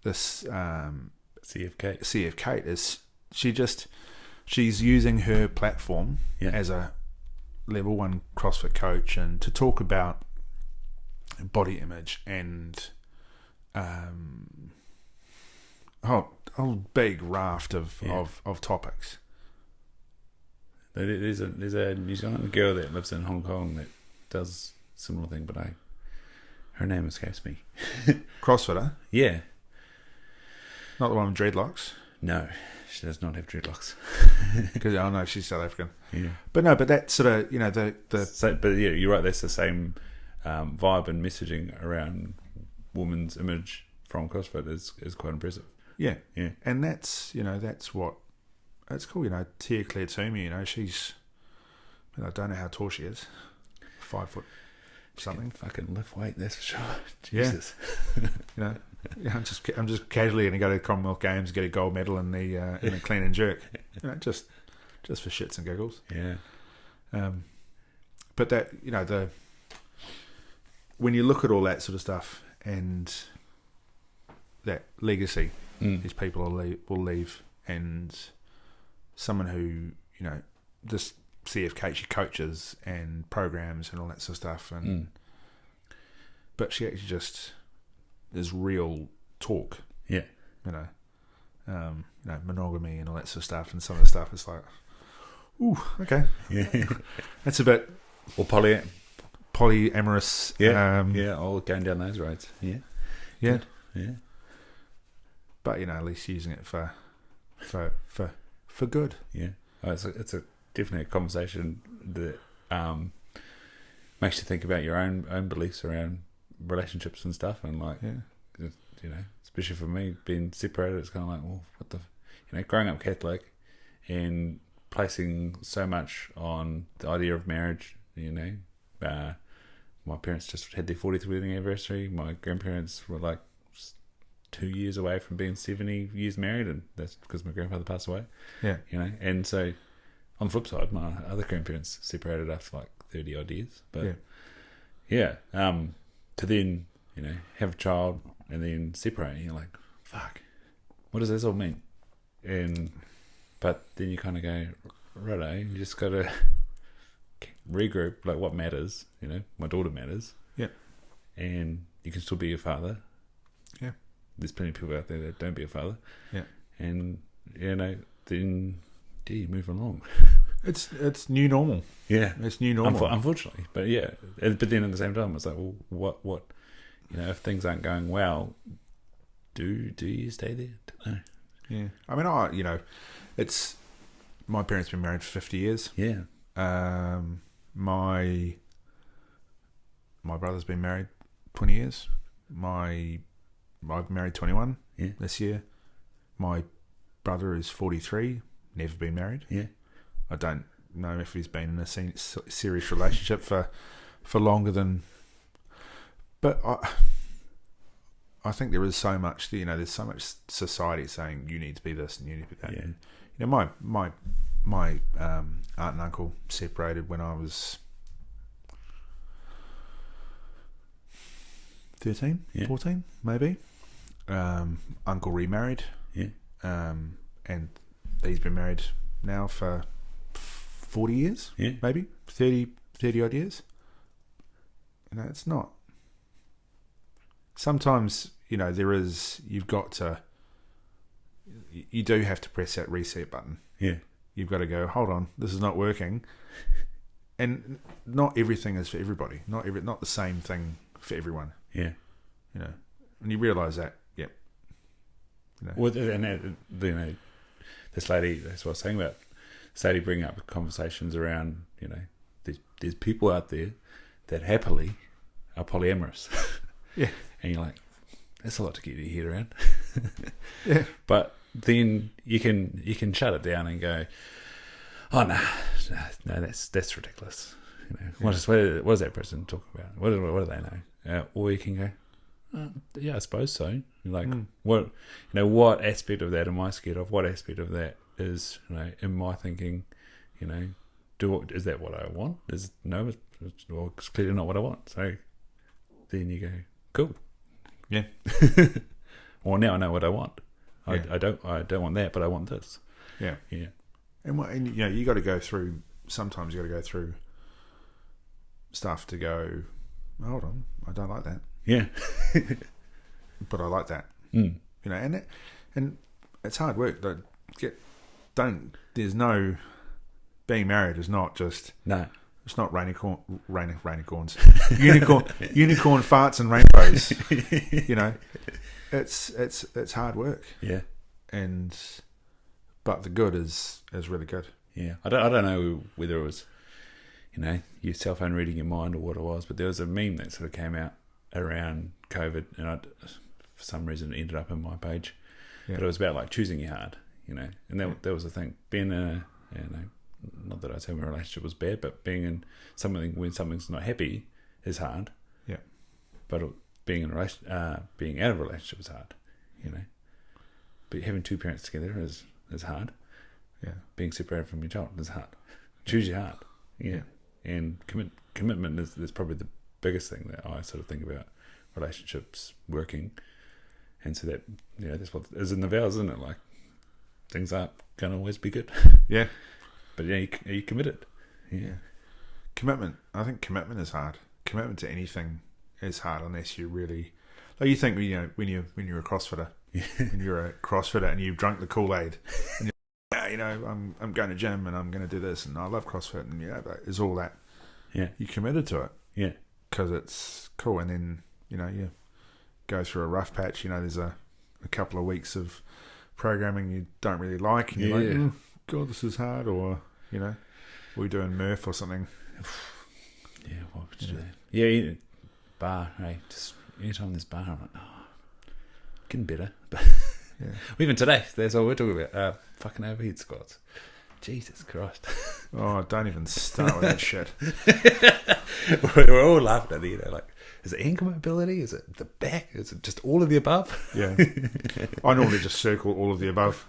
Speaker 2: this CF Kate is she's using her platform as a level 1 CrossFit coach, and to talk about body image and whole big raft of topics.
Speaker 1: There's a New Zealand girl that lives in Hong Kong that does similar thing, but her name escapes me.
Speaker 2: CrossFitter?
Speaker 1: Yeah.
Speaker 2: Not the one with dreadlocks?
Speaker 1: No, she does not have dreadlocks.
Speaker 2: Because no, she's South African.
Speaker 1: Yeah.
Speaker 2: But that sort of the.
Speaker 1: But yeah, you're right. That's the same vibe and messaging around women's image from CrossFit is quite impressive.
Speaker 2: Yeah.
Speaker 1: Yeah.
Speaker 2: And that's what. It's cool, Tia Claire Toomey, she's... I don't know how tall she is. 5 foot something.
Speaker 1: Fucking lift weight, that's for sure. Jesus.
Speaker 2: Yeah. I'm just casually going to go to the Commonwealth Games, get a gold medal in the clean and jerk. Just for shits and giggles.
Speaker 1: Yeah.
Speaker 2: But that, when you look at all that sort of stuff and that legacy these people will leave, and someone who this CFK, she coaches and programs and all that sort of stuff, and but she actually just is real talk.
Speaker 1: Yeah.
Speaker 2: Monogamy and all that sort of stuff, and some of the stuff is like, ooh, okay,
Speaker 1: yeah,
Speaker 2: that's a bit
Speaker 1: or
Speaker 2: polyamorous,
Speaker 1: all going down those roads, yeah.
Speaker 2: But at least using it for good.
Speaker 1: Yeah, it's a definitely a conversation that makes you think about your own beliefs around relationships and stuff, and especially for me being separated, it's kind of like, well, what the, growing up Catholic and placing so much on the idea of marriage. My parents just had their 40th wedding anniversary. My grandparents were like 2 years away from being 70 years married, and that's because my grandfather passed away.
Speaker 2: Yeah.
Speaker 1: And so on the flip side, my other grandparents separated after like 30 odd years. But to then, have a child and then separate, and you're like, fuck, what does this all mean? But then you kind of go, righto, you just got to regroup, like what matters, my daughter matters.
Speaker 2: Yeah.
Speaker 1: And you can still be your father.
Speaker 2: Yeah.
Speaker 1: There's plenty of people out there that don't be a father.
Speaker 2: Yeah.
Speaker 1: And, then you move along.
Speaker 2: It's new normal.
Speaker 1: Yeah.
Speaker 2: It's new normal.
Speaker 1: Unfortunately. But yeah. But then at the same time, it's like, well, what if things aren't going well, do you stay there? Don't know.
Speaker 2: Yeah. I mean, it's my parents been married for 50 years.
Speaker 1: Yeah.
Speaker 2: My brother's been married 20 years. I've been married 21 this year. My brother is 43, never been married.
Speaker 1: Yeah.
Speaker 2: I don't know if he's been in a serious relationship for longer than. But I think there is so much. There's so much society saying you need to be this and you need to be that.
Speaker 1: Yeah.
Speaker 2: My aunt and uncle separated when I was 13, 14, maybe. Uncle remarried.
Speaker 1: Yeah.
Speaker 2: And he's been married now for 40 years, maybe 30 odd years. It's not. Sometimes, you've got to, you do have to press that reset button.
Speaker 1: Yeah.
Speaker 2: You've got to go, hold on, this is not working. And not everything is for everybody. Not the same thing for everyone.
Speaker 1: Yeah.
Speaker 2: And you realise that,
Speaker 1: Well, and this lady, that's what I was saying about, this lady bringing up conversations around, there's people out there that happily are polyamorous.
Speaker 2: Yeah.
Speaker 1: And you're like, that's a lot to get your head around.
Speaker 2: Yeah.
Speaker 1: But then you can shut it down and go, oh no, that's ridiculous. What does that person talk about? What do they know? Or you can go, yeah, I suppose so. Like, what aspect of that am I scared of? What aspect of that is, in my thinking, is that what I want? It's clearly not what I want. So then you go, cool.
Speaker 2: Yeah.
Speaker 1: Well, now I know what I want.
Speaker 2: Yeah.
Speaker 1: I don't want that, but I want this.
Speaker 2: Yeah.
Speaker 1: Yeah.
Speaker 2: And you got to go through. Sometimes you got to go through stuff to go. Hold on, I don't like that.
Speaker 1: Yeah.
Speaker 2: But I like that.
Speaker 1: Mm.
Speaker 2: And it's hard work. There's no, being married is not just.
Speaker 1: No.
Speaker 2: It's not rainicorns, unicorn farts and rainbows. It's hard work.
Speaker 1: Yeah.
Speaker 2: But the good is really good.
Speaker 1: Yeah. I don't know whether it was, your cell phone reading your mind or what it was, but there was a meme that sort of came out around COVID, and for some reason it ended up in my page. Yeah. But it was about like choosing your hard, and that was the thing. Being in not that I'd say my relationship was bad, but being in something when something's not happy is hard.
Speaker 2: Yeah.
Speaker 1: But being out of a relationship is hard, But having two parents together is hard.
Speaker 2: Yeah.
Speaker 1: Being separated from your child is hard. Choose your heart. Yeah. And commitment is probably the biggest thing that I sort of think about relationships working. And so that, that's what is in the vows, isn't it? Like, things aren't going to always be good.
Speaker 2: Yeah.
Speaker 1: But are you committed?
Speaker 2: Yeah. Commitment. I think commitment is hard. Commitment to anything is hard unless you really, like, you think, when you're a CrossFitter, when you're a CrossFitter and you've drunk the Kool-Aid, and I'm going to gym and I'm going to do this and I love CrossFit and there's all that.
Speaker 1: Yeah.
Speaker 2: You're committed to it.
Speaker 1: Yeah.
Speaker 2: Because it's cool, and then you go through a rough patch. There's a couple of weeks of programming you don't really like, and you're like, God, this is hard, or we're doing Murph or something.
Speaker 1: Yeah, what would you do? Yeah, bar. Hey, just anytime there's bar, I'm like, getting better. But even today, that's all we're talking about. Fucking overhead squats. Jesus Christ.
Speaker 2: Oh, don't even start with that shit.
Speaker 1: We're all laughing at it, like, is it ankle mobility? Is it the back? Is it just all of the above?
Speaker 2: Yeah. I normally just circle all of the above.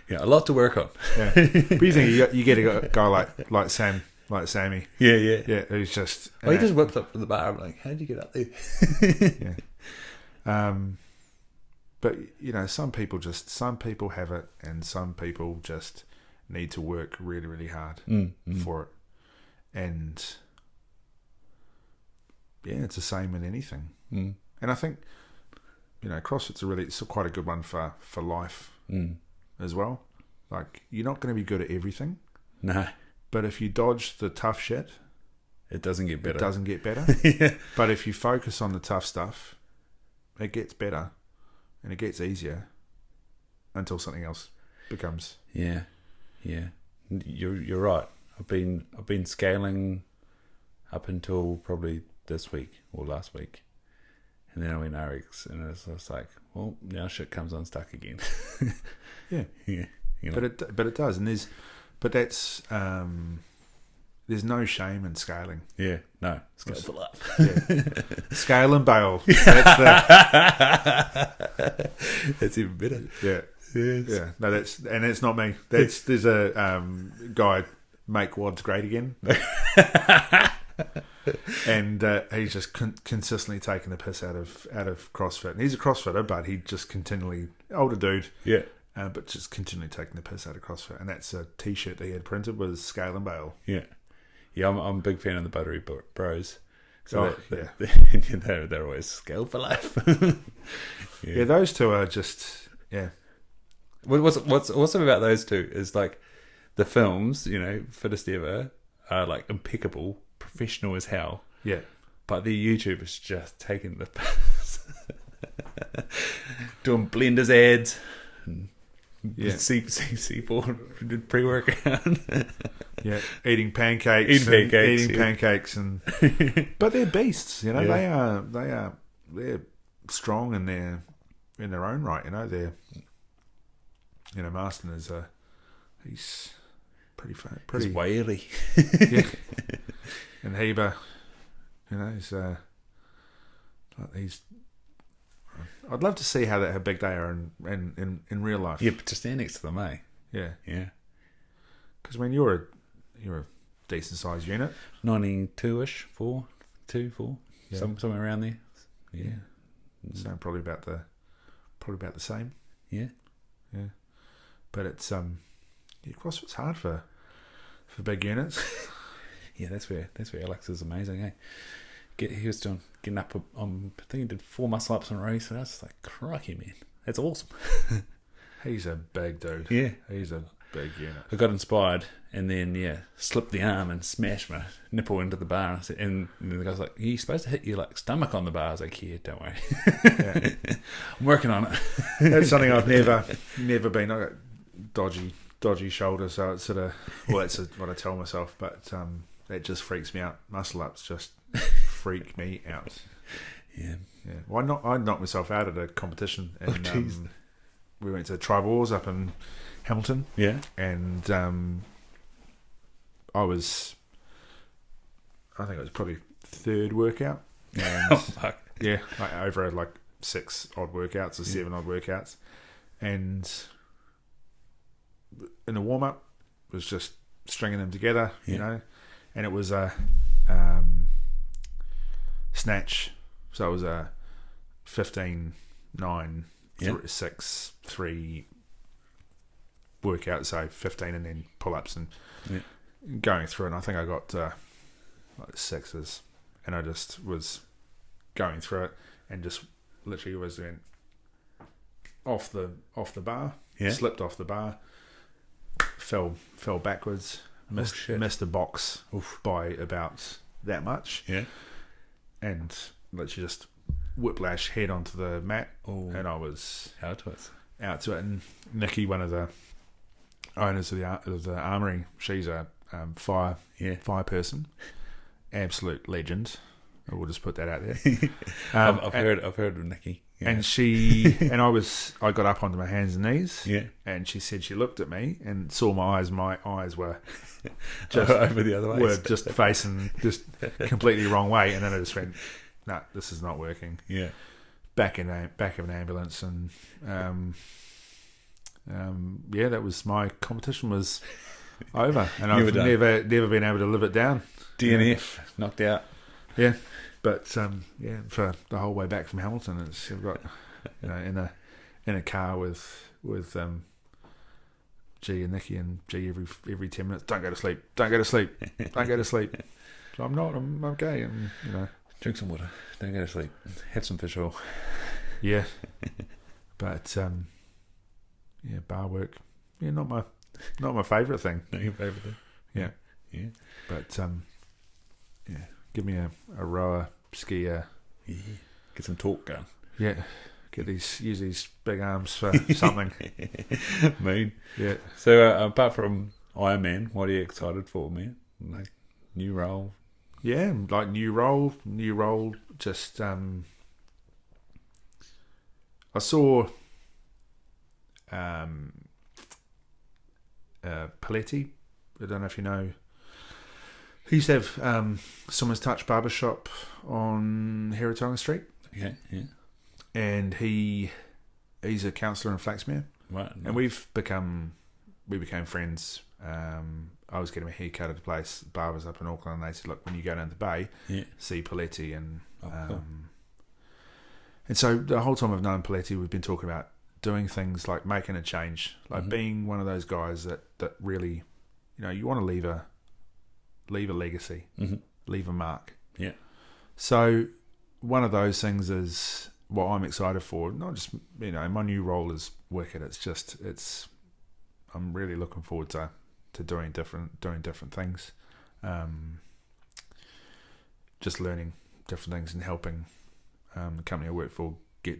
Speaker 1: Yeah, a lot to work on.
Speaker 2: Yeah. But you think you get a guy like Sammy.
Speaker 1: Yeah.
Speaker 2: Who's just.
Speaker 1: He just whipped up from the bar. I'm like, how did you get up there?
Speaker 2: Yeah. But some people have it, and some people just need to work really, really hard for it. And it's the same in anything. And I think CrossFit's it's quite a good one for life as well. Like, you're not going to be good at everything.
Speaker 1: No.
Speaker 2: But if you dodge the tough shit,
Speaker 1: it doesn't get better.
Speaker 2: Yeah. But if you focus on the tough stuff, it gets better. and it gets easier until something else becomes.
Speaker 1: Yeah. You're right. I've been scaling up until probably this week or last week, and then I went RX, and it's like, well, now shit comes unstuck again.
Speaker 2: Yeah.
Speaker 1: You know.
Speaker 2: But it does, and that's there's no shame in scaling.
Speaker 1: Yeah, no, scale for life.
Speaker 2: Yeah. Scale and bail. That's
Speaker 1: That's even better.
Speaker 2: Yeah.
Speaker 1: Yes.
Speaker 2: Yeah. No, it's not me. There's a guy, Make Wads Great Again. And he's just consistently taking the piss out of CrossFit. And he's a CrossFitter, but he just continually, older dude,
Speaker 1: Yeah.
Speaker 2: but just continually taking the piss out of CrossFit. And that's a T-shirt that he had printed was Scale and Bail.
Speaker 1: Yeah. Yeah, I'm a big fan of the Buttery Bros. So they're always scale for life.
Speaker 2: Yeah, those two are just, yeah.
Speaker 1: What's awesome about those two is like the films, fittest ever, are like impeccable, professional as hell.
Speaker 2: Yeah.
Speaker 1: But the YouTube is just taking the piss. Doing blenders ads.
Speaker 2: Yeah.
Speaker 1: C4 pre-workout.
Speaker 2: Yeah, eating pancakes, and but they're beasts,
Speaker 1: Yeah.
Speaker 2: They're strong in their own right, They're, Marston is he's pretty
Speaker 1: He's wily.
Speaker 2: Yeah, and Heber, he's he's. I'd love to see how big they are in real life.
Speaker 1: Yeah, but to stand next to them, eh?
Speaker 2: Yeah,
Speaker 1: Yeah.
Speaker 2: Because you're a decent sized unit,
Speaker 1: 92-ish, 4,
Speaker 2: yeah.
Speaker 1: somewhere around there.
Speaker 2: Yeah. So probably about the same.
Speaker 1: Yeah.
Speaker 2: Yeah. But it's CrossFit's hard for big units.
Speaker 1: Yeah, that's where Alex is amazing, eh? He was getting up on, I think he did 4 muscle ups in a row, so that's like, crikey, man. That's awesome.
Speaker 2: He's a big dude.
Speaker 1: Yeah.
Speaker 2: He's a big unit.
Speaker 1: I got inspired and then, slipped the arm and smashed my nipple into the bar. And the guy's like, you're supposed to hit your stomach on the bar. I was like, yeah, don't worry.
Speaker 2: Yeah.
Speaker 1: I'm working on it.
Speaker 2: That's something I've never been. I got dodgy shoulder, so it's sort of, that's what I tell myself, but that just freaks me out. Muscle ups just freak me out.
Speaker 1: Yeah.
Speaker 2: Yeah. Well, I knocked myself out at a competition, and we went to Tri Wars up in Hamilton.
Speaker 1: Yeah.
Speaker 2: And I think it was probably third workout. And
Speaker 1: Oh, fuck.
Speaker 2: yeah, over 6 odd workouts or 7 odd workouts. And in the warm up, was just stringing them together, and it was a snatch. So it was a 15, 9, 6, 3 workout, so 15 and then pull-ups and going through it. And I think I got 6s, and I just was going through it and just literally was doing off the bar, slipped off the bar, fell backwards, missed the box by about that much, and literally just whiplash head onto the mat, and I was
Speaker 1: out to it.
Speaker 2: And Nikki, one of the owners of the armory, she's a fire person, absolute legend. I will just put that out there.
Speaker 1: I've heard of Nikki. Yeah.
Speaker 2: And I got up onto my hands and knees.
Speaker 1: Yeah.
Speaker 2: And she said she looked at me and saw my eyes. My eyes were just
Speaker 1: over the other way.
Speaker 2: Were just facing just completely wrong way. And then I just went, no, this is not working.
Speaker 1: Yeah.
Speaker 2: Back of an ambulance, and that was my competition was over, and I've never been able to live it down.
Speaker 1: DNF, knocked out.
Speaker 2: Yeah. But for the whole way back from Hamilton, I've got in a car with G and Nikki, and G every 10 minutes. Don't go to sleep. Don't go to sleep. Don't go to sleep. So I'm not. I'm okay. And
Speaker 1: drink some water. Don't go to sleep. Have some fish oil.
Speaker 2: Yeah. But bar work. Yeah, not my favourite thing.
Speaker 1: Not your favourite thing.
Speaker 2: Yeah.
Speaker 1: Yeah.
Speaker 2: But give me a rower, skier.
Speaker 1: Yeah. Get some torque going.
Speaker 2: Yeah. use these big arms for something.
Speaker 1: Mean.
Speaker 2: Yeah.
Speaker 1: So apart from Iron Man, what are you excited for, man? Like new role?
Speaker 2: Yeah, like new role. Just I saw Paletti. I don't know if you know. He used to have Someone's Touch Barbershop on Heretoga Street.
Speaker 1: Okay, yeah.
Speaker 2: And he's a counsellor in Flaxmere.
Speaker 1: Right.
Speaker 2: And we became friends. I was getting a haircut at a place, barbers up in Auckland, and they said, look, when you go down to the Bay, see Paletti. And
Speaker 1: cool.
Speaker 2: and so the whole time I've known Paletti, we've been talking about doing things like making a change, like being one of those guys that really, you want to leave a legacy, leave a mark. Yeah. So one of those things is what I'm excited for. Not just, my new role is wicked. I'm really looking forward to doing different things, just learning different things and helping the company I work for get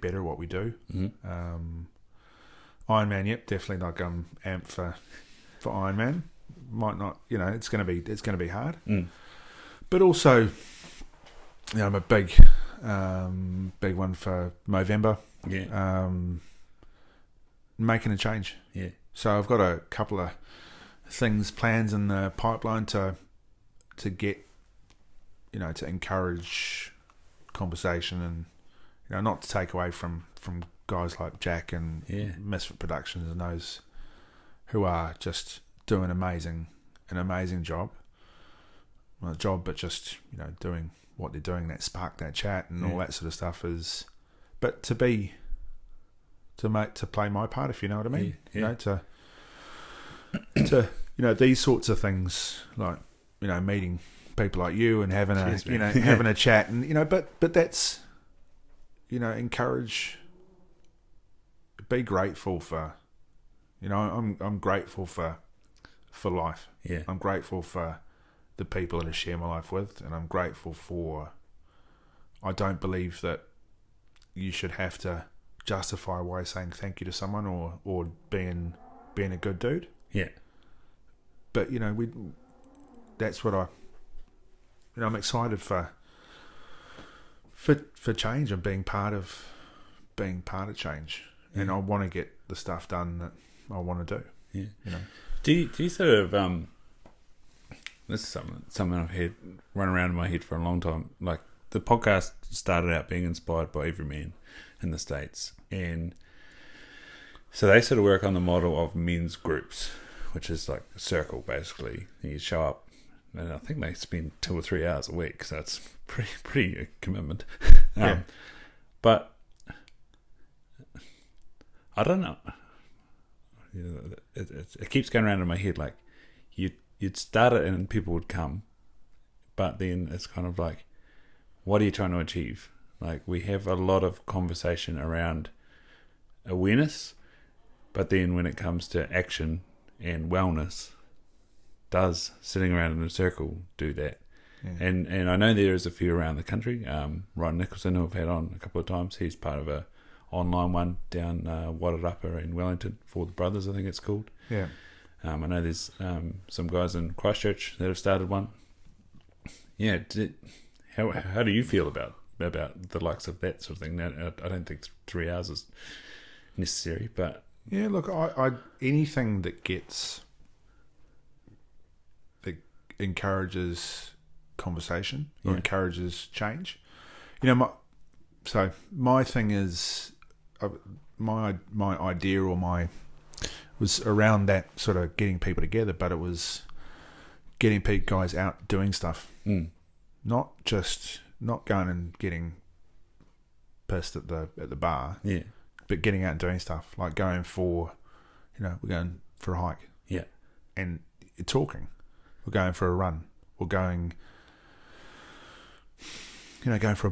Speaker 2: better at what we do. Iron Man, yep, definitely. Like I'm amped for Iron Man. Might not, it's gonna be hard, but also, I'm a big one for Movember. Yeah, making a change. Yeah. So I've got a couple of plans in the pipeline to get, to encourage conversation and, not to take away from guys like Jack and Misfit Productions and those who are just doing an amazing job. Well, but just, doing what they're doing, that spark, that chat and all that sort of stuff but to play my part, if you know what I mean. To these sorts of things, like, meeting people like you and having having a chat and, but that's, encourage, be grateful for, I'm grateful for life. Yeah. I'm grateful for the people that I share my life with, and I'm grateful for, I don't believe that you should have to justify why saying thank you to someone or being a good dude. Yeah. But that's what I'm excited for change and being part of change. Yeah. And I want to get the stuff done that I want to do. Yeah.
Speaker 1: Do you sort of this is something I've had run around in my head for a long time. Like, the podcast started out being inspired by Everyman in the States, and so they sort of work on the model of men's groups, which is like a circle basically. You show up, and I think they spend 2 or 3 hours a week, so it's pretty a commitment. But I don't know. It keeps going around in my head. Like, you'd start it and people would come, but then it's kind of like, what are you trying to achieve? Like, we have a lot of conversation around awareness, but then when it comes to action and wellness, does sitting around in a circle do that? Yeah. And I know there is a few around the country. Ryan Nicholson, who I've had on a couple of times, he's part of a online one down Wairarapa in Wellington for the Brothers, I think it's called. Yeah. I know there's some guys in Christchurch that have started one. Yeah. How do you feel about the likes of that sort of thing? Now, I don't think 3 hours is necessary, but
Speaker 2: yeah, look, I anything that encourages conversation or encourages change. My thing is, my idea or was around that sort of getting people together, but it was getting guys out doing stuff, not going and getting pissed at the bar, but getting out and doing stuff, like going for, we're going for a hike, and talking, we're going for a run, we're going for a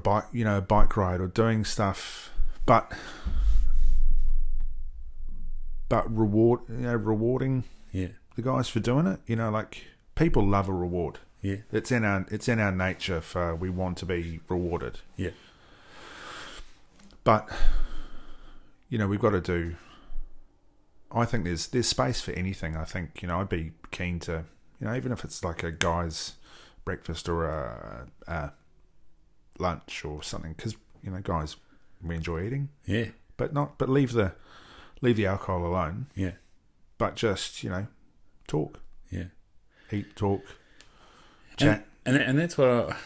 Speaker 2: bike ride, or doing stuff, but rewarding the guys for doing it. Like, people love a reward. Yeah, it's in our nature we want to be rewarded. Yeah, But we've got to do. I think there's space for anything. I think I'd be keen to even if it's like a guy's breakfast or a lunch or something, because guys, we enjoy eating.
Speaker 1: Yeah.
Speaker 2: But leave the alcohol alone.
Speaker 1: Yeah.
Speaker 2: But just talk.
Speaker 1: Yeah.
Speaker 2: Eat, talk, chat,
Speaker 1: and that's what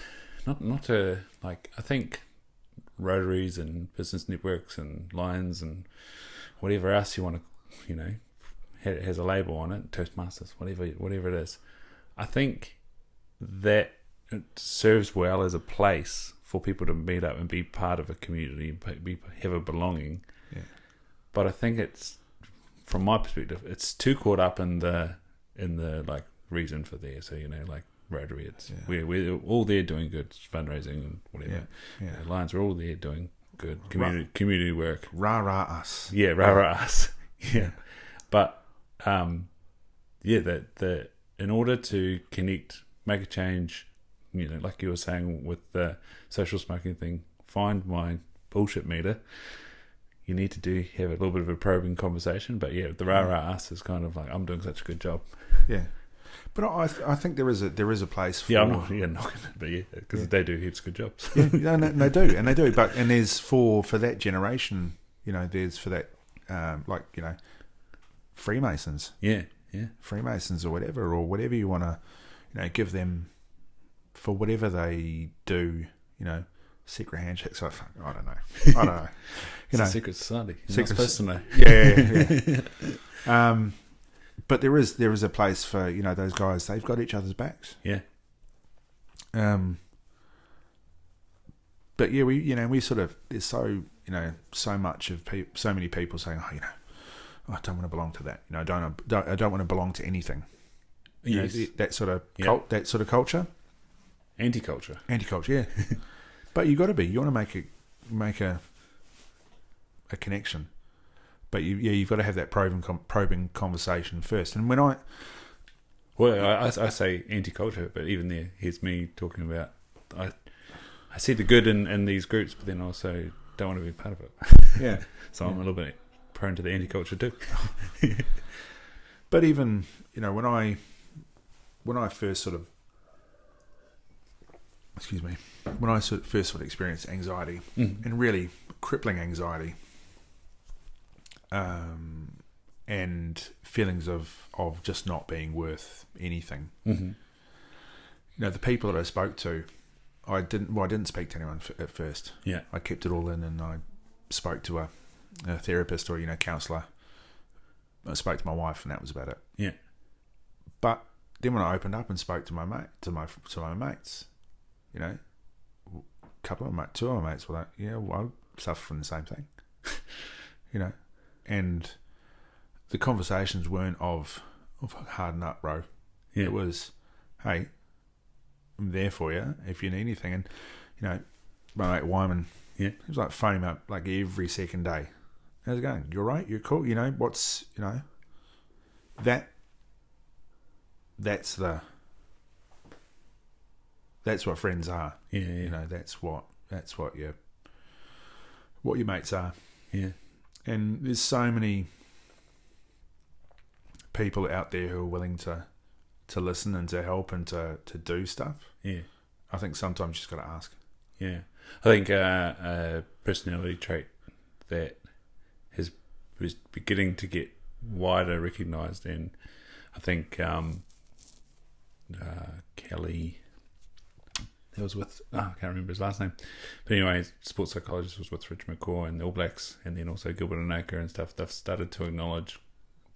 Speaker 1: not to like. I think Rotaries and business networks and Lions and whatever else you want to, has a label on it, Toastmasters, whatever it is. I think that it serves well as a place for people to meet up and be part of a community, have a belonging.
Speaker 2: Yeah.
Speaker 1: But I think it's, from my perspective, it's too caught up in the like reason for there. So like Rotary, it's we're all there doing good fundraising and whatever.
Speaker 2: Yeah.
Speaker 1: Lions, we're all there doing good community work.
Speaker 2: Rah us.
Speaker 1: Yeah, rah us. Yeah, but that in order to connect, make a change, like you were saying with the social smoking thing, find my bullshit meter. You need to have a little bit of a probing conversation, but the rah us is kind of like, I'm doing such a good job.
Speaker 2: Yeah, but I think there is a place for.
Speaker 1: I'm not knocking it, but because they do heaps of good jobs.
Speaker 2: Yeah, they do. But there's for that generation, there's for that Freemasons.
Speaker 1: Yeah.
Speaker 2: Freemasons or whatever you want to, give them for whatever they do, secret handshakes. I don't know.
Speaker 1: It's a secret society. You're not supposed to know.
Speaker 2: Yeah. But there is a place for those guys. They've got each other's backs.
Speaker 1: Yeah.
Speaker 2: But we sort of, there's so much of so many people saying, I don't want to belong to that. I don't want to belong to anything.
Speaker 1: Yes.
Speaker 2: That sort of that sort of culture.
Speaker 1: Anti-culture,
Speaker 2: yeah. But you got to be. You want to make a connection. But you've got to have that probing conversation first. And when
Speaker 1: I say anti-culture, but even there, here's me talking about. I see the good in these groups, but then also don't want to be part of it.
Speaker 2: Yeah.
Speaker 1: So I'm a little bit prone to the anti-culture too.
Speaker 2: But even when I first sort of, when I first sort of experienced anxiety and really crippling anxiety, and feelings of just not being worth anything.
Speaker 1: Mm-hmm.
Speaker 2: The people that I spoke to, I didn't speak to anyone at first.
Speaker 1: Yeah,
Speaker 2: I kept it all in, and I spoke to a therapist or counsellor. I spoke to my wife, and that was about it.
Speaker 1: Yeah,
Speaker 2: but then when I opened up and spoke to my mates, two of my mates were like, I suffer from the same thing. And the conversations weren't of harden up, bro.
Speaker 1: Yeah.
Speaker 2: It was, hey, I'm there for you if you need anything. And my mate Wyman, he was like phoning me up like every second day. How's it going? You're right. You're cool. What's that's what friends are.
Speaker 1: Yeah.
Speaker 2: That's what your mates are.
Speaker 1: Yeah.
Speaker 2: And there's so many people out there who are willing to listen and to help and to do stuff.
Speaker 1: Yeah.
Speaker 2: I think sometimes you just got to ask.
Speaker 1: Yeah. I think a personality trait that was beginning to get wider recognised, and I think Kelly, that was with, I can't remember his last name, but anyway, sports psychologist, was with Rich McCaw and the All Blacks, and then also Gilbert and Aker and stuff. They've started to acknowledge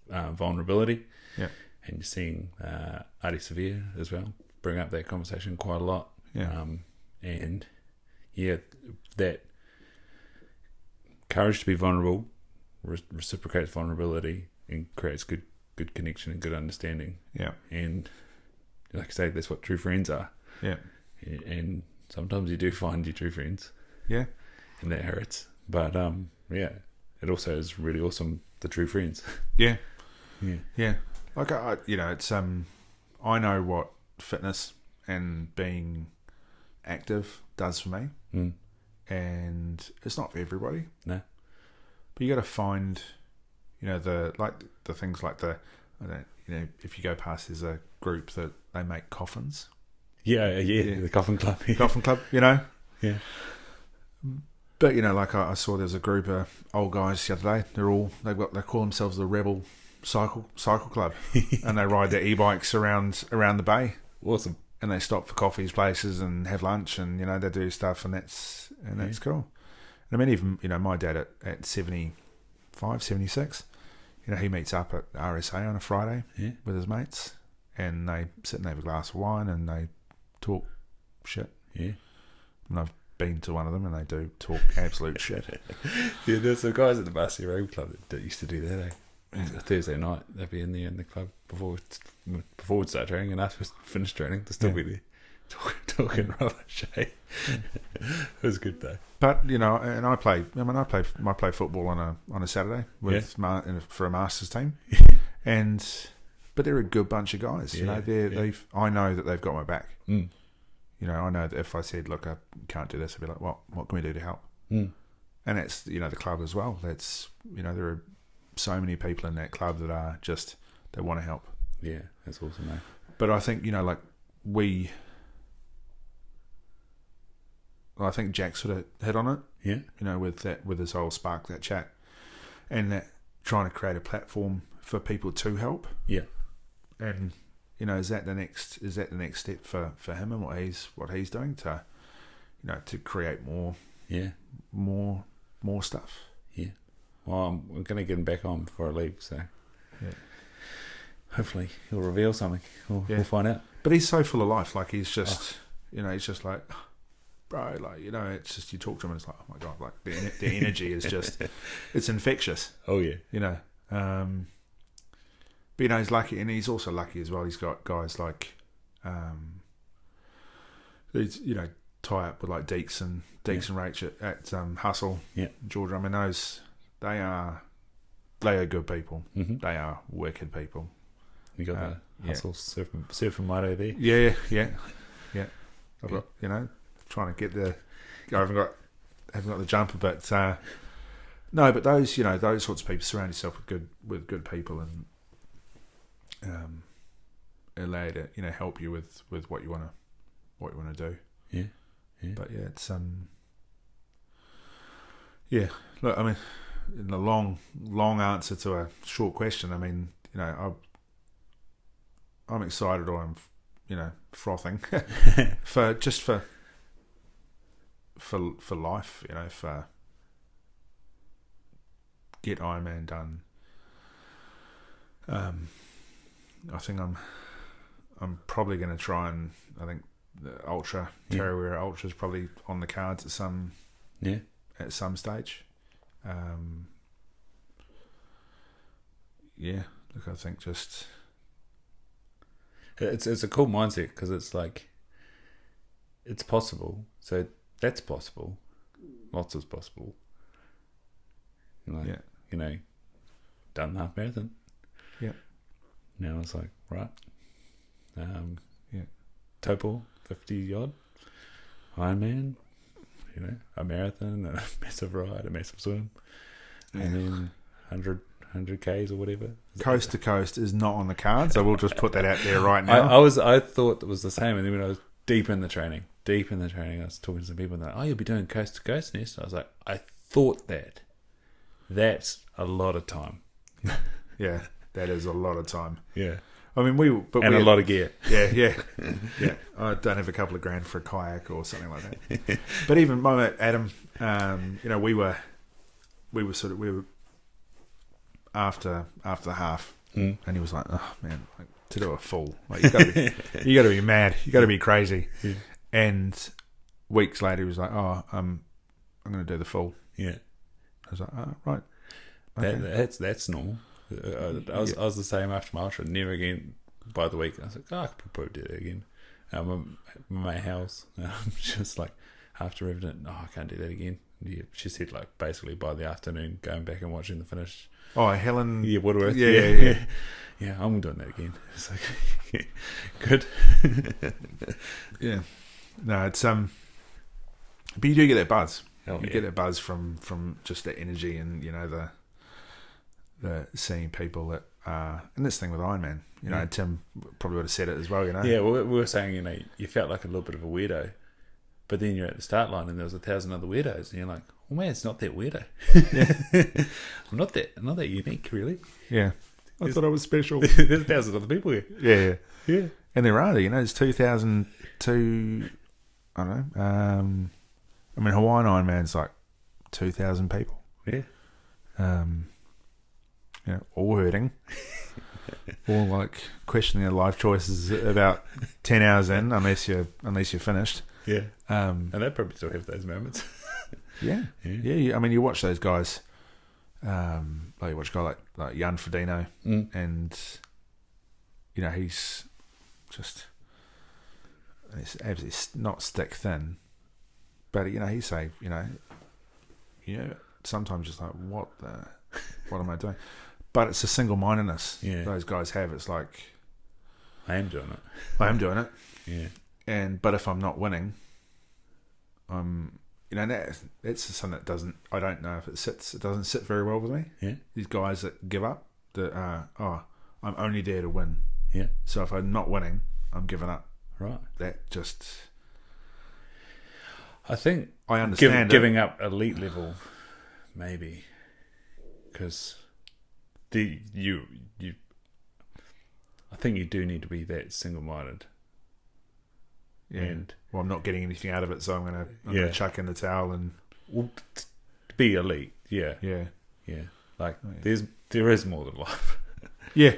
Speaker 1: vulnerability. Yeah. And you're seeing Adi Severe as well bring up that conversation quite a lot.
Speaker 2: Yeah.
Speaker 1: That courage to be vulnerable reciprocates vulnerability and creates good connection and good understanding.
Speaker 2: Yeah.
Speaker 1: And like I say, that's what true friends are.
Speaker 2: Yeah.
Speaker 1: And sometimes you do find your true friends.
Speaker 2: Yeah.
Speaker 1: And that hurts. But it also is really awesome, the true friends.
Speaker 2: Yeah.
Speaker 1: Yeah.
Speaker 2: Yeah. Like it's I know what fitness and being active does for me. and it's not for everybody.
Speaker 1: No.
Speaker 2: But you got to find, the things like if you go past, there's a group that they make coffins.
Speaker 1: Yeah, the Coffin Club. Yeah.
Speaker 2: Coffin Club,
Speaker 1: Yeah.
Speaker 2: But like I saw, there's a group of old guys the other day. They call themselves the Rebel Cycle Club, and they ride their e-bikes around the bay.
Speaker 1: Awesome.
Speaker 2: And they stop for coffees places and have lunch, and they do stuff, and that's cool. And I mean, even my dad at 75, 76, he meets up at RSA on a Friday with his mates, and they sit and have a glass of wine and they talk shit.
Speaker 1: Yeah.
Speaker 2: And I've been to one of them, and they do talk absolute shit.
Speaker 1: Yeah, there's some guys at the Barcy Road Club that used to do that. Thursday night, they'd be in the club before we'd start training, and after we finished training, they'd still be there talking rubbish. It was good though.
Speaker 2: But and I play football on a Saturday for a masters team, but they're a good bunch of guys. I know that they've got my back.
Speaker 1: Mm.
Speaker 2: I know that if I said, look, I can't do this, I'd be like, what can we do to help?
Speaker 1: Mm.
Speaker 2: And that's the club as well. That's there are so many people in that club that are just, they want to help.
Speaker 1: Yeah, that's awesome, mate.
Speaker 2: But I think I think Jack sort of hit on it.
Speaker 1: Yeah.
Speaker 2: With this whole Spark That Chat, and that trying to create a platform for people to help.
Speaker 1: Yeah.
Speaker 2: And is that the next step for him and what he's doing to create more stuff.
Speaker 1: Yeah. Well, I'm going to get him back on before I leave, so hopefully he'll reveal something. We'll find out.
Speaker 2: But he's so full of life. Like he's just, he's just like, bro, like it's just, you talk to him and it's like, oh my god, like the energy is just, it's infectious.
Speaker 1: Oh yeah.
Speaker 2: But he's lucky, and he's also lucky as well. He's got guys like, tie up with like Deeks and Rach at Hustle.
Speaker 1: Yeah.
Speaker 2: Georgia. I mean, they are good people.
Speaker 1: Mm-hmm.
Speaker 2: They are wicked people.
Speaker 1: You got the Hustle surfing motto there.
Speaker 2: Yeah. I've got trying to get I haven't got the jumper, but no. But those those sorts of people, surround yourself with good people, and allow you to help you with what you want to do.
Speaker 1: Yeah.
Speaker 2: But it's Look, I mean, in a long answer to a short question, I mean, I'm excited, or I'm frothing for life, for get Ironman done. I think I'm probably going to try, and I think the Tarawera Ultra is probably on the cards at some stage. Look, I think just
Speaker 1: it's a cool mindset, because it's like, it's possible, so that's possible, lots is possible. Done half marathon.
Speaker 2: Yeah.
Speaker 1: Now it's like, right. Topol 50 odd, Ironman, a marathon, a massive ride, a massive swim, and then 100 Ks or whatever.
Speaker 2: Coast to coast is not on the cards. I will just put that out there right now.
Speaker 1: I thought it was the same, and then when I was deep in the training, I was talking to some people, and they're like, "Oh, you'll be doing coast to coast next." I was like, I thought that's a lot of time.
Speaker 2: Yeah, that is a lot of time.
Speaker 1: Yeah.
Speaker 2: I mean,
Speaker 1: a lot of gear.
Speaker 2: Yeah. I don't have a couple of grand for a kayak or something like that. But even my mate Adam, we were after the half, and he was like, "Oh man, like, to do a full, like you got to be mad, you got to be crazy."
Speaker 1: Yeah.
Speaker 2: And weeks later, he was like, "Oh, I'm going to do the full."
Speaker 1: Yeah.
Speaker 2: I was like, "Oh, right." Okay.
Speaker 1: That's normal. I was the same after my ultra. Never again by the week. I was like, I could probably do that again. My house, just like after everything, I can't do that again. Yeah, she said, like, basically by the afternoon, going back and watching the finish.
Speaker 2: Oh, Helen.
Speaker 1: Yeah, Waterworth.
Speaker 2: Yeah.
Speaker 1: Yeah, I'm doing that again. It's like, good.
Speaker 2: Yeah. No, it's but you do get that buzz. You get a buzz from just the energy and, you know, the seeing people that and this thing with Ironman, you know, Tim probably would have said it as well, you know.
Speaker 1: Yeah, well, we were saying, you know, you felt like a little bit of a weirdo, but then you're at the start line and there was 1,000 other weirdos, and you're like, oh man, it's not that weirdo. I'm not that unique, really.
Speaker 2: Yeah, I thought I was special.
Speaker 1: There's 1,000 other people here.
Speaker 2: Yeah. And there are, you know, there's 2,002. I don't know. I mean, Hawaiian Ironman's like 2,000 people.
Speaker 1: Yeah.
Speaker 2: You know, all hurting, all like questioning their life choices about 10 hours in, unless you're finished.
Speaker 1: Yeah. And they probably still have those moments.
Speaker 2: Yeah. I mean, you watch those guys. Like you watch a guy like Jan Frodeno, and you know he's just it's absolutely not stick thin, but you know he say you know sometimes just like what am I doing? But it's a single-mindedness those guys have. It's like
Speaker 1: I am doing it.
Speaker 2: Yeah. But if I'm not winning, you know that's something that doesn't. I don't know if it doesn't sit very well with me.
Speaker 1: Yeah.
Speaker 2: These guys that give up. That I'm only there to win.
Speaker 1: Yeah.
Speaker 2: So if I'm not winning, I'm giving up.
Speaker 1: Right.
Speaker 2: That just.
Speaker 1: I think
Speaker 2: I understand
Speaker 1: giving up elite level, maybe, because I think you do need to be that single-minded.
Speaker 2: Yeah.
Speaker 1: And
Speaker 2: well, I'm not getting anything out of it, so I'm gonna chuck in the towel and
Speaker 1: be elite. Yeah. Like there is more than life.
Speaker 2: Yeah.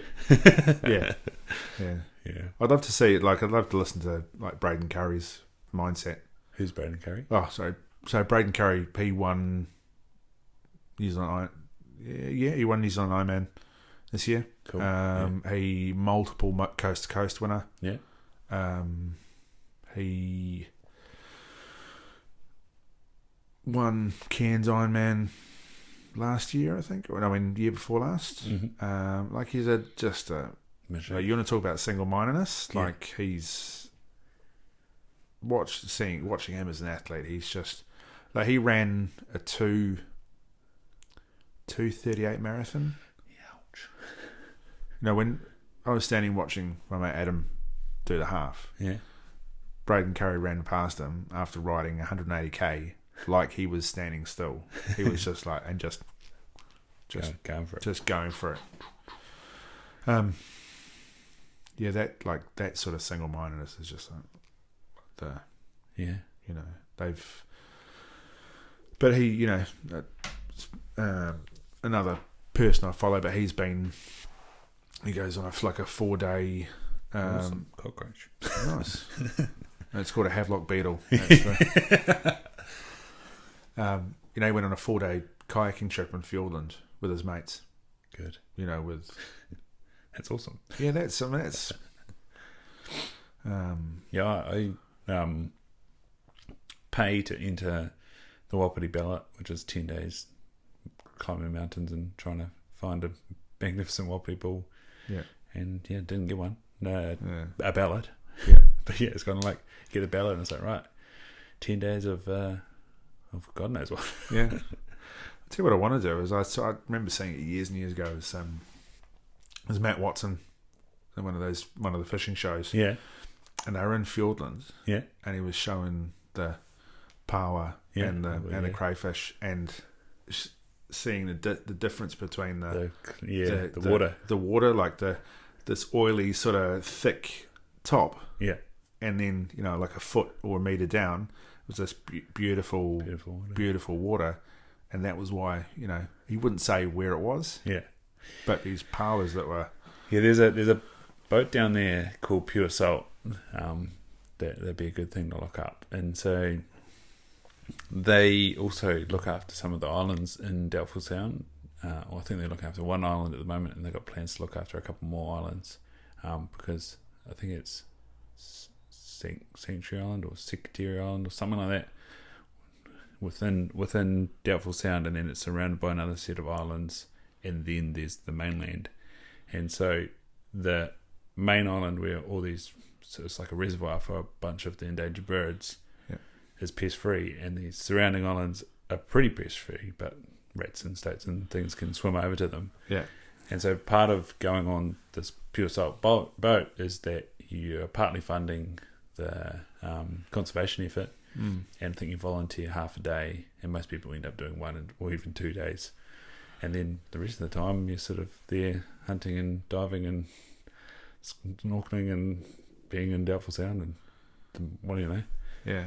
Speaker 2: I'd love to see it. Like I'd love to listen to like Braden Curry's mindset.
Speaker 1: Who's Braden Curry?
Speaker 2: Oh, sorry. So Braden Curry, he won New Zealand. Yeah, he won New Zealand Ironman this year.
Speaker 1: Cool.
Speaker 2: He multiple coast to coast winner.
Speaker 1: Yeah.
Speaker 2: He won Cairns Ironman last year, I think. Or, I mean, year before last.
Speaker 1: Mm-hmm.
Speaker 2: Like he's just a. Like, you want to talk about single-mindedness?
Speaker 1: Yeah.
Speaker 2: Like he's watching him as an athlete. He's just like he ran a 2:38 marathon.
Speaker 1: Ouch.
Speaker 2: You know, when I was standing watching my mate Adam do the half.
Speaker 1: Yeah.
Speaker 2: Braden Curry ran past him after riding 180k, like he was standing still. He was just like, and just
Speaker 1: going for it.
Speaker 2: Just going for it. Yeah, that sort of single-mindedness is just like you know, they've. But he, you know, another person I follow, but he goes on a 4-day.
Speaker 1: Awesome. Cockroach.
Speaker 2: Nice. It's called a Havelock beetle. You know, he went on a 4-day kayaking trip in Fiordland with his mates.
Speaker 1: Good.
Speaker 2: You know, with
Speaker 1: that's awesome.
Speaker 2: Yeah, that's.
Speaker 1: I pay to enter the Wapiti ballot, which is 10 days climbing mountains and trying to find a magnificent Wapiti bull.
Speaker 2: Yeah.
Speaker 1: And didn't get one. No, a ballot.
Speaker 2: Yeah.
Speaker 1: But it's kind of like get a ballot and it's like, right, 10 days of God knows what.
Speaker 2: Yeah. I'll tell you what I want to do is I remember seeing it years and years ago. It was Matt Watson in one of the fishing shows.
Speaker 1: Yeah.
Speaker 2: And they were in Fiordland.
Speaker 1: Yeah.
Speaker 2: And he was showing the paua and the crayfish and seeing the difference between the water, like this oily sort of thick top.
Speaker 1: Yeah.
Speaker 2: And then, you know, like a foot or a metre down was this beautiful water. And that was why, you know, he wouldn't say where it was.
Speaker 1: Yeah.
Speaker 2: But these pauas that were...
Speaker 1: Yeah, there's a boat down there called Pure Salt. That'd be a good thing to look up. And so they also look after some of the islands in Doubtful Sound. I think they look after one island at the moment, and they've got plans to look after a couple more islands. Because I think it's Sanctuary Island or Secretary Island or something like that within Doubtful Sound, and then it's surrounded by another set of islands, and then there's the mainland. And so the main island where all these, so it's like a reservoir for a bunch of the endangered birds, is pest free, and the surrounding islands are pretty pest free, but rats and stoats and things can swim over to them.
Speaker 2: Yeah.
Speaker 1: And so part of going on this pure salt boat is that you are partly funding the conservation effort, and I think you volunteer half a day, and most people end up doing 1 or even 2 days. And then the rest of the time you're sort of there hunting and diving and snorkeling and being in Doubtful Sound and what do you know?
Speaker 2: Yeah.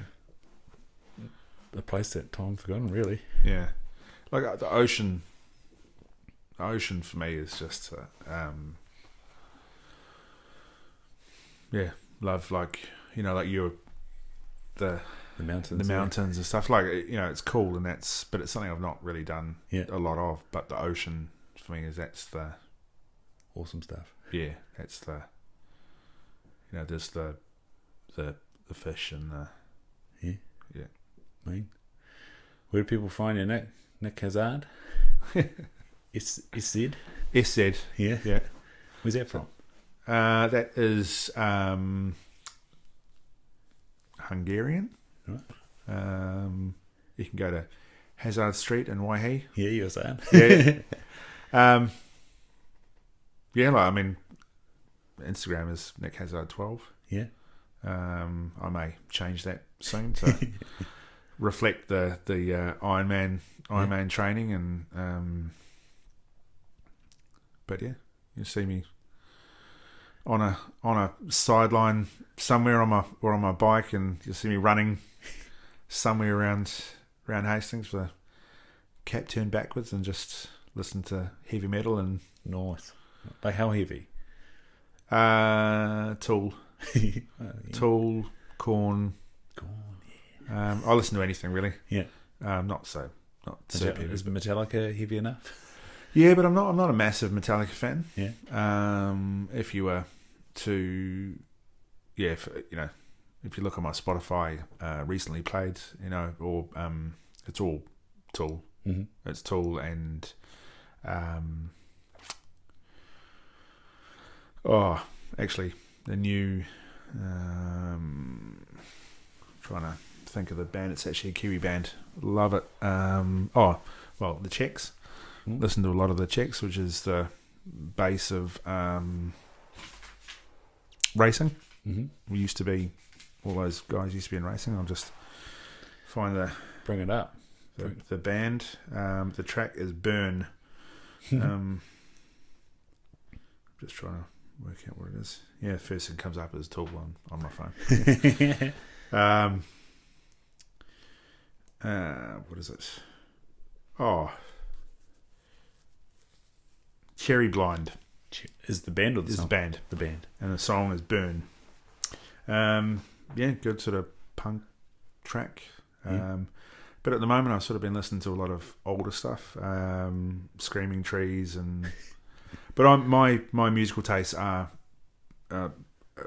Speaker 1: A place that time forgotten, really.
Speaker 2: Yeah. Like the ocean for me is just love, like, you know, like the mountains and stuff, like, you know, it's cool, and but it's something I've not really done a lot of, but the ocean for me that's the
Speaker 1: awesome stuff.
Speaker 2: Yeah, that's the, you know, there's the fish and the
Speaker 1: I mean, where do people find you, Nick Haszard? SZ?
Speaker 2: SZ. Yeah.
Speaker 1: Where's that from?
Speaker 2: That is Hungarian. Right. You can go to Haszard Street in Waihi.
Speaker 1: Yeah, you were saying.
Speaker 2: Yeah. Yeah, like, I mean, Instagram is Nick Haszard 12.
Speaker 1: Yeah.
Speaker 2: I may change that soon to reflect the Ironman training, and but yeah, you see me on a sideline somewhere on my bike, and you'll see me running somewhere around Hastings with a cap turned backwards and just listen to heavy metal. And
Speaker 1: nice. Like how heavy?
Speaker 2: Tool. Tool, Corn. Yeah. I listen to anything really.
Speaker 1: Yeah.
Speaker 2: Not so heavy.
Speaker 1: Is Metallica heavy enough?
Speaker 2: Yeah, but I'm not a massive Metallica fan.
Speaker 1: Yeah.
Speaker 2: If you were to, if you look on my Spotify, recently played, you know, or it's all Tool.
Speaker 1: Mm-hmm.
Speaker 2: It's Tool and actually the new, trying to think of the band. It's actually a Kiwi band. Love it. The Czechs.
Speaker 1: Mm.
Speaker 2: Listen to a lot of the Czechs, which is the base of racing.
Speaker 1: Mm-hmm.
Speaker 2: We used to be, all those guys used to be in racing. I'll just find
Speaker 1: bring it up.
Speaker 2: The band. The track is Burn. Just trying to work out what it is. Yeah, first thing comes up is Tool on my phone. What is it? Cherry Blind
Speaker 1: is the band or the song?
Speaker 2: The band.
Speaker 1: The band.
Speaker 2: And the song is Burn. Good sort of punk track. But at the moment I've sort of been listening to a lot of older stuff, Screaming Trees, but my musical tastes are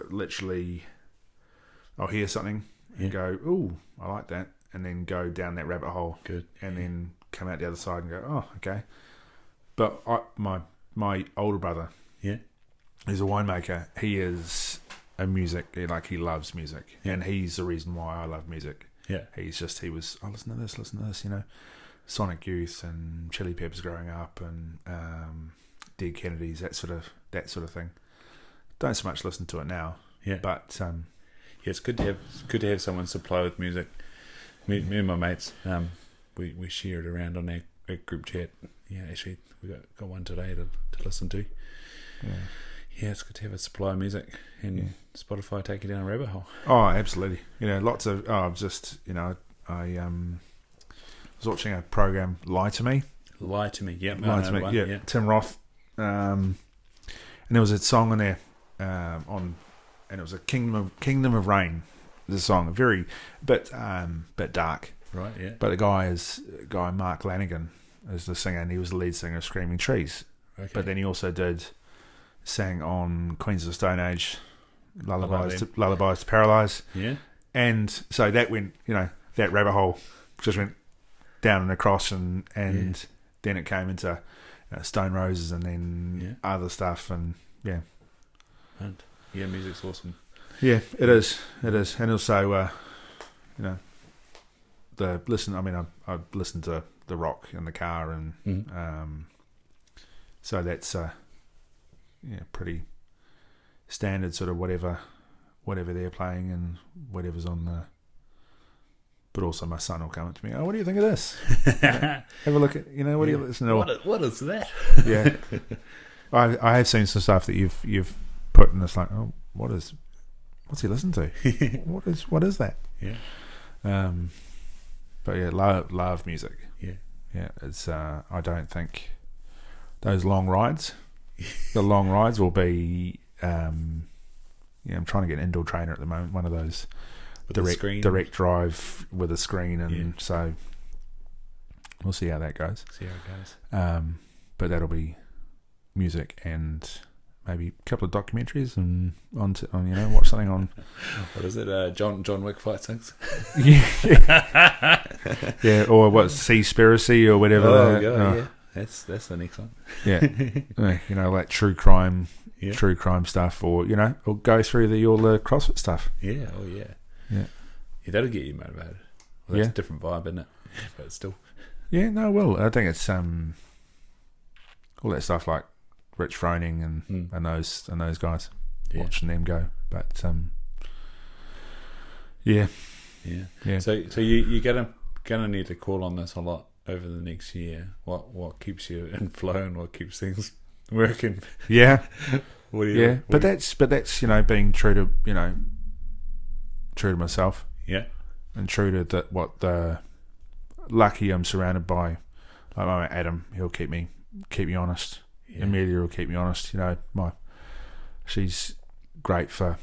Speaker 2: literally, I'll hear something and go, ooh, I like that, and then go down that rabbit hole.
Speaker 1: Good.
Speaker 2: And then come out the other side and go, oh, okay. But my older brother, is a winemaker. He is a music, he loves music, and he's the reason why I love music.
Speaker 1: Yeah,
Speaker 2: he was, listen to this, you know, Sonic Youth and Chili Peppers growing up, and Dead Kennedys, that sort of thing. Don't so much listen to it now. Yeah, but
Speaker 1: it's good to have someone supply with music. Me and my mates, we share it around on our group chat. Yeah, actually, we got one today to listen to. Yeah, it's good to have a supply of music, and Spotify take you down a rabbit hole.
Speaker 2: Oh, absolutely. You know, lots of. I was watching a program, Lie to Me.
Speaker 1: Lie to Me. Yeah,
Speaker 2: Yeah, Tim Roth. And there was a song on there, and it was a Kingdom of Rain. The song, very bit dark.
Speaker 1: Right. Yeah.
Speaker 2: But the guy Mark Lanigan is the singer, and he was the lead singer of Screaming Trees. Okay. But then he also sang on Queens of the Stone Age, Lullabies to Paralyze. Yeah. And so that went, that rabbit hole just went down and across, and then it came into Stone Roses, and then other stuff, and
Speaker 1: And music's awesome.
Speaker 2: Yeah, it is, and also the listen. I mean, I listen to the rock in the car, and so that's pretty standard sort of whatever they're playing and whatever's on the. But also my son will come up to me. Oh, what do you think of this? Have a look at what do you listen to?
Speaker 1: What is that?
Speaker 2: Yeah, I have seen some stuff that you've put in this like, oh, what's he listening to? what is that?
Speaker 1: Yeah.
Speaker 2: But yeah, love music. Yeah. It's I don't think those long rides. The long rides will be. I'm trying to get an indoor trainer at the moment. One of those with direct drive with a screen, and so we'll see how that goes. But that'll be music and maybe a couple of documentaries and watch something on.
Speaker 1: What is it? John Wick fight things.
Speaker 2: Yeah, or what Seaspiracy or whatever.
Speaker 1: Yeah, that's the next one.
Speaker 2: Yeah, like true crime stuff, or or go through all the CrossFit stuff.
Speaker 1: Yeah, that'll get you motivated. Well, that's a different vibe, isn't it? But still.
Speaker 2: Yeah, no, well, I think it's all that stuff like Rich Froning and those guys, watching them go. But yeah.
Speaker 1: So you're gonna need to call on this a lot over the next year. What keeps you in flow and what keeps things working?
Speaker 2: Yeah. But that's being true to myself.
Speaker 1: Yeah.
Speaker 2: And true to what the lucky I'm surrounded by. Like my mate Adam, he'll keep me honest. Yeah. Amelia will keep me honest. She's great for.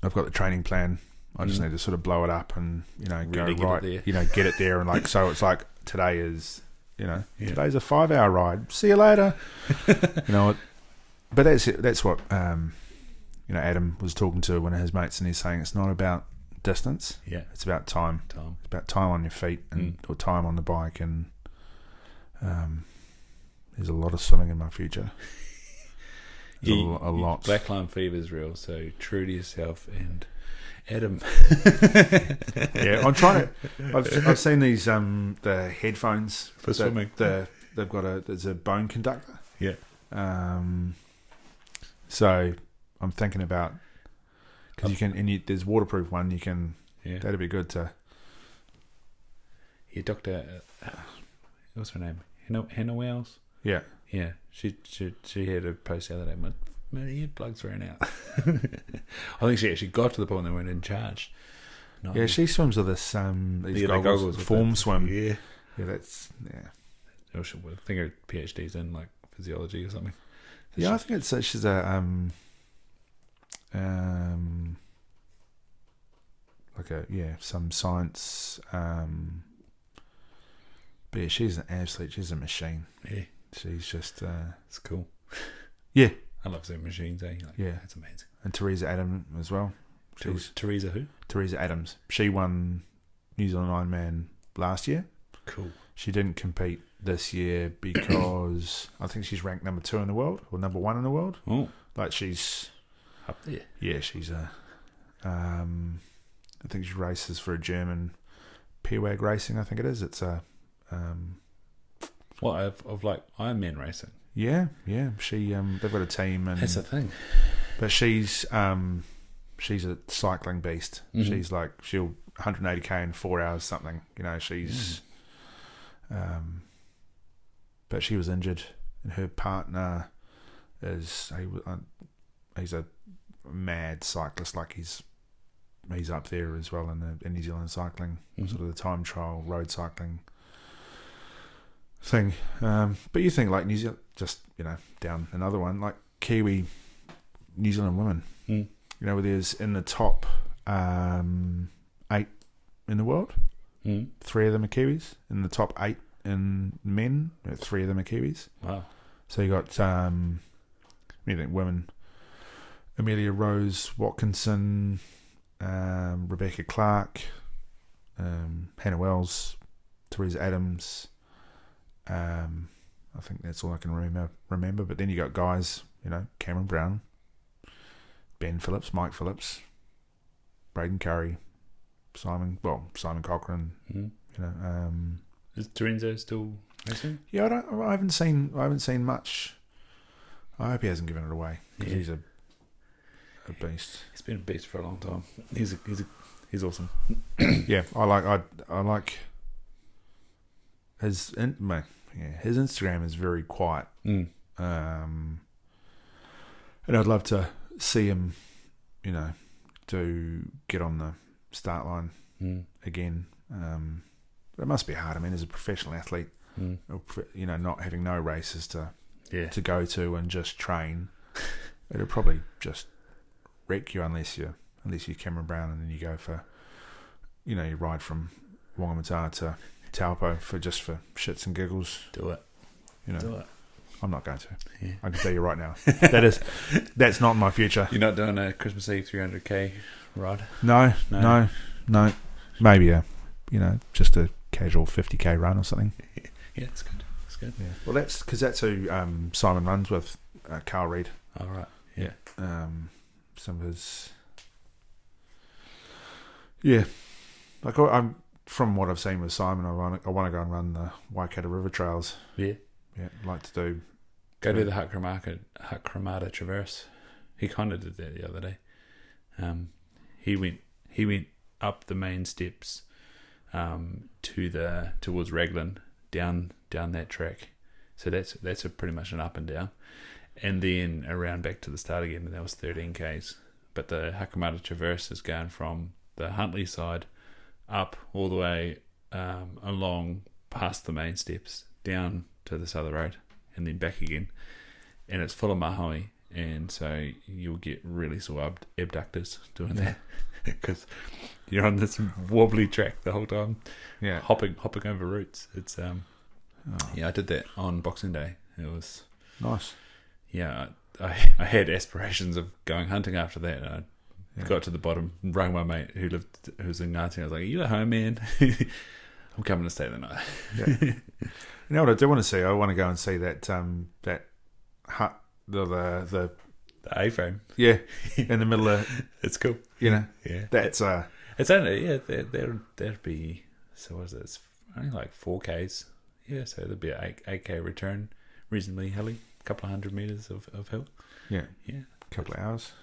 Speaker 2: I've got the training plan. I just need to sort of blow it up and go right. Get it there, and so it's like today is today's a 5-hour ride. See you later. But that's what Adam was talking to one of his mates, and he's saying it's not about distance.
Speaker 1: Yeah,
Speaker 2: it's about time. It's about time on your feet or time on the bike, and there's a lot of swimming in my future. A lot.
Speaker 1: Blackline fever is real, so true to yourself and Adam.
Speaker 2: Yeah, I'm trying to. I've seen these the headphones
Speaker 1: for swimming.
Speaker 2: They've got there's a bone conductor.
Speaker 1: Yeah.
Speaker 2: So I'm thinking about because you can there's waterproof one you can. Yeah. That'd be good to.
Speaker 1: Yeah, Dr. What's her name? Hannah Wells.
Speaker 2: Yeah.
Speaker 1: Yeah. She had a post the other day. My earplugs ran out. I think she actually got to the point they weren't in charge.
Speaker 2: Yeah, she swims with this these goggles form swim.
Speaker 1: Yeah.
Speaker 2: Yeah, that's
Speaker 1: I think her PhD's in like physiology or something.
Speaker 2: Yeah, I think she's a some science. But yeah, she's a machine.
Speaker 1: Yeah,
Speaker 2: she's just
Speaker 1: it's cool.
Speaker 2: Yeah,
Speaker 1: I love seeing machines. That's amazing.
Speaker 2: And Teresa Adams as well.
Speaker 1: Teresa who?
Speaker 2: Teresa Adams. She won New Zealand Ironman last year.
Speaker 1: Cool.
Speaker 2: She didn't compete this year because I think she's ranked number 2 in the world or number 1 in the world.
Speaker 1: Oh,
Speaker 2: like she's
Speaker 1: up there.
Speaker 2: Yeah, she's I think she races for a German P-Wag Racing. I think it is. It's a
Speaker 1: of like Ironman racing.
Speaker 2: Yeah. She they've got a team, and
Speaker 1: that's the thing.
Speaker 2: But she's a cycling beast. Mm-hmm. She's like she'll 180k in 4 hours something. She's but she was injured, and her partner is he's a mad cyclist. Like he's up there as well in New Zealand cycling, sort of the time trial road cycling thing. But you think like New Zealand, just down another one like Kiwi New Zealand women. Where there's in the top 8 in the world, 3 of them are Kiwis. In the top 8 in men, 3 of them are Kiwis.
Speaker 1: Wow.
Speaker 2: So you got women: Amelia Rose Watkinson, Rebecca Clark, Hannah Wells, Teresa Adams. I think that's all I can remember. But then you got guys, Cameron Brown, Ben Phillips, Mike Phillips, Braden Curry, Simon Cochran,
Speaker 1: Is Terenzo still racing?
Speaker 2: Yeah, I haven't seen much. I hope he hasn't given it away because he's a beast.
Speaker 1: He's been a beast for a long time. He's awesome.
Speaker 2: Yeah, I like his Instagram is very quiet. And I'd love to see him, to get on the start line again. It must be hard. I mean, as a professional athlete, not having no races to go to and just train, it'll probably just wreck you unless you're Cameron Brown and then you go for, you ride from Whangamata to Taupo for shits and giggles.
Speaker 1: Do it. Do it.
Speaker 2: I'm not going to.
Speaker 1: Yeah.
Speaker 2: I can tell you right now. That's not my future.
Speaker 1: You're not doing a Christmas Eve 300k ride?
Speaker 2: No. Maybe just a casual 50k run or something.
Speaker 1: Yeah, it's good. It's good.
Speaker 2: Yeah. Well, that's because that's who Simon runs with, Carl Reed.
Speaker 1: Oh, right. Yeah.
Speaker 2: Some of his. Yeah, like I'm from what I've seen with Simon, I want to go and run the Waikato River Trails.
Speaker 1: Yeah.
Speaker 2: Yeah, I'd like to do.
Speaker 1: Go do the Hakramata Traverse. He kind of did that the other day. He went up the main steps towards Raglan, down that track. So that's pretty much an up and down, and then around back to the start again. And that was 13 k's. But the Hakramata Traverse is going from the Huntley side up all the way along past the main steps down to this other road and then back again, and it's full of mahoe, and so you'll get really sore abductors doing that because you're on this wobbly track the whole time, hopping over roots. It's I did that on Boxing Day. It was
Speaker 2: nice.
Speaker 1: Yeah, I had aspirations of going hunting after that, and I got to the bottom, rang my mate who was in Ngāti. I was like, "Are you at home, man? I'm coming to stay the night."
Speaker 2: Yeah. You know what I do want to see? I want to go and see that hut, the
Speaker 1: A-frame.
Speaker 2: Yeah, in the middle of.
Speaker 1: It's cool.
Speaker 2: Yeah,
Speaker 1: that's it's only that'd be, so what is it? It's only like 4Ks. Yeah, so there'd be an 8K return, reasonably hilly, a couple of 100 meters of hill.
Speaker 2: Yeah,
Speaker 1: yeah,
Speaker 2: a couple of hours.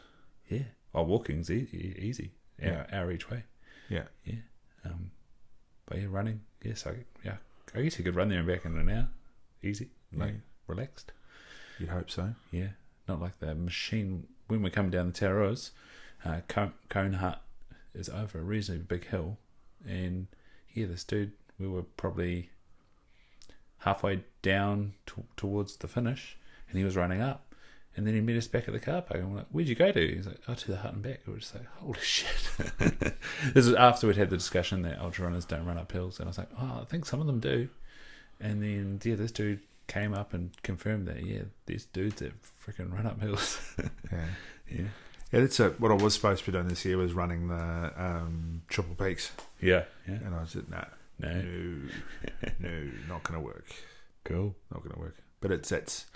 Speaker 1: Yeah, walking's easy. Hour each way.
Speaker 2: Yeah,
Speaker 1: yeah. But yeah, running. Yes, I guess you could run there and back in an hour, easy, relaxed.
Speaker 2: You'd hope so.
Speaker 1: Yeah, not like the machine. When we come down the Tararoas, Cone Hut is over a reasonably big hill, and this dude, we were probably halfway down towards the finish, and he was running up, and then he met us back at the car park, and we're like, "Where'd you go to?" He's like, "Oh, to the hut and back." We were just like, "Holy shit!" This is after we'd had the discussion that ultra runners don't run up hills, and I was like, "Oh, I think some of them do." And then this dude came up and confirmed that these dudes that freaking run up hills. Yeah.
Speaker 2: That's what I was supposed to be doing this year, was running the Triple Peaks.
Speaker 1: Yeah.
Speaker 2: And I said, no, not going to work.
Speaker 1: Cool,
Speaker 2: not going to work. But that's.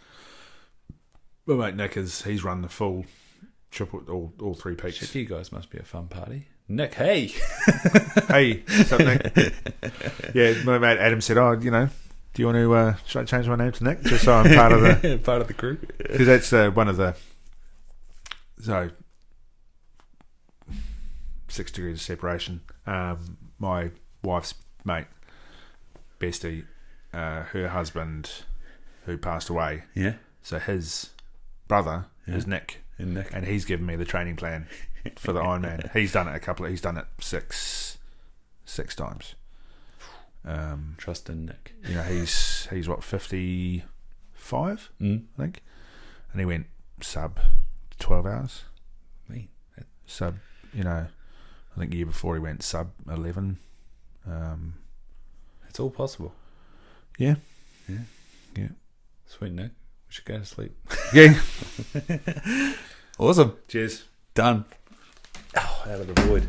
Speaker 2: Well, mate, Nick he's run the full triple, all 3 peaks.
Speaker 1: Shit, you guys must be a fun party. Nick, hey.
Speaker 2: Hey, what's up, Nick? Yeah, my mate Adam said, "Oh, do you want to should I change my name to Nick just so I'm part of the
Speaker 1: part of the crew?"
Speaker 2: Because that's one of the 6 degrees of separation. My wife's mate, bestie, her husband, who passed away.
Speaker 1: Yeah.
Speaker 2: So his brother is Nick, and he's given me the training plan for the Ironman. He's done it He's done it six times.
Speaker 1: Trust in Nick.
Speaker 2: He's what, 55, I think, and he went sub 12 hours. Sub, I think the year before he went sub 11.
Speaker 1: It's all possible.
Speaker 2: Yeah.
Speaker 1: Sweet, Nick. We should go to sleep.
Speaker 2: Yeah.
Speaker 1: Awesome.
Speaker 2: Cheers.
Speaker 1: Done. Oh, out of the void.